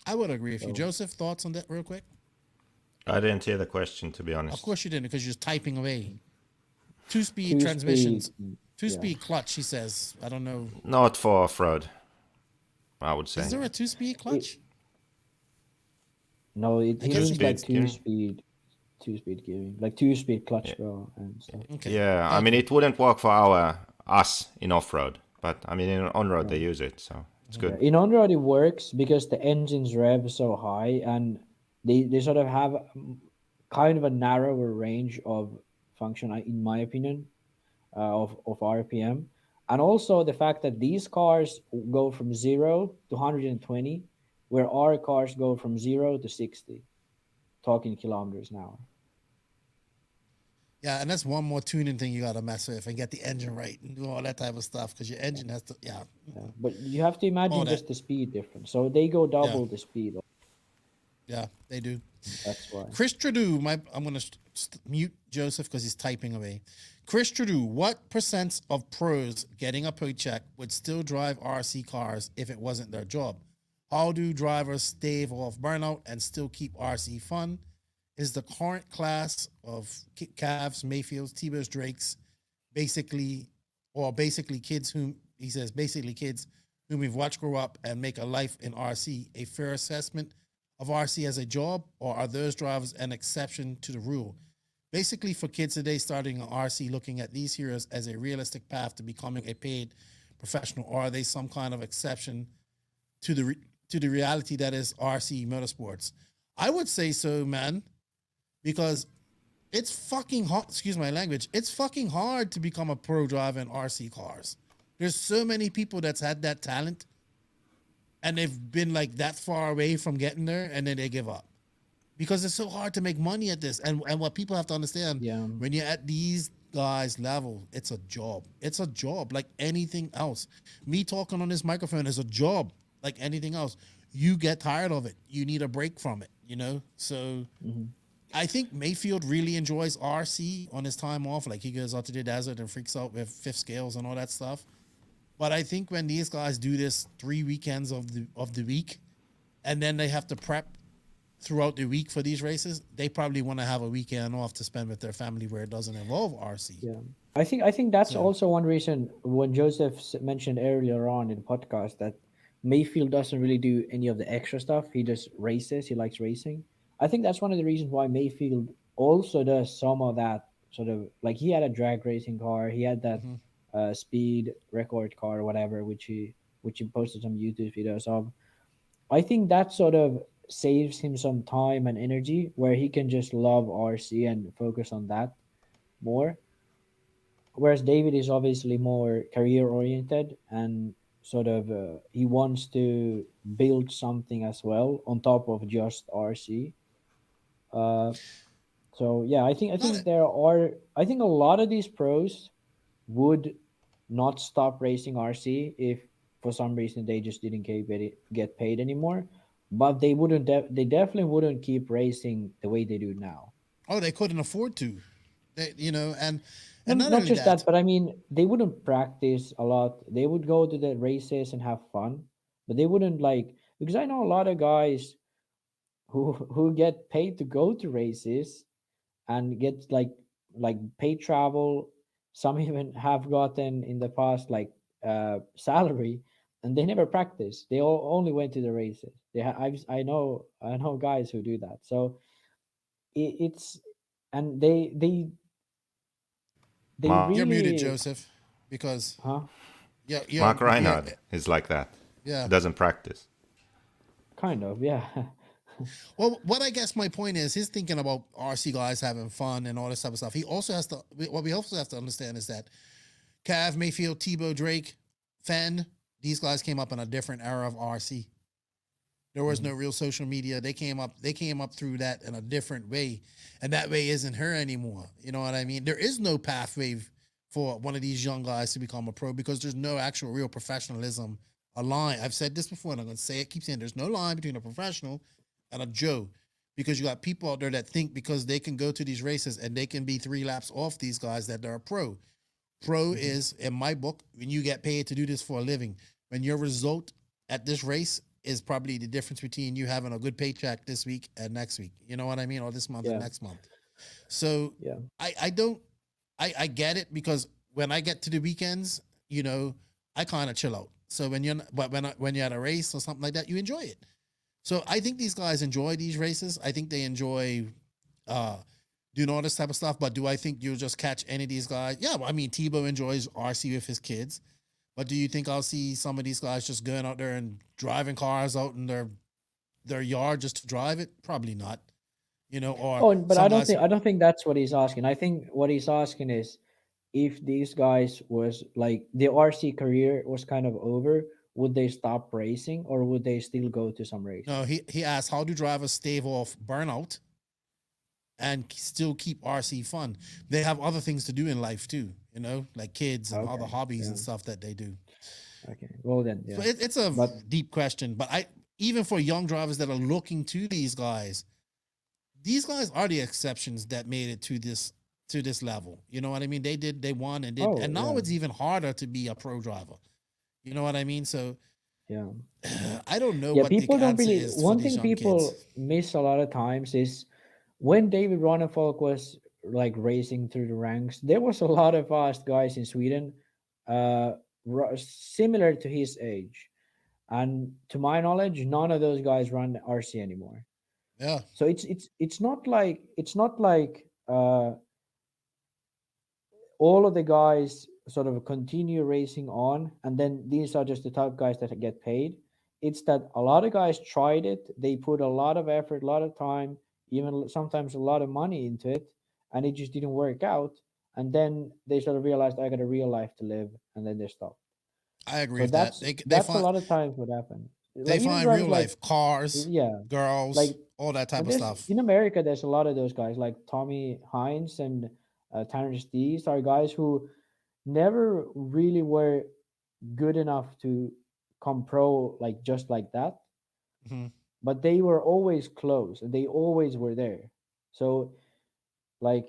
I would agree with you. So- Joseph, thoughts on that real quick? I didn't hear the question, to be honest. Of course you didn't, because you're just typing away. 2-speed Two-speed, transmissions. yeah. 2-speed clutch, he says. I don't know. Not for off-road, I would say. Is there a 2-speed clutch? No, he guess means like Two-speed gearing. two-speed gearing, like two-speed clutch bro and stuff. Okay. Yeah, I mean, it wouldn't work for us in off-road, but I mean, in on-road they use it, so it's good. In on-road it works because the engines rev so high and they sort of have kind of a narrower range of function, in my opinion, of RPM. And also the fact that these cars go from 0 to 120, where our cars go from 0 to 60, talking kilometers an hour. Yeah, and that's one more tuning thing you got to mess with and get the engine right and do all that type of stuff, because your engine has to, Yeah. But you have to imagine that. just the speed difference. So they go double the speed. Yeah, they do. That's why. Chris Trudeau, I'm going to mute Joseph because he's typing away. Chris Trudeau, what percents of pros getting a paycheck would still drive RC cars if it wasn't their job? How do drivers stave off burnout and still keep RC fun? Is the current class of Cavs, Mayfields, Tebows, Drakes basically kids whom we've watched grow up and make a life in RC a fair assessment of RC as a job, or are those drivers an exception to the rule? Basically, for kids today starting an RC, looking at these heroes as a realistic path to becoming a paid professional, or are they some kind of exception to the reality that is RC motorsports? I would say so, man, because it's fucking hard. Excuse my language. It's fucking hard to become a pro driver in RC cars. There's so many people that's had that talent, and they've been like that far away from getting there, and then they give up because it's so hard to make money at this. And what people have to understand, when you're at these guys' level, it's a job. It's a job like anything else. Me talking on this microphone is a job like anything else. You get tired of it. You need a break from it, So I think Mayfield really enjoys RC on his time off. Like he goes out to the desert and freaks out with fifth scales and all that stuff. But I think when these guys do this 3 weekends of the week, and then they have to prep throughout the week for these races, they probably want to have a weekend off to spend with their family where it doesn't involve RC. Yeah, I think that's also one reason when Joseph mentioned earlier on in the podcast that Mayfield doesn't really do any of the extra stuff. He just races. He likes racing. I think that's one of the reasons why Mayfield also does some of that sort of like he had a drag racing car, he had that Hmm. speed record car or whatever, which he posted some YouTube videos of. I think that sort of saves him some time and energy where he can just love RC and focus on that more. Whereas David is obviously more career oriented and sort of he wants to build something as well on top of just RC. Uh, so yeah, I Not think there are I think a lot of these pros would not stop racing RC if for some reason they just didn't get paid anymore. But they wouldn't. They definitely wouldn't keep racing the way they do now. oh, they couldn't afford to. They, No, and not not only just that. that, but I mean, they wouldn't practice a lot. They would go to the races and have fun, but they wouldn't like because I know a lot of guys who get paid to go to races and get like paid travel. Some even have gotten in the past like salary, and they never practice. They only went to the races. I know guys who do that. So it's and they Mark, You're muted, really Joseph, because huh yeah, Mark yeah, Reinhardt is like that. yeah. He doesn't practice. kind of yeah. Well, what I guess my point is, he's thinking about RC guys having fun and all this type of stuff. He also has to. What we also have to understand is that Cav, Mayfield, Tebow, Drake, Fenn, these guys came up in a different era of RC. There was no Mhm. real social media. They came up. They came up through that in a different way, and that way isn't her anymore. You know what I mean? There is no pathway for one of these young guys to become a pro because there's no actual real professionalism. A line. I've said this before, and I'm going to say it. Keep saying there's no line between a professional and a Joe, because you got people out there that think because they can go to these races and they can be 3 laps off these guys that they're a pro. Pro Mhm. is, in my book, when you get paid to do this for a living. When your result at this race is probably the difference between you having a good paycheck this week and next week. You know what I mean? Or this month and Yeah, next month. So yeah. I don't I get it because when I get to the weekends, I kind of chill out. So when you're not, but when you're at a race or something like that, you enjoy it. So I think these guys enjoy these races. I think they enjoy uh doing all this type of stuff. But do I think you'll just catch any of these guys? Yeah, well, I mean Tebow enjoys RC with his kids. But do you think I'll see some of these guys just going out there and driving cars out in their yard just to drive it? Probably not. Or Oh, but some guys. I don't think that's what he's asking. I think what he's asking is if these guys was like the RC career was kind of over, would they stop racing or would they still go to some No, races? he asked how do drivers stave off burnout and still keep RC fun. They have other things to do in life too, like kids and other Okay. hobbies Yeah. and stuff that they do. Okay. Well then, So yeah. it's a But deep question, but even for young drivers that are looking to these guys are the exceptions that made it to this level. You know what I mean? They won and oh now yeah, it's even harder to be a pro driver. You know what I mean? So yeah. I don't know Yeah, what the people don't answer really. is for One these thing young kids. people miss a lot of times is when David Ronnefalk was like racing through the ranks. There was a lot of fast guys in Sweden, uh, similar to his age, and to my knowledge, none of those guys run RC anymore. Yeah. So it's not like all of the guys sort of continue racing on and then these are just the top guys that get paid. It's that a lot of guys tried it, they put a lot of effort, a lot of time, even sometimes a lot of money into it, and it just didn't work out, and then they sort of realized I got a real life to live, and then they stop. I agree So with that. They that's a find lot of times what happened, they like even find real drivers like life cars, yeah, like girls, all that type and of there's stuff. in America, there's a lot of those guys like Tommy Hines and Tanner Stees are guys who never really were good enough to come pro like just like that, Hmm. but they were always close and they always were there. So like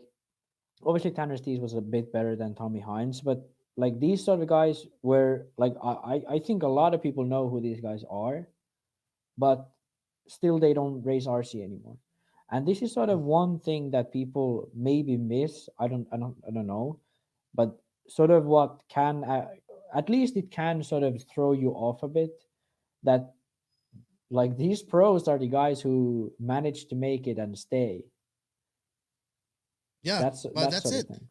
obviously Tanner Stees was a bit better than Tommy Hines, but like these sort of guys were like I think a lot of people know who these guys are, but still they don't race RC anymore. And this is sort of one thing that people maybe miss. I don't know, but sort of what can at least it can sort of throw you off a bit. That like these pros are the guys who manage to make it and stay. Yeah, That's but that that's sort of it. thing.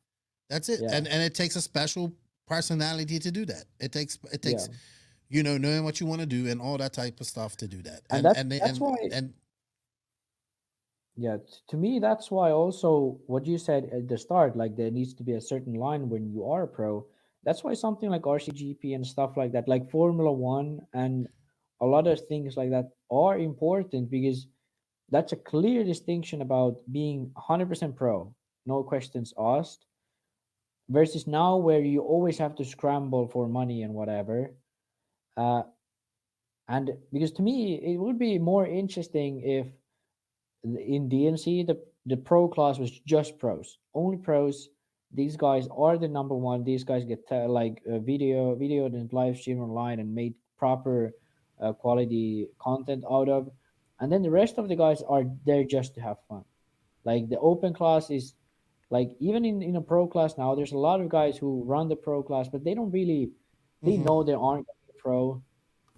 That's it. Yeah. And it takes a special personality to do that. It takes Yeah. knowing what you want to do and all that type of stuff to do that. And that's why, And yeah, to me that's why also what you said at the start, like there needs to be a certain line when you are a pro. That's why something like RCGP and stuff like that, like Formula One and a lot of things like that are important, because that's a clear distinction about being 100% pro, no questions asked, versus now where you always have to scramble for money and whatever. Uh, and because to me, it would be more interesting if in DNC the pro class was just pros, only pros. These guys are the number one. These guys get video and live stream online and made proper quality content out of, and then the rest of the guys are there just to have fun. Like the open class is like, even in a pro class now, there's a lot of guys who run the pro class, but they don't really, they mhm. know they aren't gonna be pro.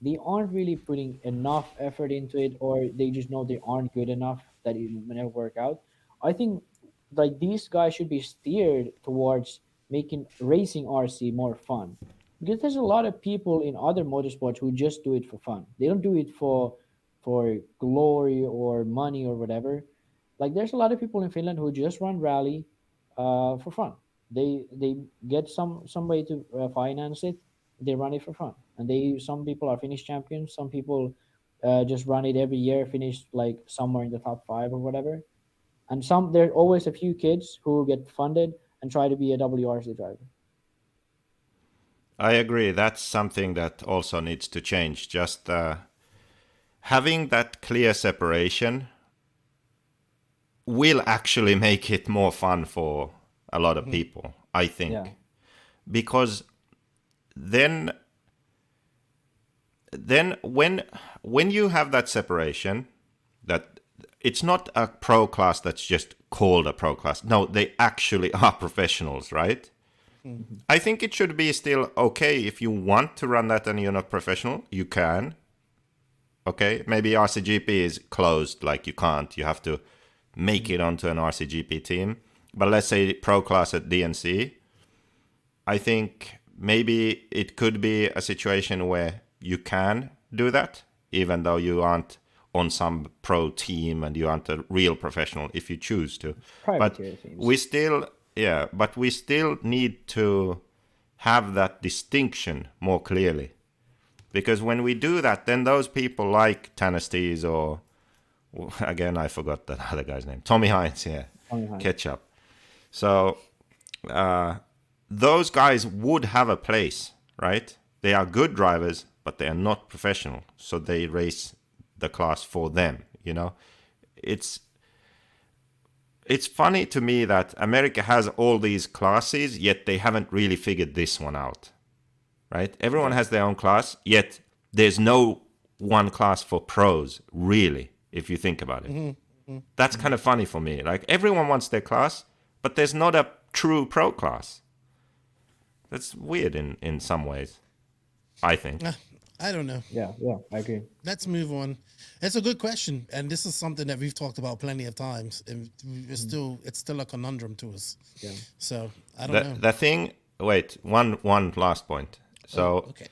They aren't really putting enough effort into it, or they just know they aren't good enough that it will never work out. I think like these guys should be steered towards making racing RC more fun, because there's a lot of people in other motorsports who just do it for fun. They don't do it for glory or money or whatever. Like there's a lot of people in Finland who just run rally for fun. They get some way to finance it. They run it for fun, and some people are Finnish champions. Some people just run it every year, finish like somewhere in the top 5 or whatever. And there's always a few kids who get funded and try to be a WRC driver. I agree. That's something that also needs to change. Just having that clear separation will actually make it more fun for a lot of people, I think. Yeah. Because then when you have that separation, that it's not a pro class that's just called a pro class. No, they actually are professionals, right? Mm-hmm. I think it should be still okay if you want to run that and you're not professional, you can. Okay, maybe RCGP is closed, like you can't. You have to make it onto an RCGP team. But let's say pro class at DNC, I think maybe it could be a situation where you can do that, even though you aren't on some pro team and you aren't a real professional if you choose to. Privateer teams. But we still need to have that distinction more clearly. Because when we do that, then those people like Tanastes or, again, I forgot that other guy's name. Tommy Hines, yeah. Tommy Hines. Ketchup. So those guys would have a place, right? They are good drivers, but they are not professional. So they race the class for them, you know? It's funny to me that America has all these classes, yet they haven't really figured this one out. Right? Everyone has their own class, yet there's no one class for pros, really, if you think about it. Mm-hmm. That's kind of funny for me. Like, everyone wants their class, but there's not a true pro class. That's weird in some ways, I think. I don't know. Yeah, I agree. Let's move on. It's a good question, and this is something that we've talked about plenty of times, and it's still a conundrum to us. Yeah. So I don't know. The thing. Wait, one last point. So Okay.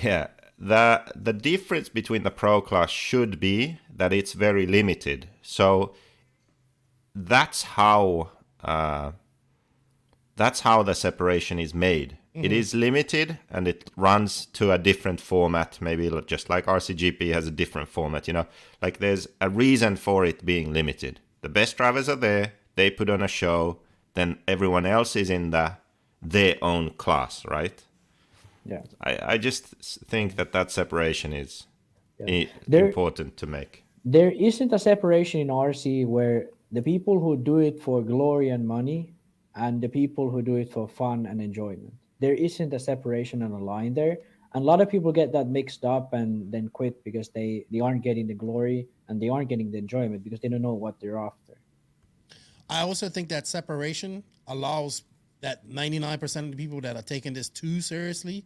yeah, the difference between the pro class should be that it's very limited. So that's how the separation is made. It is limited, and it runs to a different format, maybe just like RCGP has a different format, you know. Like, there's a reason for it being limited. The best drivers are there, they put on a show, then everyone else is in their own class, right? Yeah. I just think that separation is There- important to make. There isn't a separation in RC where the people who do it for glory and money and the people who do it for fun and enjoyment. There isn't a separation and a line there. And a lot of people get that mixed up and then quit because they aren't getting the glory and they aren't getting the enjoyment because they don't know what they're after. I also think that separation allows that 99% of the people that are taking this too seriously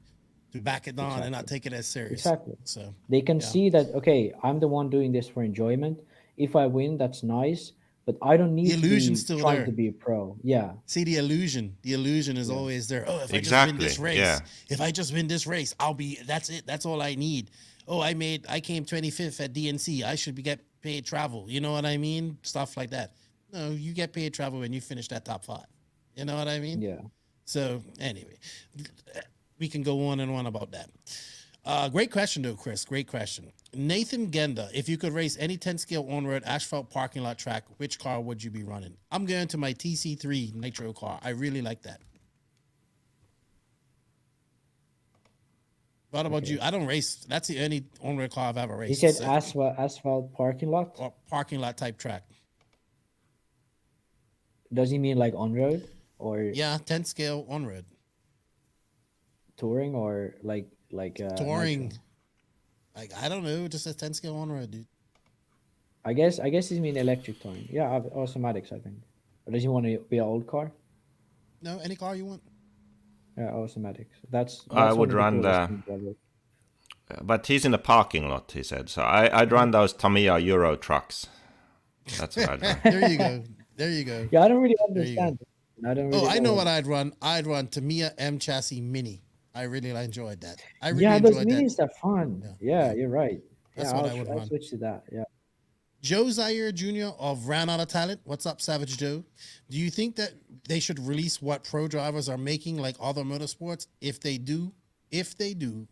to back it on and not take it as serious. Exactly. So They can yeah. see that, okay, I'm the one doing this for enjoyment. If I win, that's nice, but I don't need to be illusion's still trying there. to be a pro. Yeah. See the illusion. The illusion is always there. Oh, if I just Exactly, win this race, yeah. if I just win this race, I'll be. That's it. That's all I need. Oh, I came 25th at DNC. I should get paid travel. You know what I mean? Stuff like that. No, you get paid travel when you finish that top 5. You know what I mean? Yeah. So anyway, we can go on and on about that. Great question though, Chris. Great question. Nathan Genda, if you could race any 10 scale on-road asphalt parking lot track, which car would you be running? I'm going to my TC3 Nitro car. I really like that. What about you? I don't race. That's the only on-road car I've ever raced. He said asphalt parking lot. Or parking lot type track. Does he mean like on road or Yeah, 10 scale on-road. touring or like Touring. nitro? Like, I don't know. Just a 10 scale on-road, dude. I guess he mean electric touring. Yeah, automatics, I think. Or does he want to be an old car? No, any car you want. Yeah, automatics. That's I one would of the run coolest the- things ever. But he's in the parking lot, he said. So I'd run those Tamiya Euro trucks. That's what I'd run. There you go. There you go. Yeah, I don't really you go. understand it. I don't really Oh, I know what I'd run. I'd run Tamiya M Chassis Mini. I really enjoyed that. I really Yeah, those enjoyed that. minis are fun. Yeah, you're right. That's yeah, what I would I'll run. switch to that. Yeah. Joe Zaire Jr. of Ran Out of Talent. What's up, Savage Joe? Do you think that they should release what pro drivers are making like other motorsports? If they do,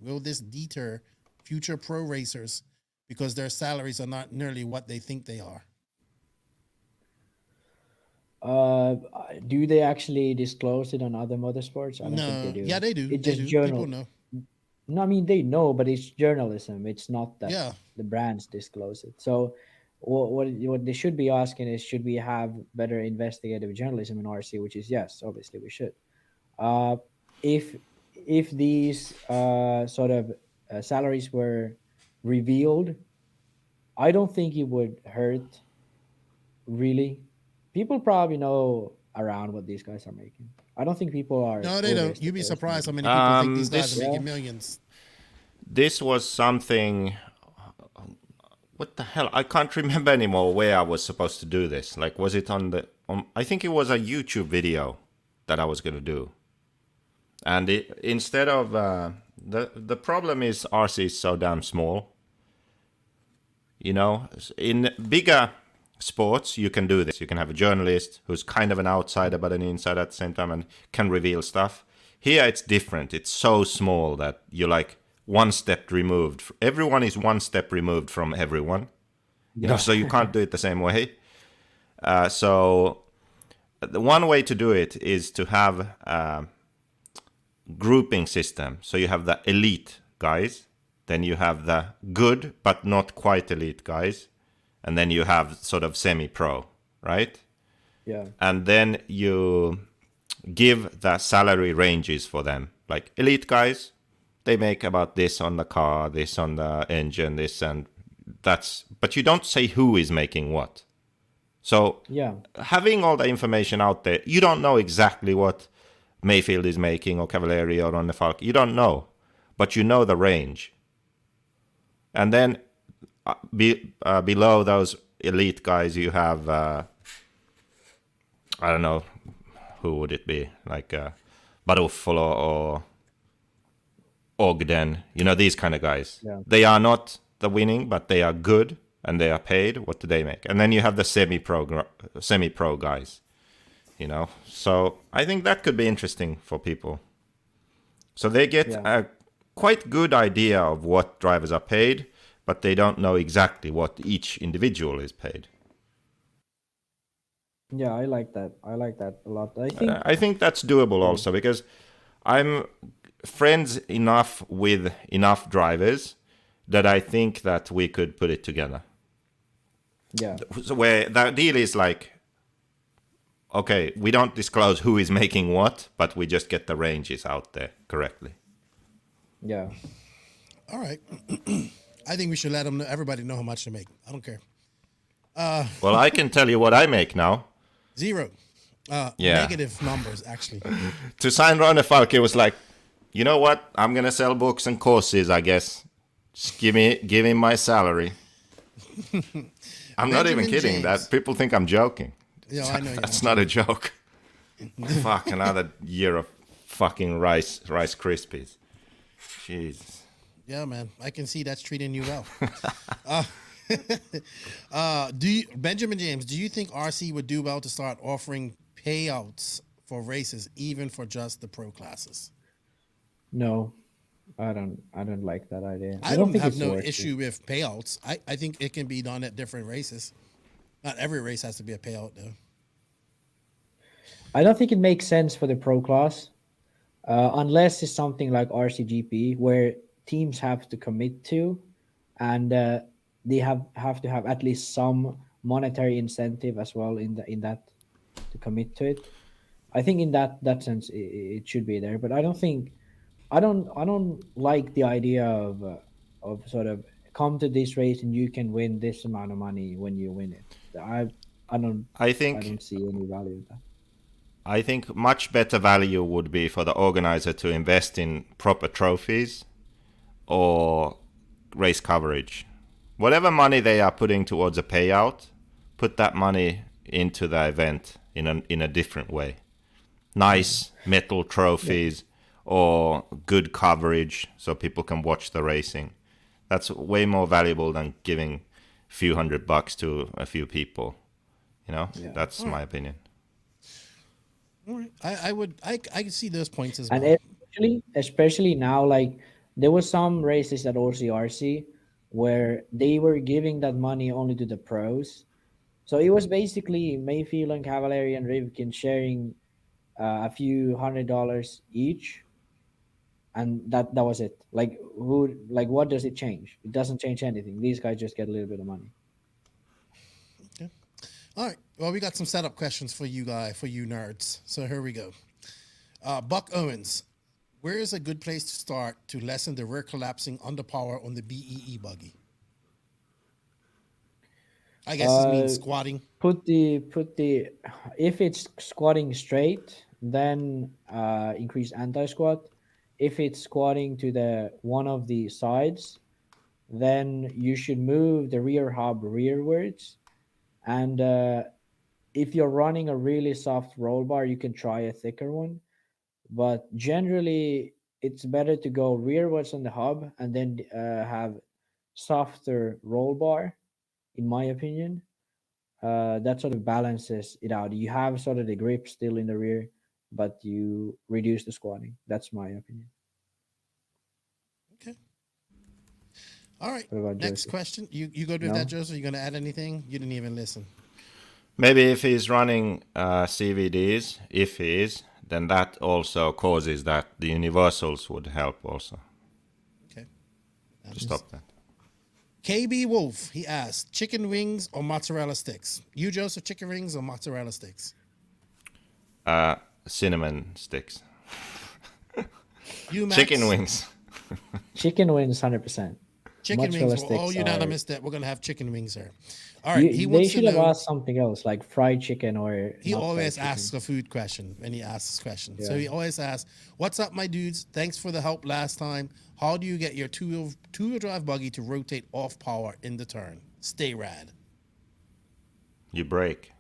will this deter future pro racers because their salaries are not nearly what they think they are? Do they actually disclose it on other motorsports? I don't think No. they do. Yeah, they do. It's They just do. journal. People know. No, I mean they know, but it's journalism. It's not that Yeah. the brands disclose it. So, what they should be asking is, should we have better investigative journalism in RC? Which is yes, obviously we should. If these sort of salaries were revealed, I don't think it would hurt. Really, people probably know around what these guys are making. I don't think people are. No, they don't. You'd be surprised how many people think these guys are making millions. This was something. What the hell? I can't remember anymore where I was supposed to do this. Like, was it on the? I think it was a YouTube video that I was going to do. And instead of the problem is RC is so damn small. You know, in bigger sports you can do this. You can have a journalist who's kind of an outsider but an insider at the same time and can reveal stuff. Here it's different. It's so small that you're like one step removed. Everyone is one step removed from everyone. You know, so you can't do it the same way. So the one way to do it is to have grouping system. So you have the elite guys, then you have the good but not quite elite guys, and then you have sort of semi-pro, right? Yeah. And then you give the salary ranges for them. Like elite guys, they make about this on the car, this on the engine, this and that's, but you don't say who is making what. So Yeah. having all the information out there, you don't know exactly what Mayfield is making or Cavalieri or Ronnefalk. You don't know, but you know the range. And then below those elite guys, you have, I don't know, who would it be? Like Baruffolo or Ogden, you know, these kind of guys. Yeah. They are not the winning, but they are good and they are paid. What do they make? And then you have the semi-pro guys, you know. So I think that could be interesting for people. So they get a quite good idea of what drivers are paid, but they don't know exactly what each individual is paid. Yeah, I like that. I like that a lot. I think that's doable also, because I'm friends enough with enough drivers that I think that we could put it together. Yeah. So where the deal is like, okay, we don't disclose who is making what, but we just get the ranges out there correctly. Yeah. All right. I think we should let everybody know how much they make. I don't care. Well, I can tell you what I make now. 0. Yeah. Negative numbers, actually. To sign Ronnefalk, it was like You know what? I'm gonna sell books and courses, I guess. Just give me my salary. I'm not even Benjamin kidding. James. That people think I'm joking. Yeah, I know you're That's not not a joke. Fuck, another year of fucking Rice Krispies. Jesus. Yeah, man. I can see that's treating you well. Benjamin James, do you think RC would do well to start offering payouts for races, even for just the pro classes? No, I don't like that idea. I don't think have it's no worth it. issue with payouts. I think it can be done at different races. Not every race has to be a payout, though. I don't think it makes sense for the pro class, unless it's something like RCGP where teams have to commit to, and they have to have at least some monetary incentive as well in that to commit to it. I think in that sense it should be there, but I don't like the idea of sort of come to this race and you can win this amount of money when you win it. I don't I think see any value in that. I think much better value would be for the organizer to invest in proper trophies or race coverage. Whatever money they are putting towards a payout, put that money into the event in a different way. Nice metal trophies or good coverage so people can watch the racing. That's way more valuable than giving a few $100 to a few people. You know, that's my opinion. All right. I can see those points as And well. especially now, like there was some races at OCRC where they were giving that money only to the pros. So it was basically Mayfield and Cavalieri and Rivkin sharing a few $100 each, and that was it. Like what does it change? It doesn't change anything. These guys just get a little bit of money. Okay. All right. Well, we got some setup questions for you nerds. So here we go. Buck Owens, where is a good place to start to lessen the rear collapsing underpower on the BEE buggy? I guess this means squatting. Put the if it's squatting straight, then increase anti-squat. If it's squatting to the one of the sides, then you should move the rear hub rearwards. And if you're running a really soft roll bar, you can try a thicker one. But generally, it's better to go rearwards on the hub and then have softer roll bar, in my opinion. That sort of balances it out. You have sort of the grip still in the rear, but you reduce the squatting. That's my opinion. Okay. All right. What about Next Joseph? question. You good with that, Joseph? You going to add anything? You didn't even listen. Maybe if he's running CVDs, if he is, then that also causes that the universals would help also Okay. to stop that. KB Wolf, he asked, chicken wings or mozzarella sticks? You, Joseph, chicken wings or mozzarella sticks? Cinnamon sticks. You, Max? Chicken wings. Chicken wings, 100%. Chicken Mozzarella wings. We're all sticks unanimous that we're going to have chicken wings here. All right. They should have asked something else, like fried chicken or. He not always fried asks a food question when he asks questions. So Yeah. he always asks, "What's up, my dudes? Thanks for the help last time. How do you get your two-wheel drive buggy to rotate off power in the turn? Stay rad." You break.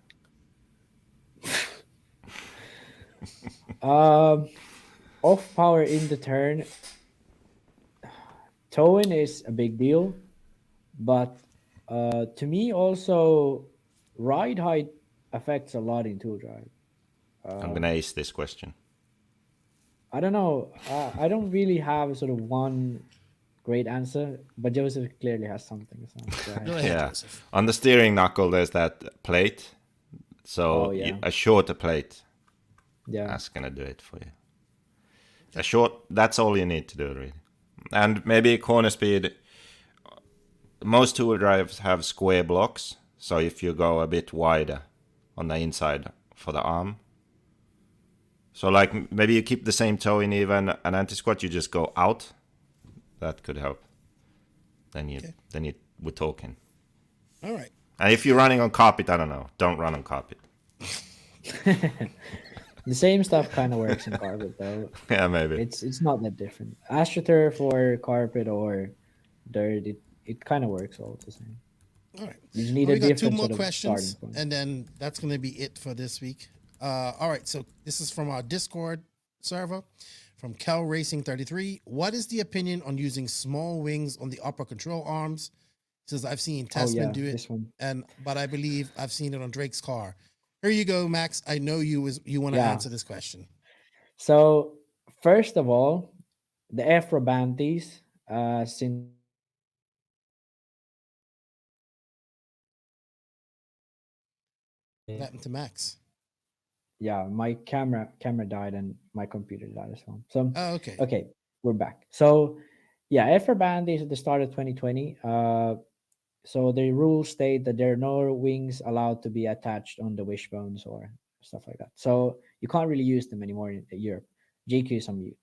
Off power in the turn. Towing is a big deal, but to me also ride height affects a lot in tool drive. I'm gonna ace this question. I don't know. I don't really have sort of one great answer, but Joseph clearly has something. So go ahead. Go ahead, Yeah, Joseph. on the steering knuckle there's that plate, so Oh, yeah. a shorter plate. Yeah. That's gonna do it for you. A short. That's all you need to do, really. And maybe corner speed. Most two-wheel drives have square blocks, so if you go a bit wider on the inside for the arm. So like maybe you keep the same toe in even an anti-squat, you just go out. That could help. Then we're talking. All right. And if you're running on carpet, I don't know. Don't run on carpet. The same stuff kind of works in carpet though. Yeah, maybe. It's not that different. AstroTurf or carpet or dirt, it kind of works all the same. All right. You just need Well, a we got two different more sort of starting questions, point. and then that's going to be it for this week. All right. So this is from our Discord server from Kel Racing 33. What is the opinion on using small wings on the upper control arms? Says I've seen Testament do it, this one. but I believe I've seen it on Drake's car. Here you go, Max. I know you want to Yeah. answer this question. So first of all, the Afro Banties, since What happened to Max? yeah, my camera died and my computer died as well. So Oh, okay. okay, we're back. So yeah, Afro Banties at the start of 2020. So the rules state that there are no wings allowed to be attached on the wishbones or stuff like that. So you can't really use them anymore in Europe. JQSM.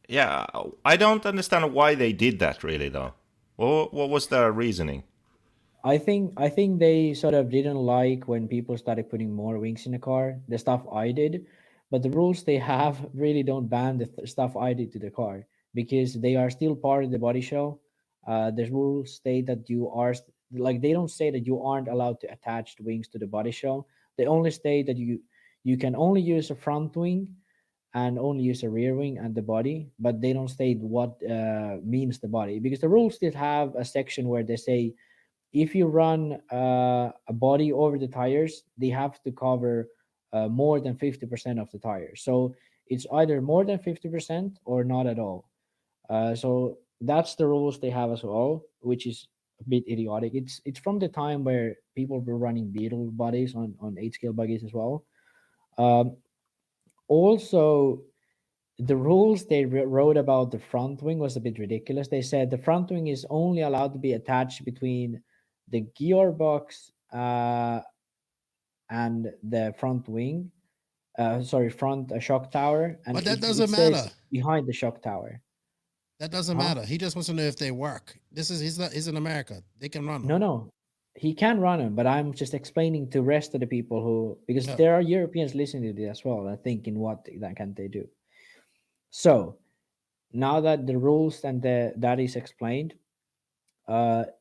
Yeah, I don't understand why they did that really though. What was their reasoning? I think they sort of didn't like when people started putting more wings in the car, the stuff I did, but the rules they have really don't ban the stuff I did to the car because they are still part of the body shell. The rules state that you are like they don't say that you aren't allowed to attach the wings to the body shell. They only state that you can only use a front wing and only use a rear wing and the body, but they don't state what means the body because the rules still have a section where they say if you run a body over the tires, they have to cover more than 50% of the tires. So it's either more than 50% or not at all. So that's the rules they have as well, which is a bit idiotic. It's from the time where people were running Beetle bodies on 8 scale buggies as well. Um, Also, the rules they wrote about the front wing was a bit ridiculous. They said the front wing is only allowed to be attached between the gearbox and the front wing. Sorry, front shock tower, and But that it doesn't says matter. behind the shock tower. That doesn't Huh? matter. He just wants to know if they work. He's in America. They can run them. No, he can run them, but I'm just explaining to rest of the people who because No. there are Europeans listening to this as well and thinking what that can they do. So now that the rules and that is explained,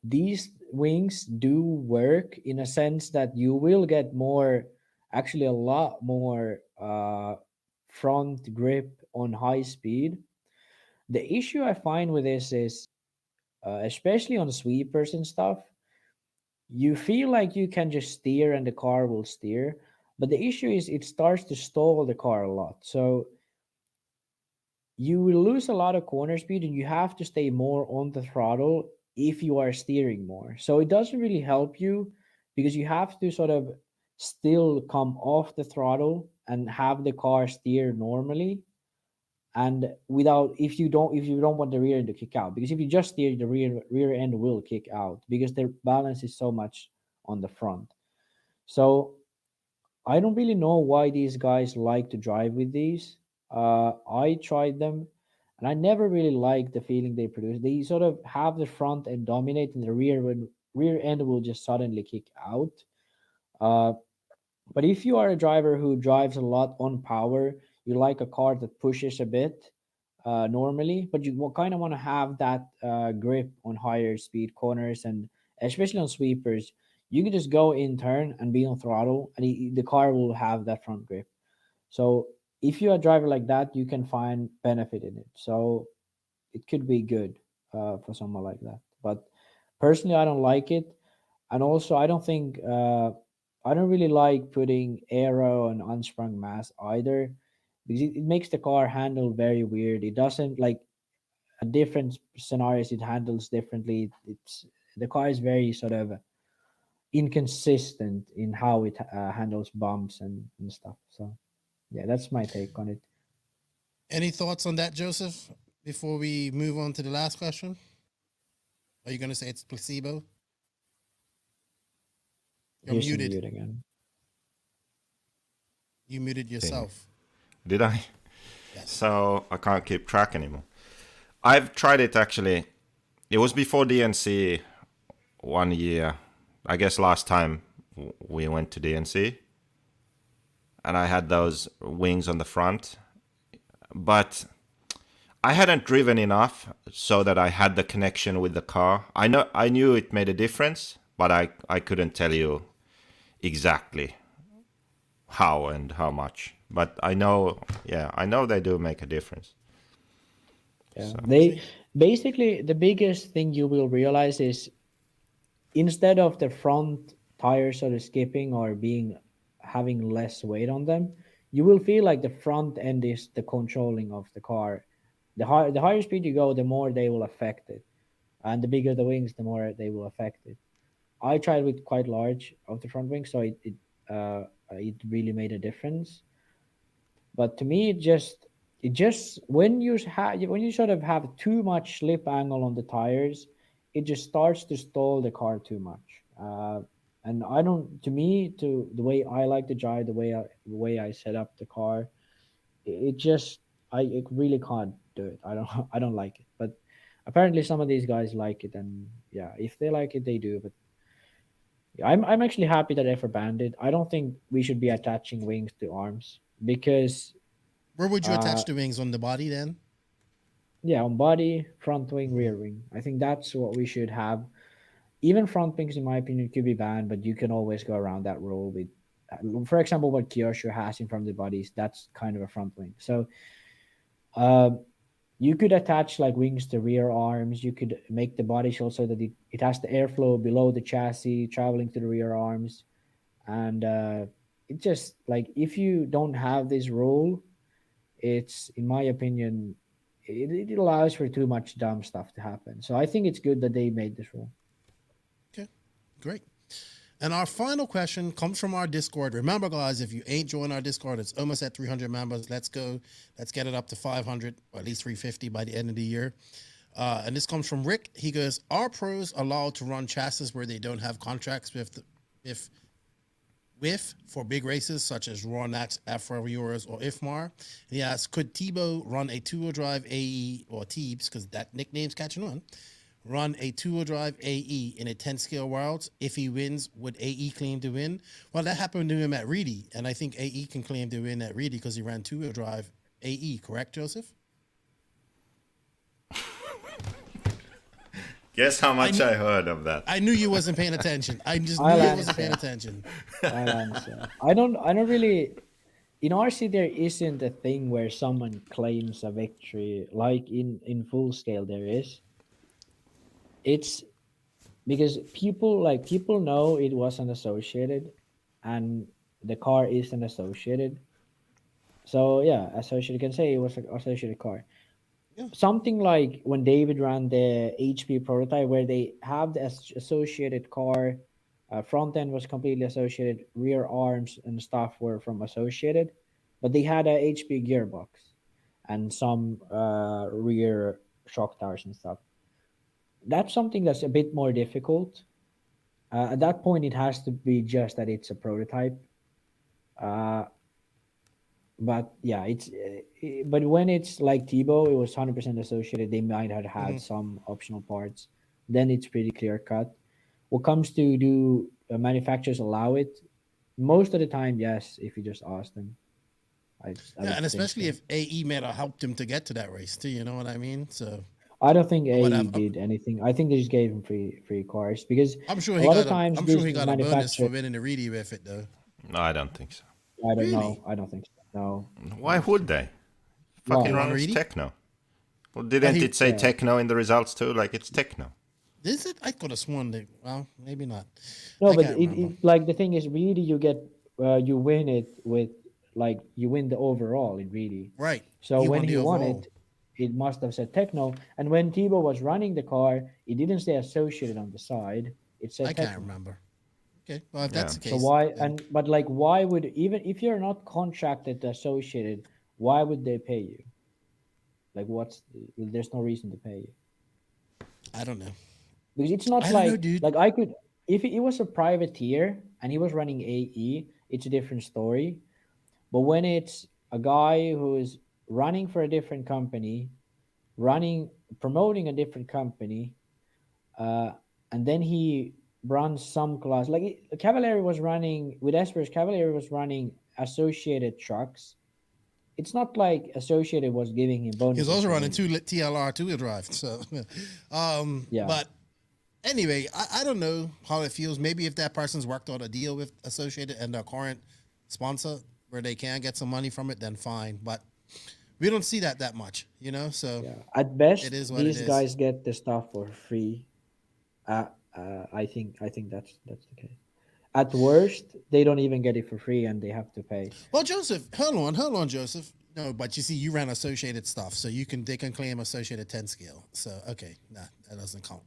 these wings do work in a sense that you will get more, actually a lot more front grip on high speed. The issue I find with this is, especially on sweepers and stuff, you feel like you can just steer and the car will steer, but the issue is it starts to stall the car a lot. So you will lose a lot of corner speed and you have to stay more on the throttle if you are steering more. So it doesn't really help you because you have to sort of still come off the throttle and have the car steer normally and without if you don't want the rear end to kick out, because if you just steer, the rear end will kick out because the balance is so much on the front. So I don't really know why these guys like to drive with these. I tried them, and I never really liked the feeling they produce. They sort of have the front end dominate, and the rear end will just suddenly kick out. Uh, but if you are a driver who drives a lot on power, you like a car that pushes a bit normally, but you kind of want to have that grip on higher speed corners and especially on sweepers. You can just go in turn and be on throttle, and the car will have that front grip. So if you're a driver like that, you can find benefit in it. So it could be good for someone like that. But personally, I don't like it, and also I don't think I don't really like putting aero and unsprung mass either because it makes the car handle very weird. It doesn't like a different scenarios. It handles differently. It's the car is very sort of inconsistent in how it handles bumps and stuff. So yeah, that's my take on it. Any thoughts on that, Joseph? Before we move on to the last question, are you going to say it's placebo? You're Here's some muted. mute again. You muted yourself. Did I? Yes. So I can't keep track anymore. I've tried it actually. It was before DNC 1 year. I guess last time we went to DNC. and I had those wings on the front, but I hadn't driven enough so that I had the connection with the car. I knew it made a difference, but I couldn't tell you exactly how and how much. But I know they do make a difference. Yeah. They basically, the biggest thing you will realize is instead of the front tires sort of skipping or having less weight on them, you will feel like the front end is the controlling of the car. The higher speed you go, the more they will affect it, and the bigger the wings, the more they will affect it. I tried with quite large of the front wings, so it really made a difference. But to me, it just when you sort of have too much slip angle on the tires, it just starts to stall the car too much. And I don't. To me, to the way I like to drive, the way I set up the car, it really can't do it. I don't like it. But apparently, some of these guys like it, and yeah, if they like it, they do. But I'm actually happy that they banned it. I don't think we should be attaching wings to arms because Where would you attach the wings, on the body then? yeah, on body, front wing, rear wing. I think that's what we should have. Even front wings, in my opinion, could be banned, but you can always go around that rule with, for example, what Kyosho has in front of the bodies. That's kind of a front wing. So you could attach like wings to rear arms. You could make the body shell so that it has the airflow below the chassis traveling to the rear arms. And it just like, if you don't have this rule, it's, in my opinion, it allows for too much dumb stuff to happen. So I think it's good that they made this rule. Okay, great. And our final question comes from our Discord. Remember, guys, if you ain't joined our Discord, it's almost at 300 members. Let's go. Let's get it up to 500, or at least 350 by the end of the year. And this comes from Rick. He goes, are pros allowed to run chassis where they don't have contracts with for big races such as Raw Nats, Afro Euros, or IFMAR? And he asks, could Tebow run a two-wheel drive AE, or Teebs, because that nickname's catching on, run a two-wheel drive AE in a 10-scale world? If he wins, would AE claim to win? Well, that happened to him at Reedy, and I think AE can claim to win at Reedy because he ran two-wheel drive AE, correct, Joseph? Guess how much I heard of that. I knew you wasn't paying attention. I just knew you wasn't paying attention. I'll answer. I don't really. In RC, there isn't a thing where someone claims a victory like in full scale. There is. It's because people know it wasn't associated, and the car isn't associated. So yeah, associated can say it was an associated car. Yeah. Something like when David ran the HP prototype, where they have the associated car, front end was completely associated, rear arms and stuff were from associated, but they had a HP gearbox and some rear shock towers and stuff. That's something that's a bit more difficult. At that point, it has to be just that it's a prototype. But yeah, but when it's like Tebow, it was 100% associated. They might have had some optional parts. Then it's pretty clear cut. What comes to do manufacturers allow it? Most of the time, yes. If you just ask them. And especially if AE may have helped him to get to that race too. You know what I mean? So I don't think AE did anything. I think they just gave him free cars because I'm sure he got a bonus for winning the Reedy with it though. No, I don't think so. I don't know. I don't think so. No. Why would they? Fucking run as Techno. Well, didn't it say Techno in the results too? Like, it's Techno. Is it? I could have sworn that. Well, maybe not. No, but it like the thing is, really, you get you win it with like you win the overall in Reedy. Right. So when he won it, it must have said Techno. And when Tebow was running the car, it didn't say associated on the side. It said Techno. Can't remember. Okay, well, if that's the case. So why but like why would, even if you're not contracted to associated, why would they pay you? Like there's no reason to pay you. I don't know. Because it's not like I could, if it was a privateer and he was running AE, it's a different story. But when it's a guy who is running for a different company, promoting a different company, and then he runs some class, like Cavalieri was running with Espers. Cavalieri was running Associated trucks, it's not like Associated was giving him bonuses. He's also for running winning. 2 TLR 2-wheel drive. So, Yeah. but anyway, I don't know how it feels. Maybe if that person's worked out a deal with Associated and their current sponsor where they can get some money from it, then fine. But we don't see that much, you know. So Yeah. At best, it is what it these is. guys get the stuff for free. I think that's the case. At worst, they don't even get it for free, and they have to pay. Well, Joseph, hold on, Joseph. No, but you see, you ran Associated stuff, so they can claim Associated 10 scale. So okay, nah, that doesn't count.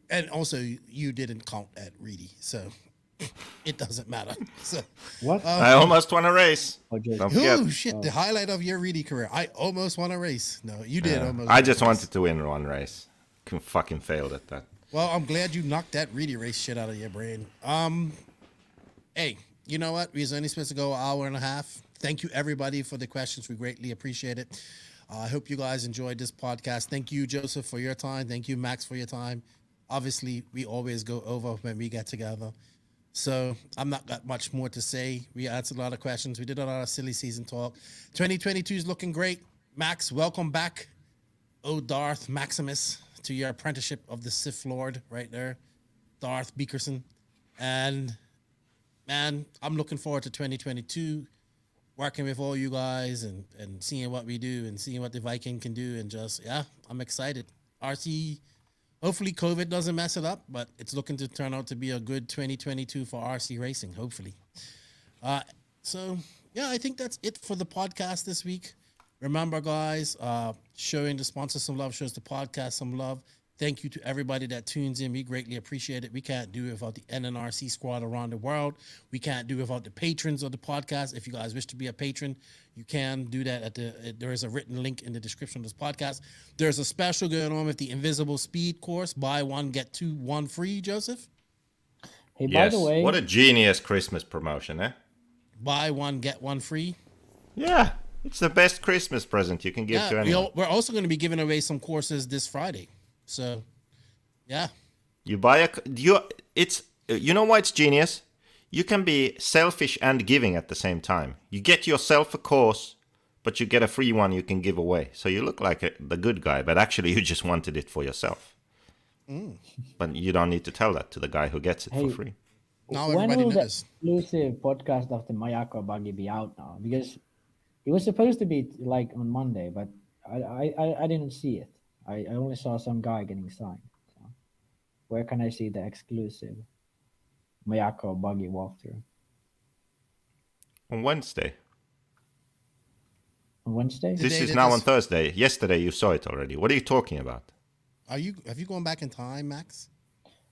And also, you didn't count at Reedy, so it doesn't matter. So What? I almost won a race. Oh, Jason. Don't forget. oh shit, the highlight of your Reedy career. I almost won a race. No, you did almost. I win a just race. wanted to win one race. Fucking failed at that. Well, I'm glad you knocked that Reedy race shit out of your brain. Hey, you know what? We was only supposed to go an hour and a half. Thank you, everybody, for the questions. We greatly appreciate it. I hope you guys enjoyed this podcast. Thank you, Joseph, for your time. Thank you, Max, for your time. Obviously, we always go over when we get together. So I'm not got much more to say. We answered a lot of questions. We did a lot of silly season talk. 2022 is looking great. Max, welcome back. Oh, Darth Maximus, to your apprenticeship of the Sith Lord right there. Darth Beakerson. And, man, I'm looking forward to 2022, working with all you guys and seeing what we do and seeing what the Viking can do. And just, yeah, I'm excited. RC, hopefully COVID doesn't mess it up, but it's looking to turn out to be a good 2022 for RC racing, hopefully. So, yeah, I think that's it for the podcast this week. Remember, guys, showing the sponsor some love shows the podcast some love. Thank you to everybody that tunes in. We greatly appreciate it. We can't do it without the NNRC squad around the world. We can't do it without the patrons of the podcast. If you guys wish to be a patron, you can do that there is a written link in the description of this podcast. There's a special going on with the Invisible Speed course. Buy one, get two, one free, Joseph. Hey, Yes. by the way, What a genius Christmas promotion, eh? Buy one, get one free. Yeah. It's the best Christmas present you can give to anyone. We're also going to be giving away some courses this Friday. So, yeah. You buy you know why it's genius? You can be selfish and giving at the same time. You get yourself a course, but you get a free one you can give away. So you look like the good guy, but actually you just wanted it for yourself. But you don't need to tell that to the guy who gets it for free. Now when everybody will the knows. exclusive podcast of the Mayako buggy be out now? Because it was supposed to be like on Monday, but I didn't see it. I only saw some guy getting signed. So where can I see the exclusive Mayako buggy walkthrough? On Wednesday. On Wednesday? Did This they- is did now this- on Thursday. Yesterday you saw it already. What are you talking about? Have you gone back in time, Max?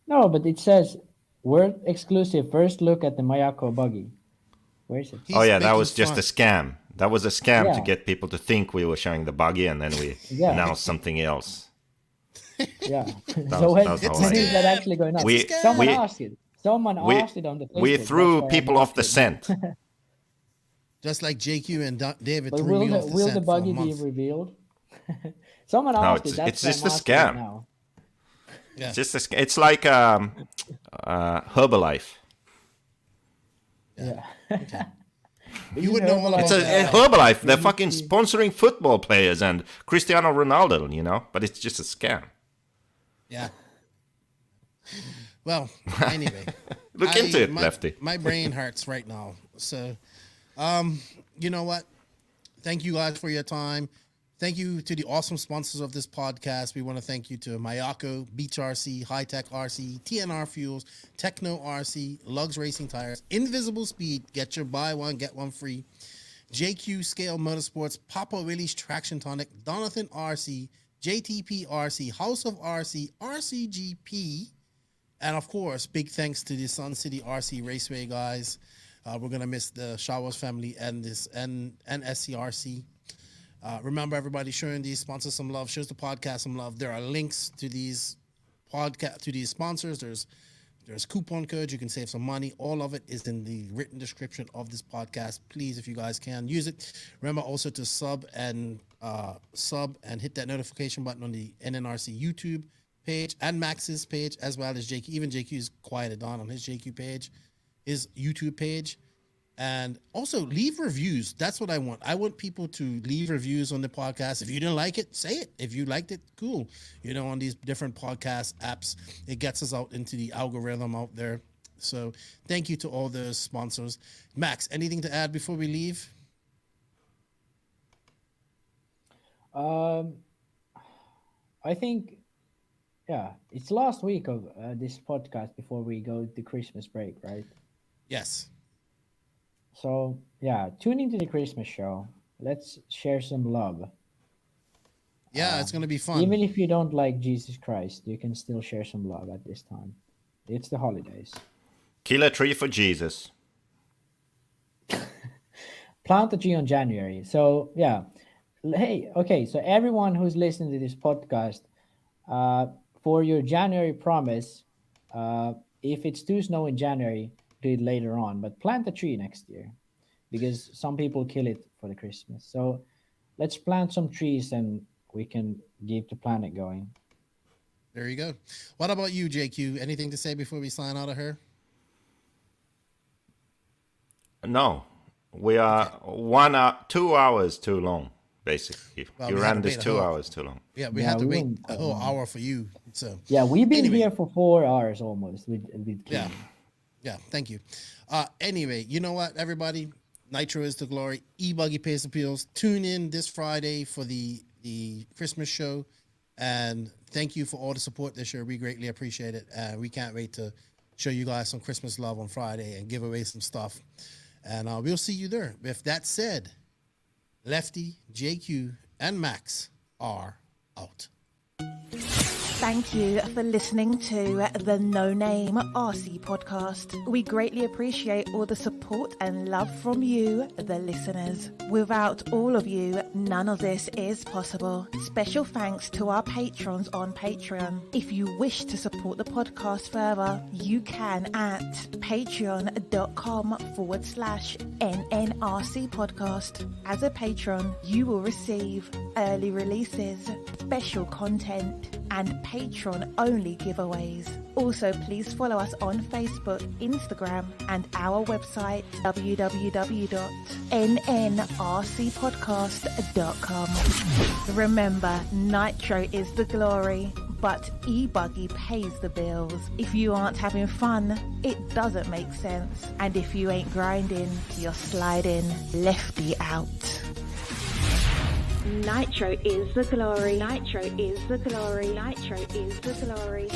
No, but it says word exclusive. First look at the Mayako buggy. Where is it? Oh yeah, that making was just fun. a scam. That was a scam to Yeah. get people to think we were showing the buggy, and then we Yeah. announced something else. Yeah. was- So when, that was when all right. is that actually going on? We- Someone we- asked it. Someone we- asked it on the Facebook. We That's threw why I people off the asked it. scent. Just like JQ and David But threw will me off the, the will the scent for a buggy be month. revealed? Someone No, asked it's- it. That's it's why just I'm a asking it scam. now. Yeah. It's just it's like Herbalife. Yeah. You would know all about It's a that. Herbalife. They're fucking sponsoring football players and Cristiano Ronaldo, you know. But it's just a scam. Yeah. Well, anyway. Look into it, my, Lefty. My brain hurts right now. So, you know what? Thank you guys for your time. Thank you to the awesome sponsors of this podcast. We want to thank you to Mayako, Beach RC, High Tech RC, TNR Fuels, Techno RC, Lugs Racing Tires, Invisible Speed, get your buy one, get one free, JQ Scale Motorsports, Papa Willie's Traction Tonic, Donathan RC, JTP RC, House of RC, RCGP, and of course, big thanks to the Sun City RC Raceway guys. We're gonna miss the Showers family and SCRC. Remember, everybody, showing these sponsors some love, shows the podcast some love. There are links to these sponsors. There's coupon codes. You can save some money. All of it is in the written description of this podcast. Please, if you guys can, use it. Remember also to sub and hit that notification button on the NNRC YouTube page and Max's page, as well as JQ. Even JQ is quieted down on his JQ page, his YouTube page. And also leave reviews. That's what I want. I want people to leave reviews on the podcast. If you didn't like it, say it. If you liked it, cool. On these different podcast apps, it gets us out into the algorithm out there. So thank you to all the sponsors. Max, anything to add before we leave? I think, it's last week of this podcast before we go to Christmas break, right? Yes. So, tune into the Christmas show. Let's share some love. Yeah, it's going to be fun. Even if you don't like Jesus Christ, you can still share some love at this time. It's the holidays. Kill a tree for Jesus. Plant a tree on January. So, hey, okay. So everyone who's listening to this podcast, for your January promise, if it's too snow in January, do it later on. But plant a tree next year, because some people kill it for the Christmas. So let's plant some trees and we can keep the planet going. There you go. What about you, JQ? Anything to say before we sign out of here? No, we are 2 hours too long, basically. Well, you we had ran to this wait 2 hours too long. Yeah, we had to wait went, a whole hour for you. So we've been Anyway. here for 4 hours almost with yeah, thank you. Anyway, you know what, everybody? Nitro is the glory. E-Buggy pays the bills. Tune in this Friday for the Christmas show. And thank you for all the support this year. We greatly appreciate it. We can't wait to show you guys some Christmas love on Friday and give away some stuff. And we'll see you there. With that said, Lefty, JQ, and Max are out. Thank you for listening to the No Name RC podcast. We greatly appreciate all the support and love from you, the listeners. Without all of you, none of this is possible. Special thanks to our patrons on Patreon. If you wish to support the podcast further, you can at patreon.com/NNRC podcast. As a patron, you will receive early releases, special content, and patron-only giveaways. Also, please follow us on Facebook, Instagram, and our website, www.nnrcpodcast.com. Remember, Nitro is the glory, but E-Buggy pays the bills. If you aren't having fun, it doesn't make sense. And if you ain't grinding, you're sliding. Lefty out. Nitro is the glory. Nitro is the glory. Nitro is the glory.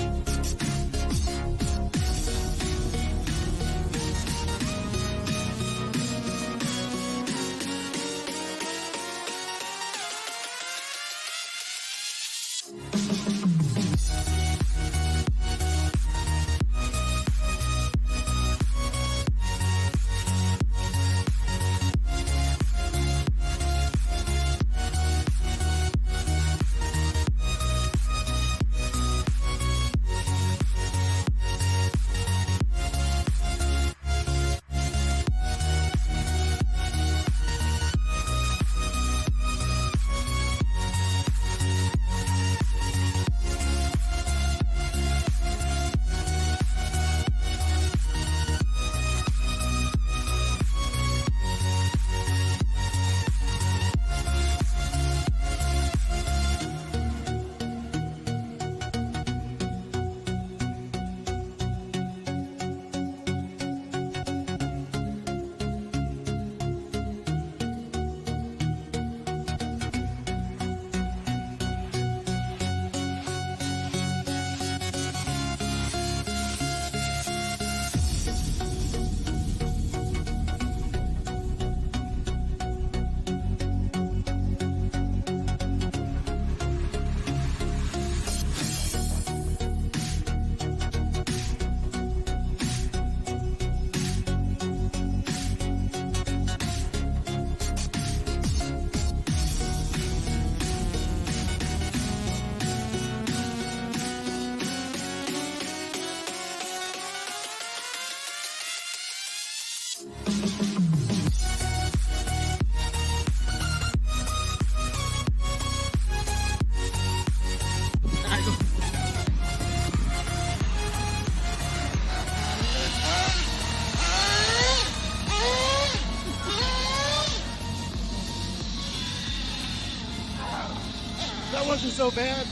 That wasn't so bad.